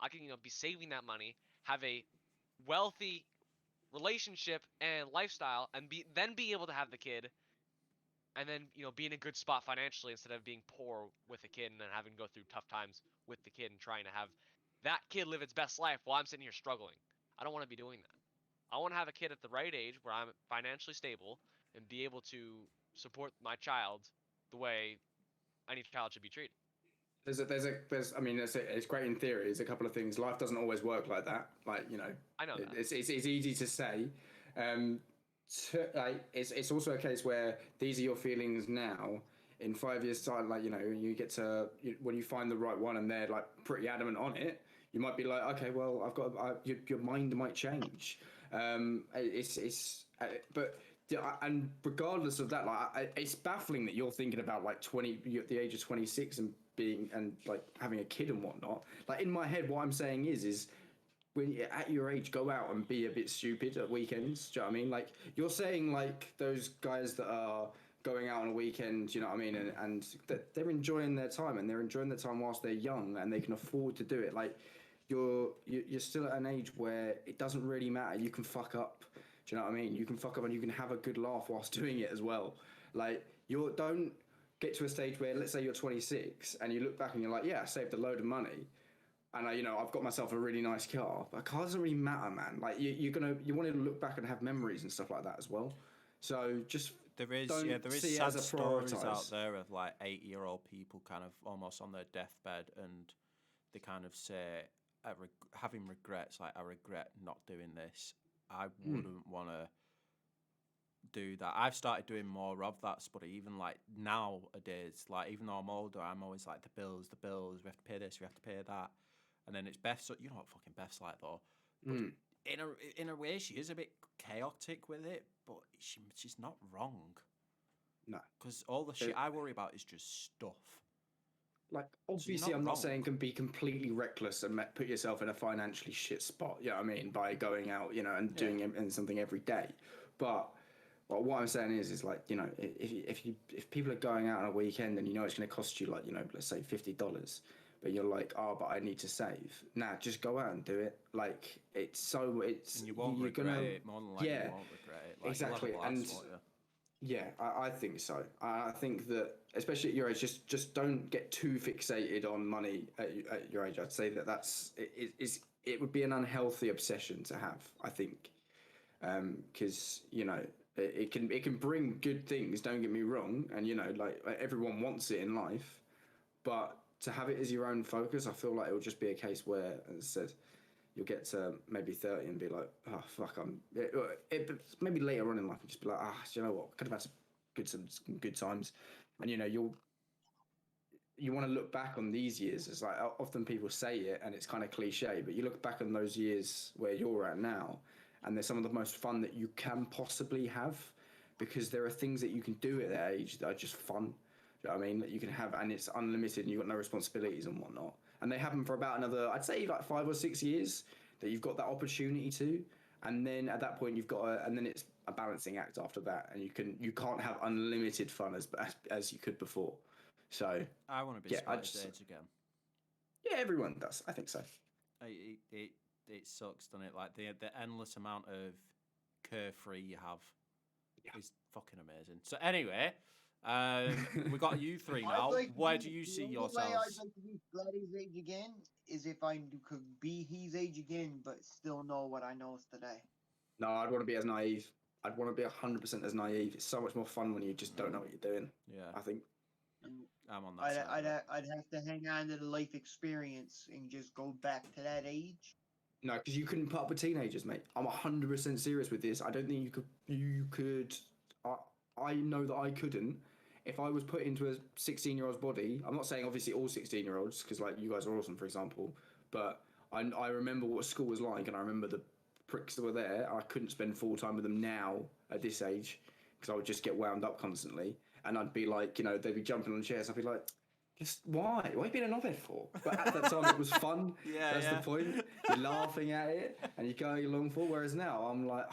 I can be saving that money, have a wealthy relationship and lifestyle, and then be able to have the kid, and then be in a good spot financially instead of being poor with a kid and then having to go through tough times with the kid and trying to have that kid live its best life while I'm sitting here struggling. I don't want to be doing that. I want to have a kid at the right age where I'm financially stable and be able to support my child the way any child should be treated. I mean, it's great in theory. There's a couple of things. Life doesn't always work like that. Like, I know that. it's easy to say. It's also a case where these are your feelings now. In 5 years' time, like, you get to, when you find the right one and they're like pretty adamant on it, you might be like, okay, well, your mind might change. And regardless of that, like, it's baffling that you're thinking about like you're at the age of 26 and like having a kid and whatnot. Like in my head, what I'm saying is when you're at your age, go out and be a bit stupid at weekends. Do you know what I mean? Like you're saying, like those guys that are going out on a weekend, you know what I mean, and they're enjoying their time, and they're enjoying their time whilst they're young and they can afford to do it. Like you're still at an age where it doesn't really matter. You can fuck up. Do you know what I mean? You can fuck up and you can have a good laugh whilst doing it as well. Like don't get to a stage where, let's say you're 26 and you look back and you're like, yeah, I saved a load of money. And I've got myself a really nice car. But a car doesn't really matter, man. Like you want to look back and have memories and stuff like that as well. So just there is see it sad as a stories prioritise. out there of like 80-year-old people kind of almost on their deathbed, and they kind of say, having regrets, like I regret not doing this. I wouldn't want to do that. I've started doing more of that, but even like nowadays, like even though I'm older, I'm always like the bills. We have to pay this, we have to pay that, and then it's Beth. So you know what fucking Beth's like though. But in a way, she is a bit chaotic with it, but she's not wrong. No, because all the shit I worry about is just stuff. Like, obviously, I'm not saying can be completely reckless and put yourself in a financially shit spot, you know what I mean, by going out, and doing something every day. But what I'm saying is like, if people are going out on a weekend and it's going to cost you like, let's say $50, but you're like, oh, but I need to save. Nah, just go out and do it. Like, and you won't regret it. More than likely, you won't regret it. Like, exactly. Yeah, I think so. I think that, especially at your age, just don't get too fixated on money at your age. I'd say it would be an unhealthy obsession to have, I think, because it can bring good things. Don't get me wrong, and like everyone wants it in life, but to have it as your own focus, I feel like it will just be a case where, as I said, you'll get to maybe 30 and be like, oh, fuck, maybe later on in life, and just be like, you know what, could have had some good times. And, you want to look back on these years. It's like, often people say it and it's kind of cliche, but you look back on those years where you're at now, and they're some of the most fun that you can possibly have, because there are things that you can do at that age that are just fun. Do you know what I mean? That you can have, and it's unlimited and you've got no responsibilities and whatnot. And they happen for about another, I'd say like 5 or 6 years that you've got that opportunity to. And then at that point and then it's a balancing act after that. And you can't have unlimited fun as you could before. So I want to be Spuddy's age again. Yeah, everyone does. I think so. It sucks, doesn't it? Like the endless amount of carefree you have is fucking amazing. So anyway, we got you three I'd now. like to Where be- do you the see only yourselves? way I'd like to be Gladys' age again is if I could be his age again, but still know what I know today. No, I'd want to be as naive. I'd want to be 100% as naive. It's so much more fun when you just don't know what you're doing. Yeah, I think. I'm on that side. of it. I'd have to hang on to the life experience and just go back to that age. No, because you couldn't put up with teenagers, mate. I'm 100% serious with this. I don't think you could. You could. I know that I couldn't. If I was put into a 16-year-old's body, I'm not saying obviously all 16-year-olds, because like you guys are awesome, for example, but I remember what school was like, and I remember the pricks that were there. I couldn't spend full time with them now at this age, because I would just get wound up constantly, and I'd be like, they'd be jumping on chairs. I'd be like, just why? Why are you being a knobhead for? But at that time, it was fun. Yeah, That's yeah. the point. You're laughing at it, and you're going along for. Whereas now, I'm like,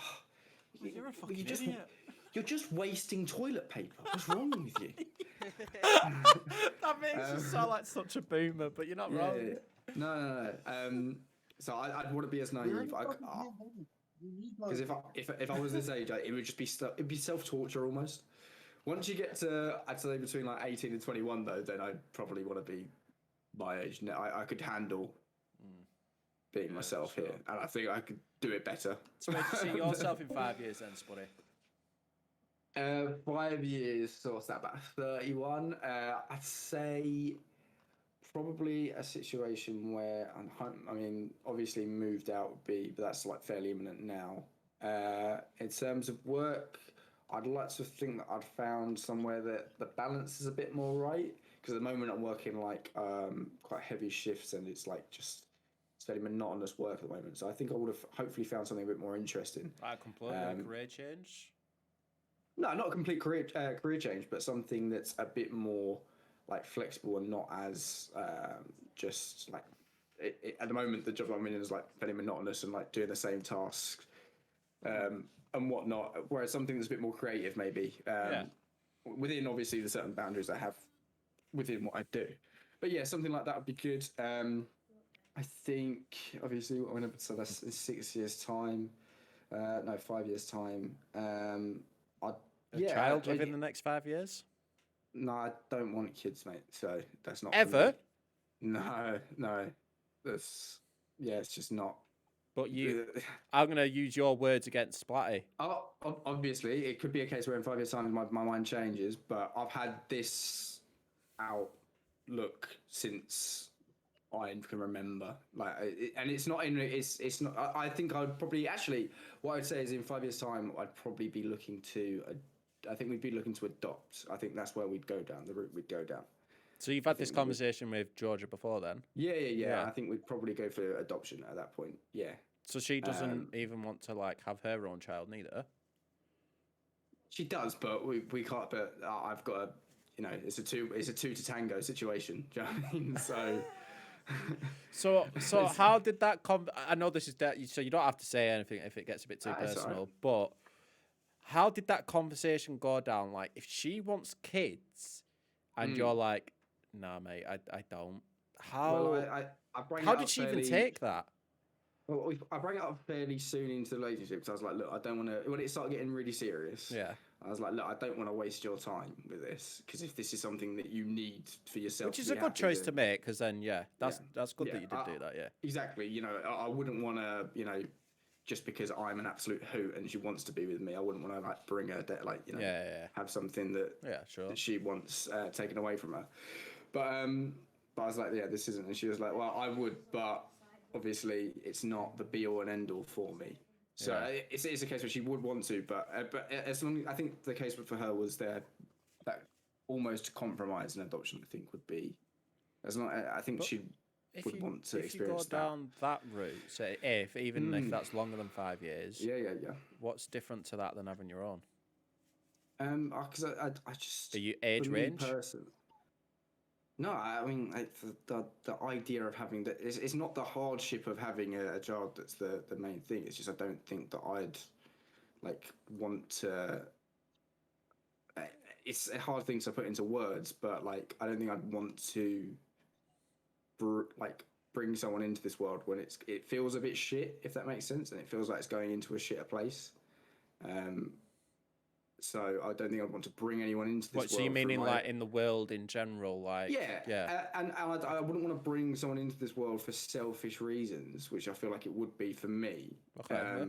You're a fucking just, idiot. You're just wasting toilet paper. What's wrong with you? That makes you sound like such a boomer, but you're not wrong. Yeah. No. So I'd want to be as We're in naive. the fucking pandemic. We need Because if I was this age, it would just be it'd be self-torture almost. Once you get to, I'd say between like 18 and 21 though, then I'd probably want to be my age. I could handle being myself sure. here, and I think I could do it better. So where do you see yourself in 5 years then, Spuddy? 5 years, so what's that, about 31? I'd say probably a situation where I mean, obviously moved out would be, but that's like fairly imminent now. In terms of work, I'd like to think that I'd found somewhere that the balance is a bit more right. Because at the moment I'm working like quite heavy shifts, and it's like just it's fairly monotonous work at the moment. So I think I would have hopefully found something a bit more interesting. Like completely career change? No, not a complete career change, but something that's a bit more like flexible and not as just like at the moment the job I'm in is like fairly monotonous and like doing the same tasks and whatnot. Whereas something that's a bit more creative, maybe within obviously the certain boundaries I have within what I do. But yeah, something like that would be good. I think obviously so that's in 6 years' time. No, 5 years' time. A child within the next 5 years? No, I don't want kids, mate. So that's not Ever? No. That's it's just not. But I'm gonna use your words against Splatty. Oh, obviously, it could be a case where in 5 years' time my mind changes. But I've had this outlook since I can remember. Like, and it's not in. It's not. I think I'd probably actually. What I'd say is in 5 years' time, I'd probably be looking to. I think we'd be looking to adopt. I think that's where we'd go down. The route we'd go down. So you've had this conversation with Georgia before then? Yeah. I think we'd probably go for adoption at that point. Yeah. So she doesn't even want to like have her own child, neither. She does, but we can't. But I've got a, it's a two to tango situation. Do you know what I mean? So how did that I know this is that, so you don't have to say anything if it gets a bit too personal, right. but how did that conversation go down? Like, if she wants kids and you're like, nah, mate, I don't. How did she even take that? Well, I bring it up fairly soon into the relationship because I was like, look, I don't want to. When it started getting really serious, I was like, look, I don't want to waste your time with this, because if this is something that you need for yourself, which is a good choice to make, because then that's good that you did do that. Yeah, exactly. I wouldn't want to, just because I'm an absolute hoot and she wants to be with me, I wouldn't want to like bring her have something that that she wants taken away from her. But I was like, this isn't, and she was like, well, I would, but obviously it's not the be all and end all for me. So it's a case where she would want to, but as long, I think the case for her was that almost compromise and adoption. I think would be as long. I think she would want to experience that. If you go down that route, say if that's longer than 5 years, what's different to that than having your own? Because I just are you age range? No, I mean the idea of having that it's not the hardship of having a child that's the main thing. It's just I don't think that I'd like want to. It's a hard thing to put into words, but like I don't think I'd want to bring someone into this world when it feels a bit shit, if that makes sense, and it feels like it's going into a shitter place. So I don't think I'd want to bring anyone into this world. So you meaning like in the world in general, like yeah. And I wouldn't want to bring someone into this world for selfish reasons, which I feel like it would be for me. Okay.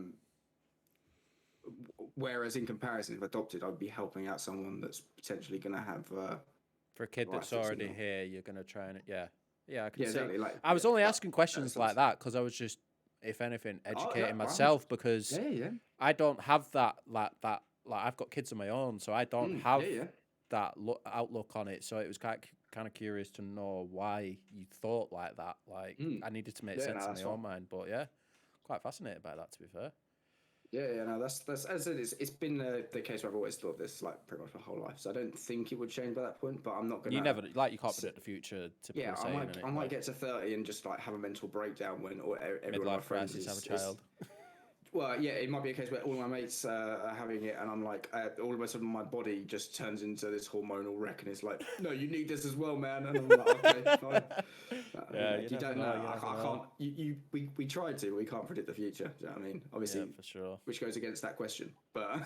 Whereas in comparison, if adopted, I'd be helping out someone that's potentially going to have for a kid that's already here, you're going to try and I can see. Exactly. Like, I was only asking questions like that because I was just, if anything, educating myself because I don't have that like I've got kids of my own, so I don't have that outlook on it. So it was kind of curious to know why you thought like that. Like I needed to make sense in my own mind, but quite fascinated by that, to be fair. No, that's as I said, it's been the case where I've always thought this like pretty much my whole life. So I don't think it would change by that point, but I'm not gonna. You never you can't predict the future. I might get to 30 and just like have a mental breakdown when everyone of my friends have a child. Well, yeah, it might be a case where all my mates are having it, and I'm like, all of a sudden my body just turns into this hormonal wreck, and it's like, no, you need this as well, man. And I'm like, okay, fine. You don't know. I can't. We tried to. We can't predict the future. Do you know what I mean? Obviously, for sure. Which goes against that question, but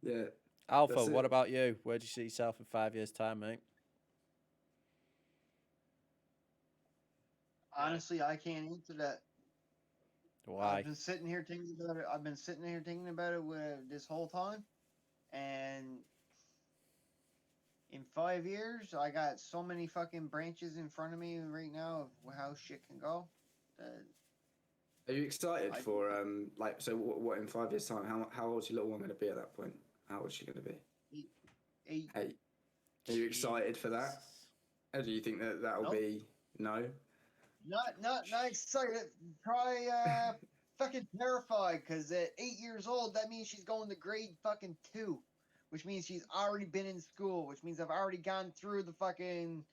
yeah. Alpha, what about you? Where do you see yourself in 5 years' time, mate? Honestly, I can't answer that. Why? I've been sitting here thinking about it this whole time, and in 5 years, I got so many fucking branches in front of me right now of how shit can go. Are you excited for so what in 5 years' time? How old's your little one going to be at that point? How old's she going to be? 8. Are you excited for that? Or do you think that'll be no? Not excited. Probably fucking terrified because at 8 years old, that means she's going to grade fucking 2, which means she's already been in school, which means I've already gone through the fucking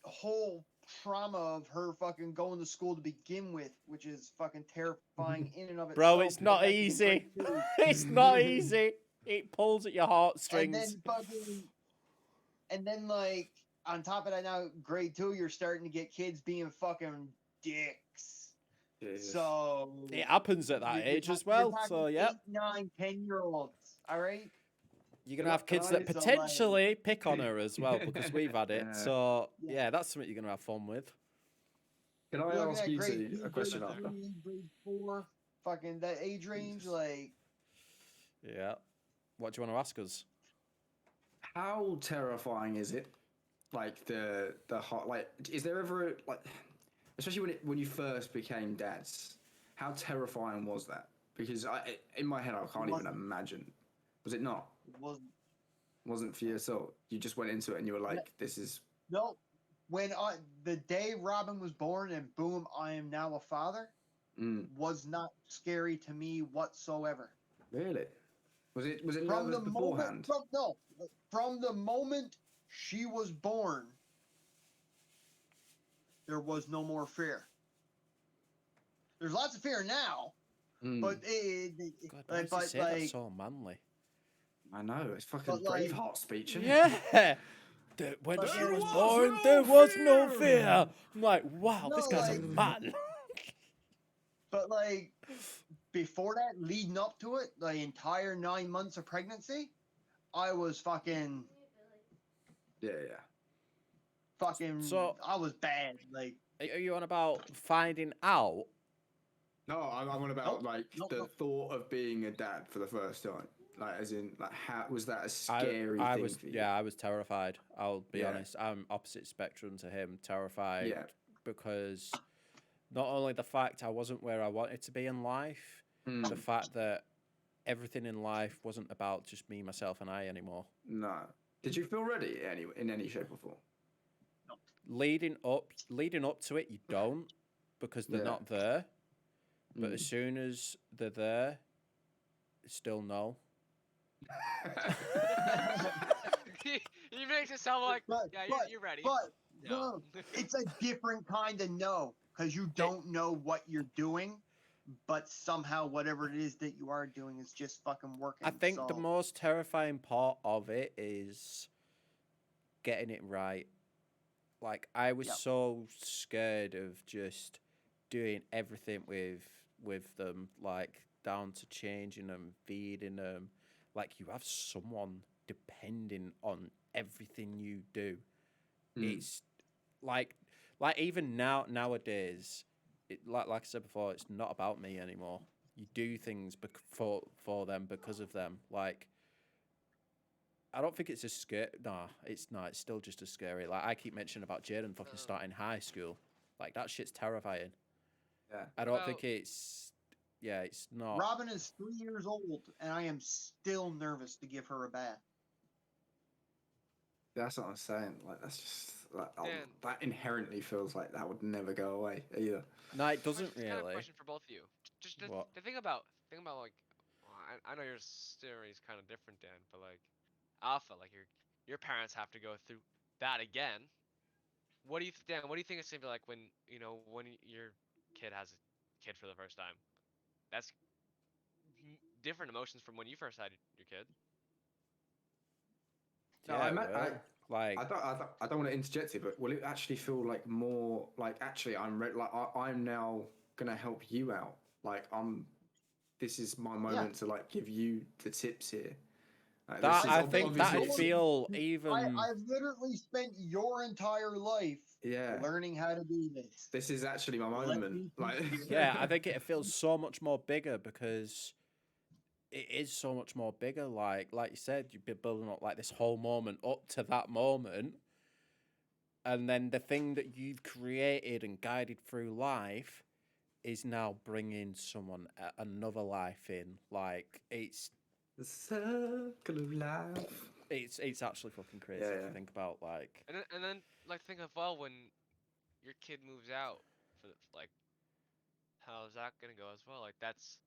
whole trauma of her fucking going to school to begin with, which is fucking terrifying in and of itself. Bro, it's not easy. It's not easy. It pulls at your heartstrings. And then like on top of that, now grade 2, you're starting to get kids being fucking dicks. Jesus. So it happens at that age as well. So 8, 9, 10-year-olds. All right. You're gonna have kids that potentially pick on her as well because we've had it. So that's something you're gonna have fun with. Can I ask you a question after? Grade 4, fucking that age range, like. Yeah. What do you want to ask us? How terrifying is it? Like the hot, like, is there ever like, especially when you first became dads, how terrifying was that? Because in my head I can't even imagine. Was it not? It wasn't for you at all. You just went into it and you were like, "This is." No, when the day Robin was born and boom, I am now a father, was not scary to me whatsoever. Really? Was it nervous beforehand? From the moment she was born, there was no more fear. There's lots of fear now, but that's so manly. I know, it's fucking Braveheart speech, isn't it? Yeah. When she was born, there was no fear. I'm like, wow, this guy's a man. But like before that, leading up to it, the entire 9 months of pregnancy, I was fucking. Yeah. Fucking. So I was bad. Like. Are you on about finding out? No, I'm on about the thought of being a dad for the first time. Like, as in, like, how was that a scary thing for you? Yeah, I was terrified. I'll be honest. I'm opposite spectrum to him. Terrified because not only the fact I wasn't where I wanted to be in life, the fact that everything in life wasn't about just me, myself, and I anymore. No. Did you feel ready in any shape or form? No. Leading up to it, you don't because they're not there. But as soon as they're there, still no. He makes it sound like you're ready. But no, it's a different kind of no because you don't know what you're doing, but somehow whatever it is that you are doing is just fucking working. I think the most terrifying part of it is getting it right like I was Yep. so scared of just doing everything with them, like down to changing them, feeding them. Like you have someone depending on everything you do. Mm. It's like even nowadays, like I said before, it's not about me anymore. You do things for them because of them. Like I don't think it's as scary. Nah, it's not. It's still just as scary. Like I keep mentioning about Jaden fucking starting high school. Like that shit's terrifying. Yeah. I don't think Well- it's. Yeah, it's not. Robin is 3 years old, and I am still nervous to give her a bath. That's what I'm saying. Like that's just like Dan. that inherently feels like that would never go away either. No, it doesn't Kind of really. question for both of you. Just What? the thing about like, well, I know your story is kind of different, Dan, but like, Alpha, like your parents have to go through that again. What do you Dan? What do you think it's gonna be like when when your kid has a kid for the first time? That's different emotions from when you first had your kid. No, Yeah, I, it ma- will. Like I don't want to interject it, but will it actually feel like more like actually I'm now gonna help you out? Like this is my moment to like give you the tips here. Like, that, this is I think that'd obviously- feel even. I've literally spent your entire life Yeah. learning how to do this. This is actually my Let moment. me Like Yeah, I think it feels so much more bigger because it is so much more bigger. Like you said, you've been building up like this whole moment up to that moment, and then the thing that you've created and guided through life is now bringing someone another life in. Like the circle of life. it's actually fucking crazy Yeah, to yeah. think about. Like And then like think of well when your kid moves out like how's that gonna go as well? Like that's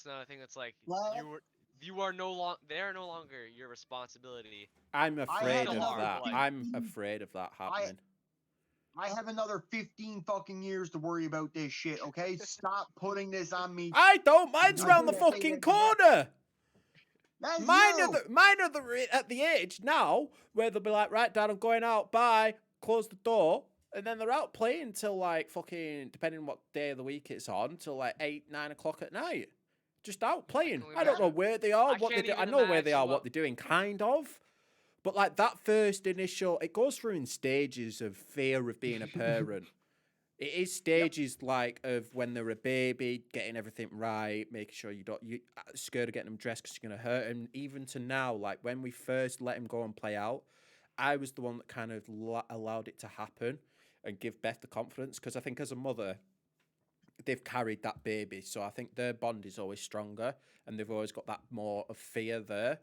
another thing that's like Well- you are no long they're no longer your responsibility. I'm afraid still of are, that. like- I'm afraid of that happening. I have another 15 fucking years to worry about this shit, okay? Stop putting this on me. I don't. Mine's I round the do that thing fucking that you have- corner. That's Mine you. are at the age now where they'll be like, right, Dad, I'm going out. Bye. Close the door, and then they're out playing till like fucking, depending on what day of the week it's on, till like 8, 9 o'clock at night. Just out playing. only I don't know imagine. where they are, I what they can't do. I even know where they imagine are, what- what they're doing, kind of. But like that first initial, it goes through in stages of fear of being a parent. It is stages like of when they're a baby, getting everything right, making sure you scared of getting them dressed because you're gonna hurt him. Even to now, like when we first let him go and play out, I was the one that kind of allowed it to happen and give Beth the confidence because I think as a mother, they've carried that baby, so I think their bond is always stronger and they've always got that more of fear there.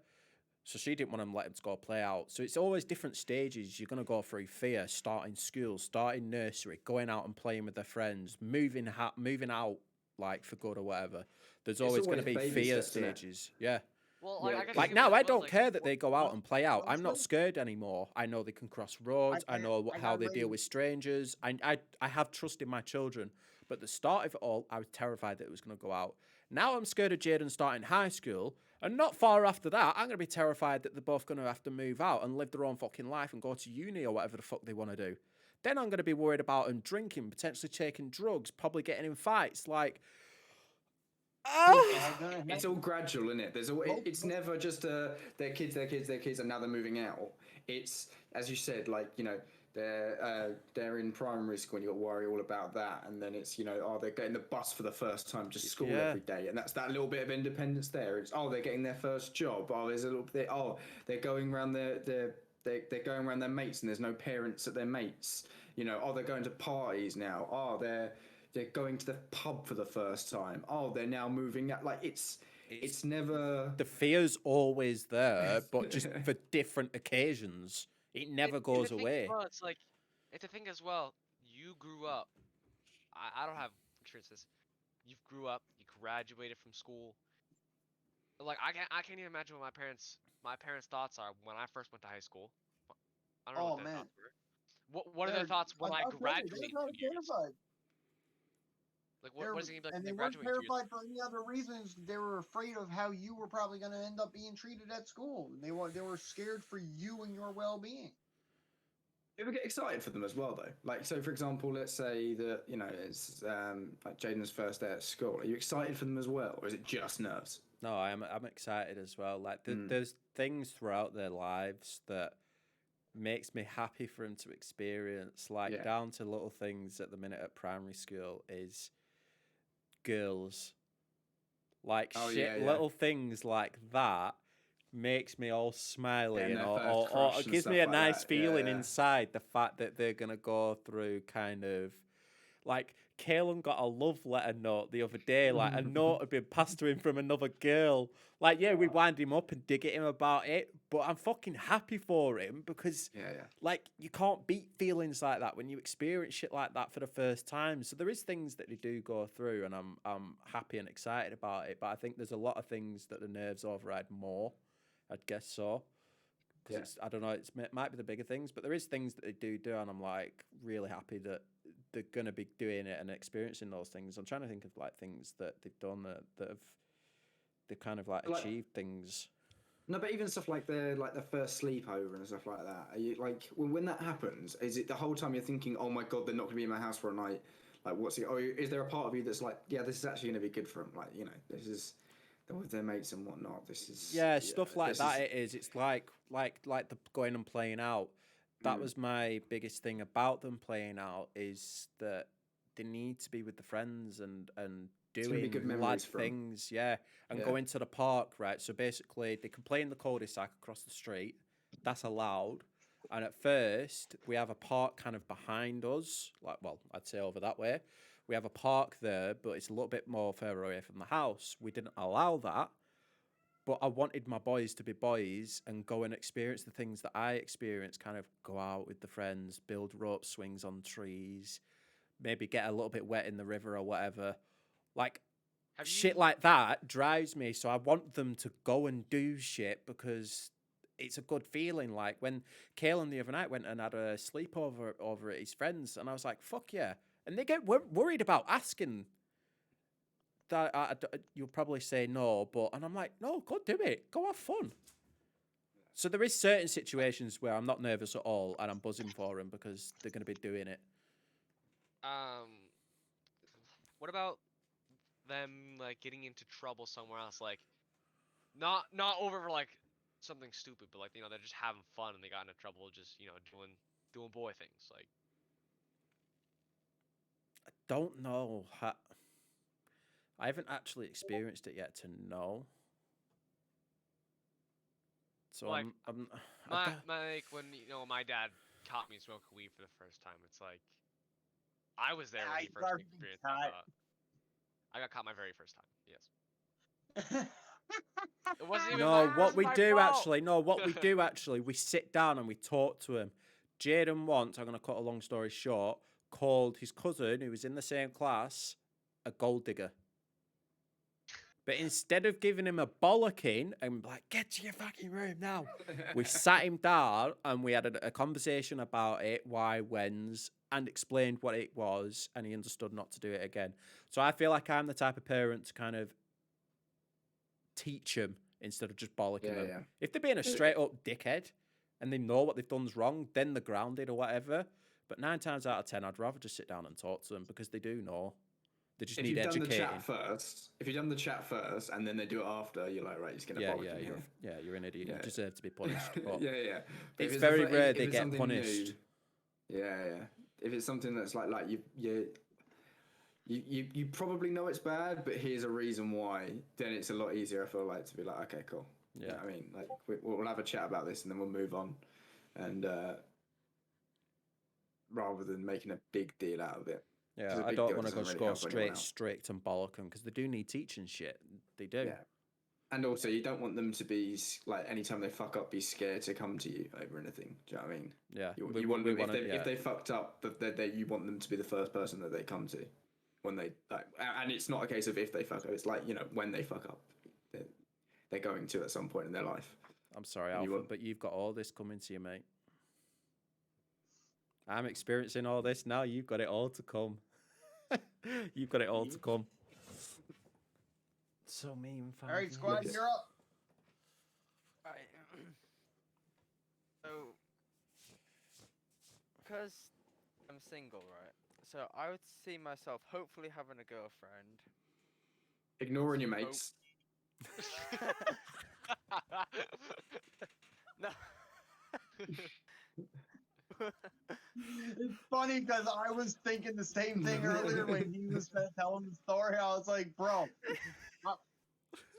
So she didn't want to let him to go play out. So it's always different stages. You're going to go through fear, starting school, starting nursery, going out and playing with their friends, moving out like for good or whatever. There's It's always going to always be baby fear steps, innit? stages. Yeah. Well, Yeah, I guess Like think of it now, as I well, don't like, care that they go out and play out. well, I'm not sure. scared anymore. I know they can cross roads. I know I how got they deal raised- with strangers. I have trust in my children. But at the start of it all, I was terrified that it was going to go out. Now I'm scared of Jaden starting high school. And not far after that, I'm going to be terrified that they're both going to have to move out and live their own fucking life and go to uni or whatever the fuck they want to do. Then I'm going to be worried about them drinking, potentially taking drugs, probably getting in fights. Like, It's all gradual, isn't it? It's never just they're kids, and now they're moving out. It's as you said, like they're in primary school and you got to worry all about that, and then it's they're getting the bus for the first time to school Yeah. every day, and that's that little bit of independence there. It's they're getting their first job. There's a little bit. They're going around they're going around their mates and there's no parents at their mates. They're going to parties now. They're going to the pub for the first time. They're now moving out. Like it's never. the fear's always there, but just for different occasions. It never And goes to think away. as well, it's like, and to think as well, you grew up. I don't have experiences. You grew up. You graduated from school. Like I can't even imagine what my parents' thoughts are when I first went to high school. I don't know Oh, what their man. thoughts were. What are their thoughts when I graduate? in 2 years? Terrified. Like what is it gonna be like And when they I weren't graduate in 2 years? terrified for any other reasons. They were afraid of how you were probably going to end up being treated at school. They were scared for you and your well-being. You ever get excited for them as well, though? Like, so for example, let's say that it's like Jaden's first day at school. Are you excited for them as well, or is it just nerves? No, I'm excited as well. Like there's things throughout their lives that makes me happy for them to experience. Like down to little things at the minute at primary school is girls. Like little things like that makes me all smiley, or it gives me a nice feeling inside. The fact that they're gonna go through kind of like Kalen got a love letter note the other day. Like a note had been passed to him from another girl. Like we wind him up and dig at him about it, but I'm fucking happy for him because like you can't beat feelings like that when you experience shit like that for the first time. So there is things that they do go through, and I'm happy and excited about it. But I think there's a lot of things that the nerves override more. I'd guess so. Because I don't know, it might be the bigger things, but there is things that they do, and I'm like really happy that they're gonna be doing it and experiencing those things. I'm trying to think of like things that they've done that have they kind of like achieved things. No, but even stuff like the first sleepover and stuff like that. Are you like when that happens? Is it the whole time you're thinking, oh my god, they're not gonna be in my house for a night? Like what's it? Or is there a part of you that's like, yeah, this is actually gonna be good for them? Like this is. With their mates and whatnot. This is stuff like that. It's like the going and playing out. That was my biggest thing about them playing out is that they need to be with the friends and doing lad things, and going to the park, right? So basically, they can play in the cul-de-sac across the street. That's allowed. And at first, we have a park kind of behind us, I'd say over that way. We have a park there, but it's a little bit more further away from the house. We didn't allow that, but I wanted my boys to be boys and go and experience the things that I experienced, kind of go out with the friends, build rope swings on trees, maybe get a little bit wet in the river or whatever. Like, shit like that drives me, so I want them to go and do shit because it's a good feeling. Like, when Kalen the other night went and had a sleepover over at his friends, and I was like, fuck yeah. And they get worried about asking. That you'll probably say no, and I'm like, no, go do it. Go have fun. So there is certain situations where I'm not nervous at all, and I'm buzzing for them because they're going to be doing it. What about them like getting into trouble somewhere else? Like, not over for like something stupid, but like they're just having fun and they got into trouble just doing boy things like. I don't know. I haven't actually experienced it yet to know. So like, I'm when my dad caught me smoking weed for the first time, it's like I was there when he first experienced it. I got caught my very first time. Yes. It wasn't even what we do actually, we sit down and we talk to him. Jaden once, I'm going to cut a long story short, called his cousin, who was in the same class, a gold digger. But instead of giving him a bollocking and like, get to your fucking room now, we sat him down and we had a conversation about it, why, whens, and explained what it was, and he understood not to do it again. So I feel like I'm the type of parent to kind of teach him instead of just bollocking them. Yeah. If they're being a straight up dickhead and they know what they've done's wrong, then they're grounded or whatever. But 9 times out of 10, I'd rather just sit down and talk to them because they do know. They just need educating. If you've done the chat first and then they do it after, you're like, right, you're going to you're an idiot. You deserve to be punished. But It's very rare they get punished. If it's something that's like you probably know it's bad, but here's a reason why, then it's a lot easier, I feel like, to be like, okay, cool. Yeah. You know what I mean? Like, we'll have a chat about this and then we'll move on. And rather than making a big deal out of it. Yeah, I don't want to go straight strict and bollock them because they do need teaching shit. They do. Yeah. And also, you don't want them to be, like, anytime they fuck up, be scared to come to you over anything. Do you know what I mean? Yeah. You want them, if they fucked up, you want them to be the first person that they come to. When they, like, and it's not a case of if they fuck up, it's like, when they fuck up, they're going to at some point in their life. I'm sorry, Alpha, but you've got all this coming to you, mate. I'm experiencing all this now. You've got it all to come. You've got it all to come. So mean. All right, squad, you're up. Right. So, as I'm single, right? So I would see myself hopefully having a girlfriend. Ignoring your Hope- mates. No. It's funny because I was thinking the same thing earlier when he was telling the story. I was like, bro,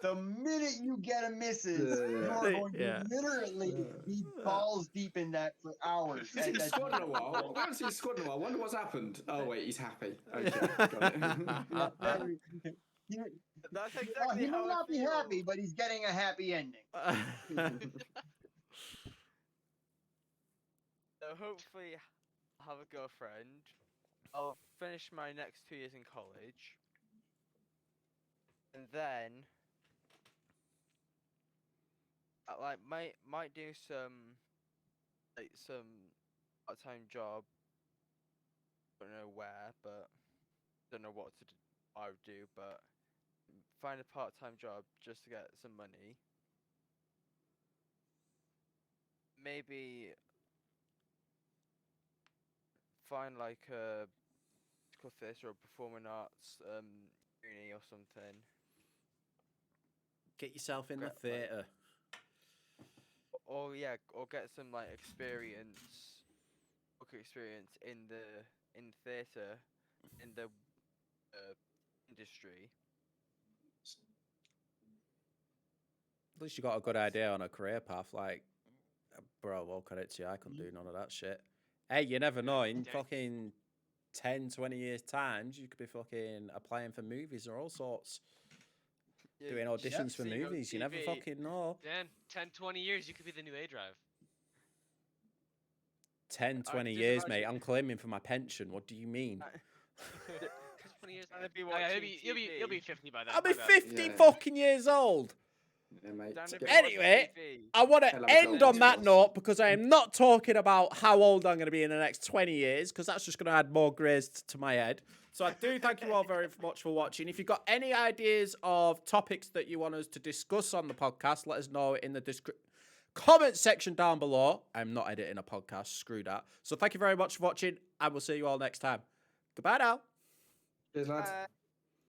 the minute you get a missus, you are going to Yeah. literally be balls deep in that for hours. We haven't seen squad in a while. We haven't seen squad in a while. Wonder what's happened. Oh wait, he's happy. Okay, got it. That's He exactly how may I not be feel. happy, but he's getting a happy ending. So hopefully I'll have a girlfriend. I'll finish my next 2 years in college. And then I might do some part-time job. Don't know where, but don't know what I would do, but find a part-time job just to get some money. Maybe find like a musical theatre or performing arts uni or something. Get yourself in the Great, like- theatre. Or yeah, or get some like work experience in theatre, in the industry. At least you got a good idea on a career path. Like, bro, all credit to you. I couldn't do none of that shit. Hey, you never know. In Yeah. fucking 10, 20 years' times, you could be fucking applying for movies or all sorts. Yeah, Doing you auditions for seeing on movies. You never TV. fucking know. Dan, 10, 20 years, you could be the new A Drive. 10, I 20 just years, mate. imagine- I'm claiming for my pension. What do you mean? 20 years. Trying to be Yeah, watching you'll be TV. 50 by then. I'll be my bad. 50 Yeah. fucking years old. Yeah, mate. Trying to Get- be watching Anyway, TV. I want Hell to of a end job, on that boss. note because I am not talking about how old I'm going to be in the next 20 years because that's just going to add more grays to my head. So I do thank you all very much for watching. If you've got any ideas of topics that you want us to discuss on the podcast, let us know in the comment section down below. I'm not editing a podcast. Screw that. So thank you very much for watching and we'll see you all next time. Goodbye now. Cheers, lads.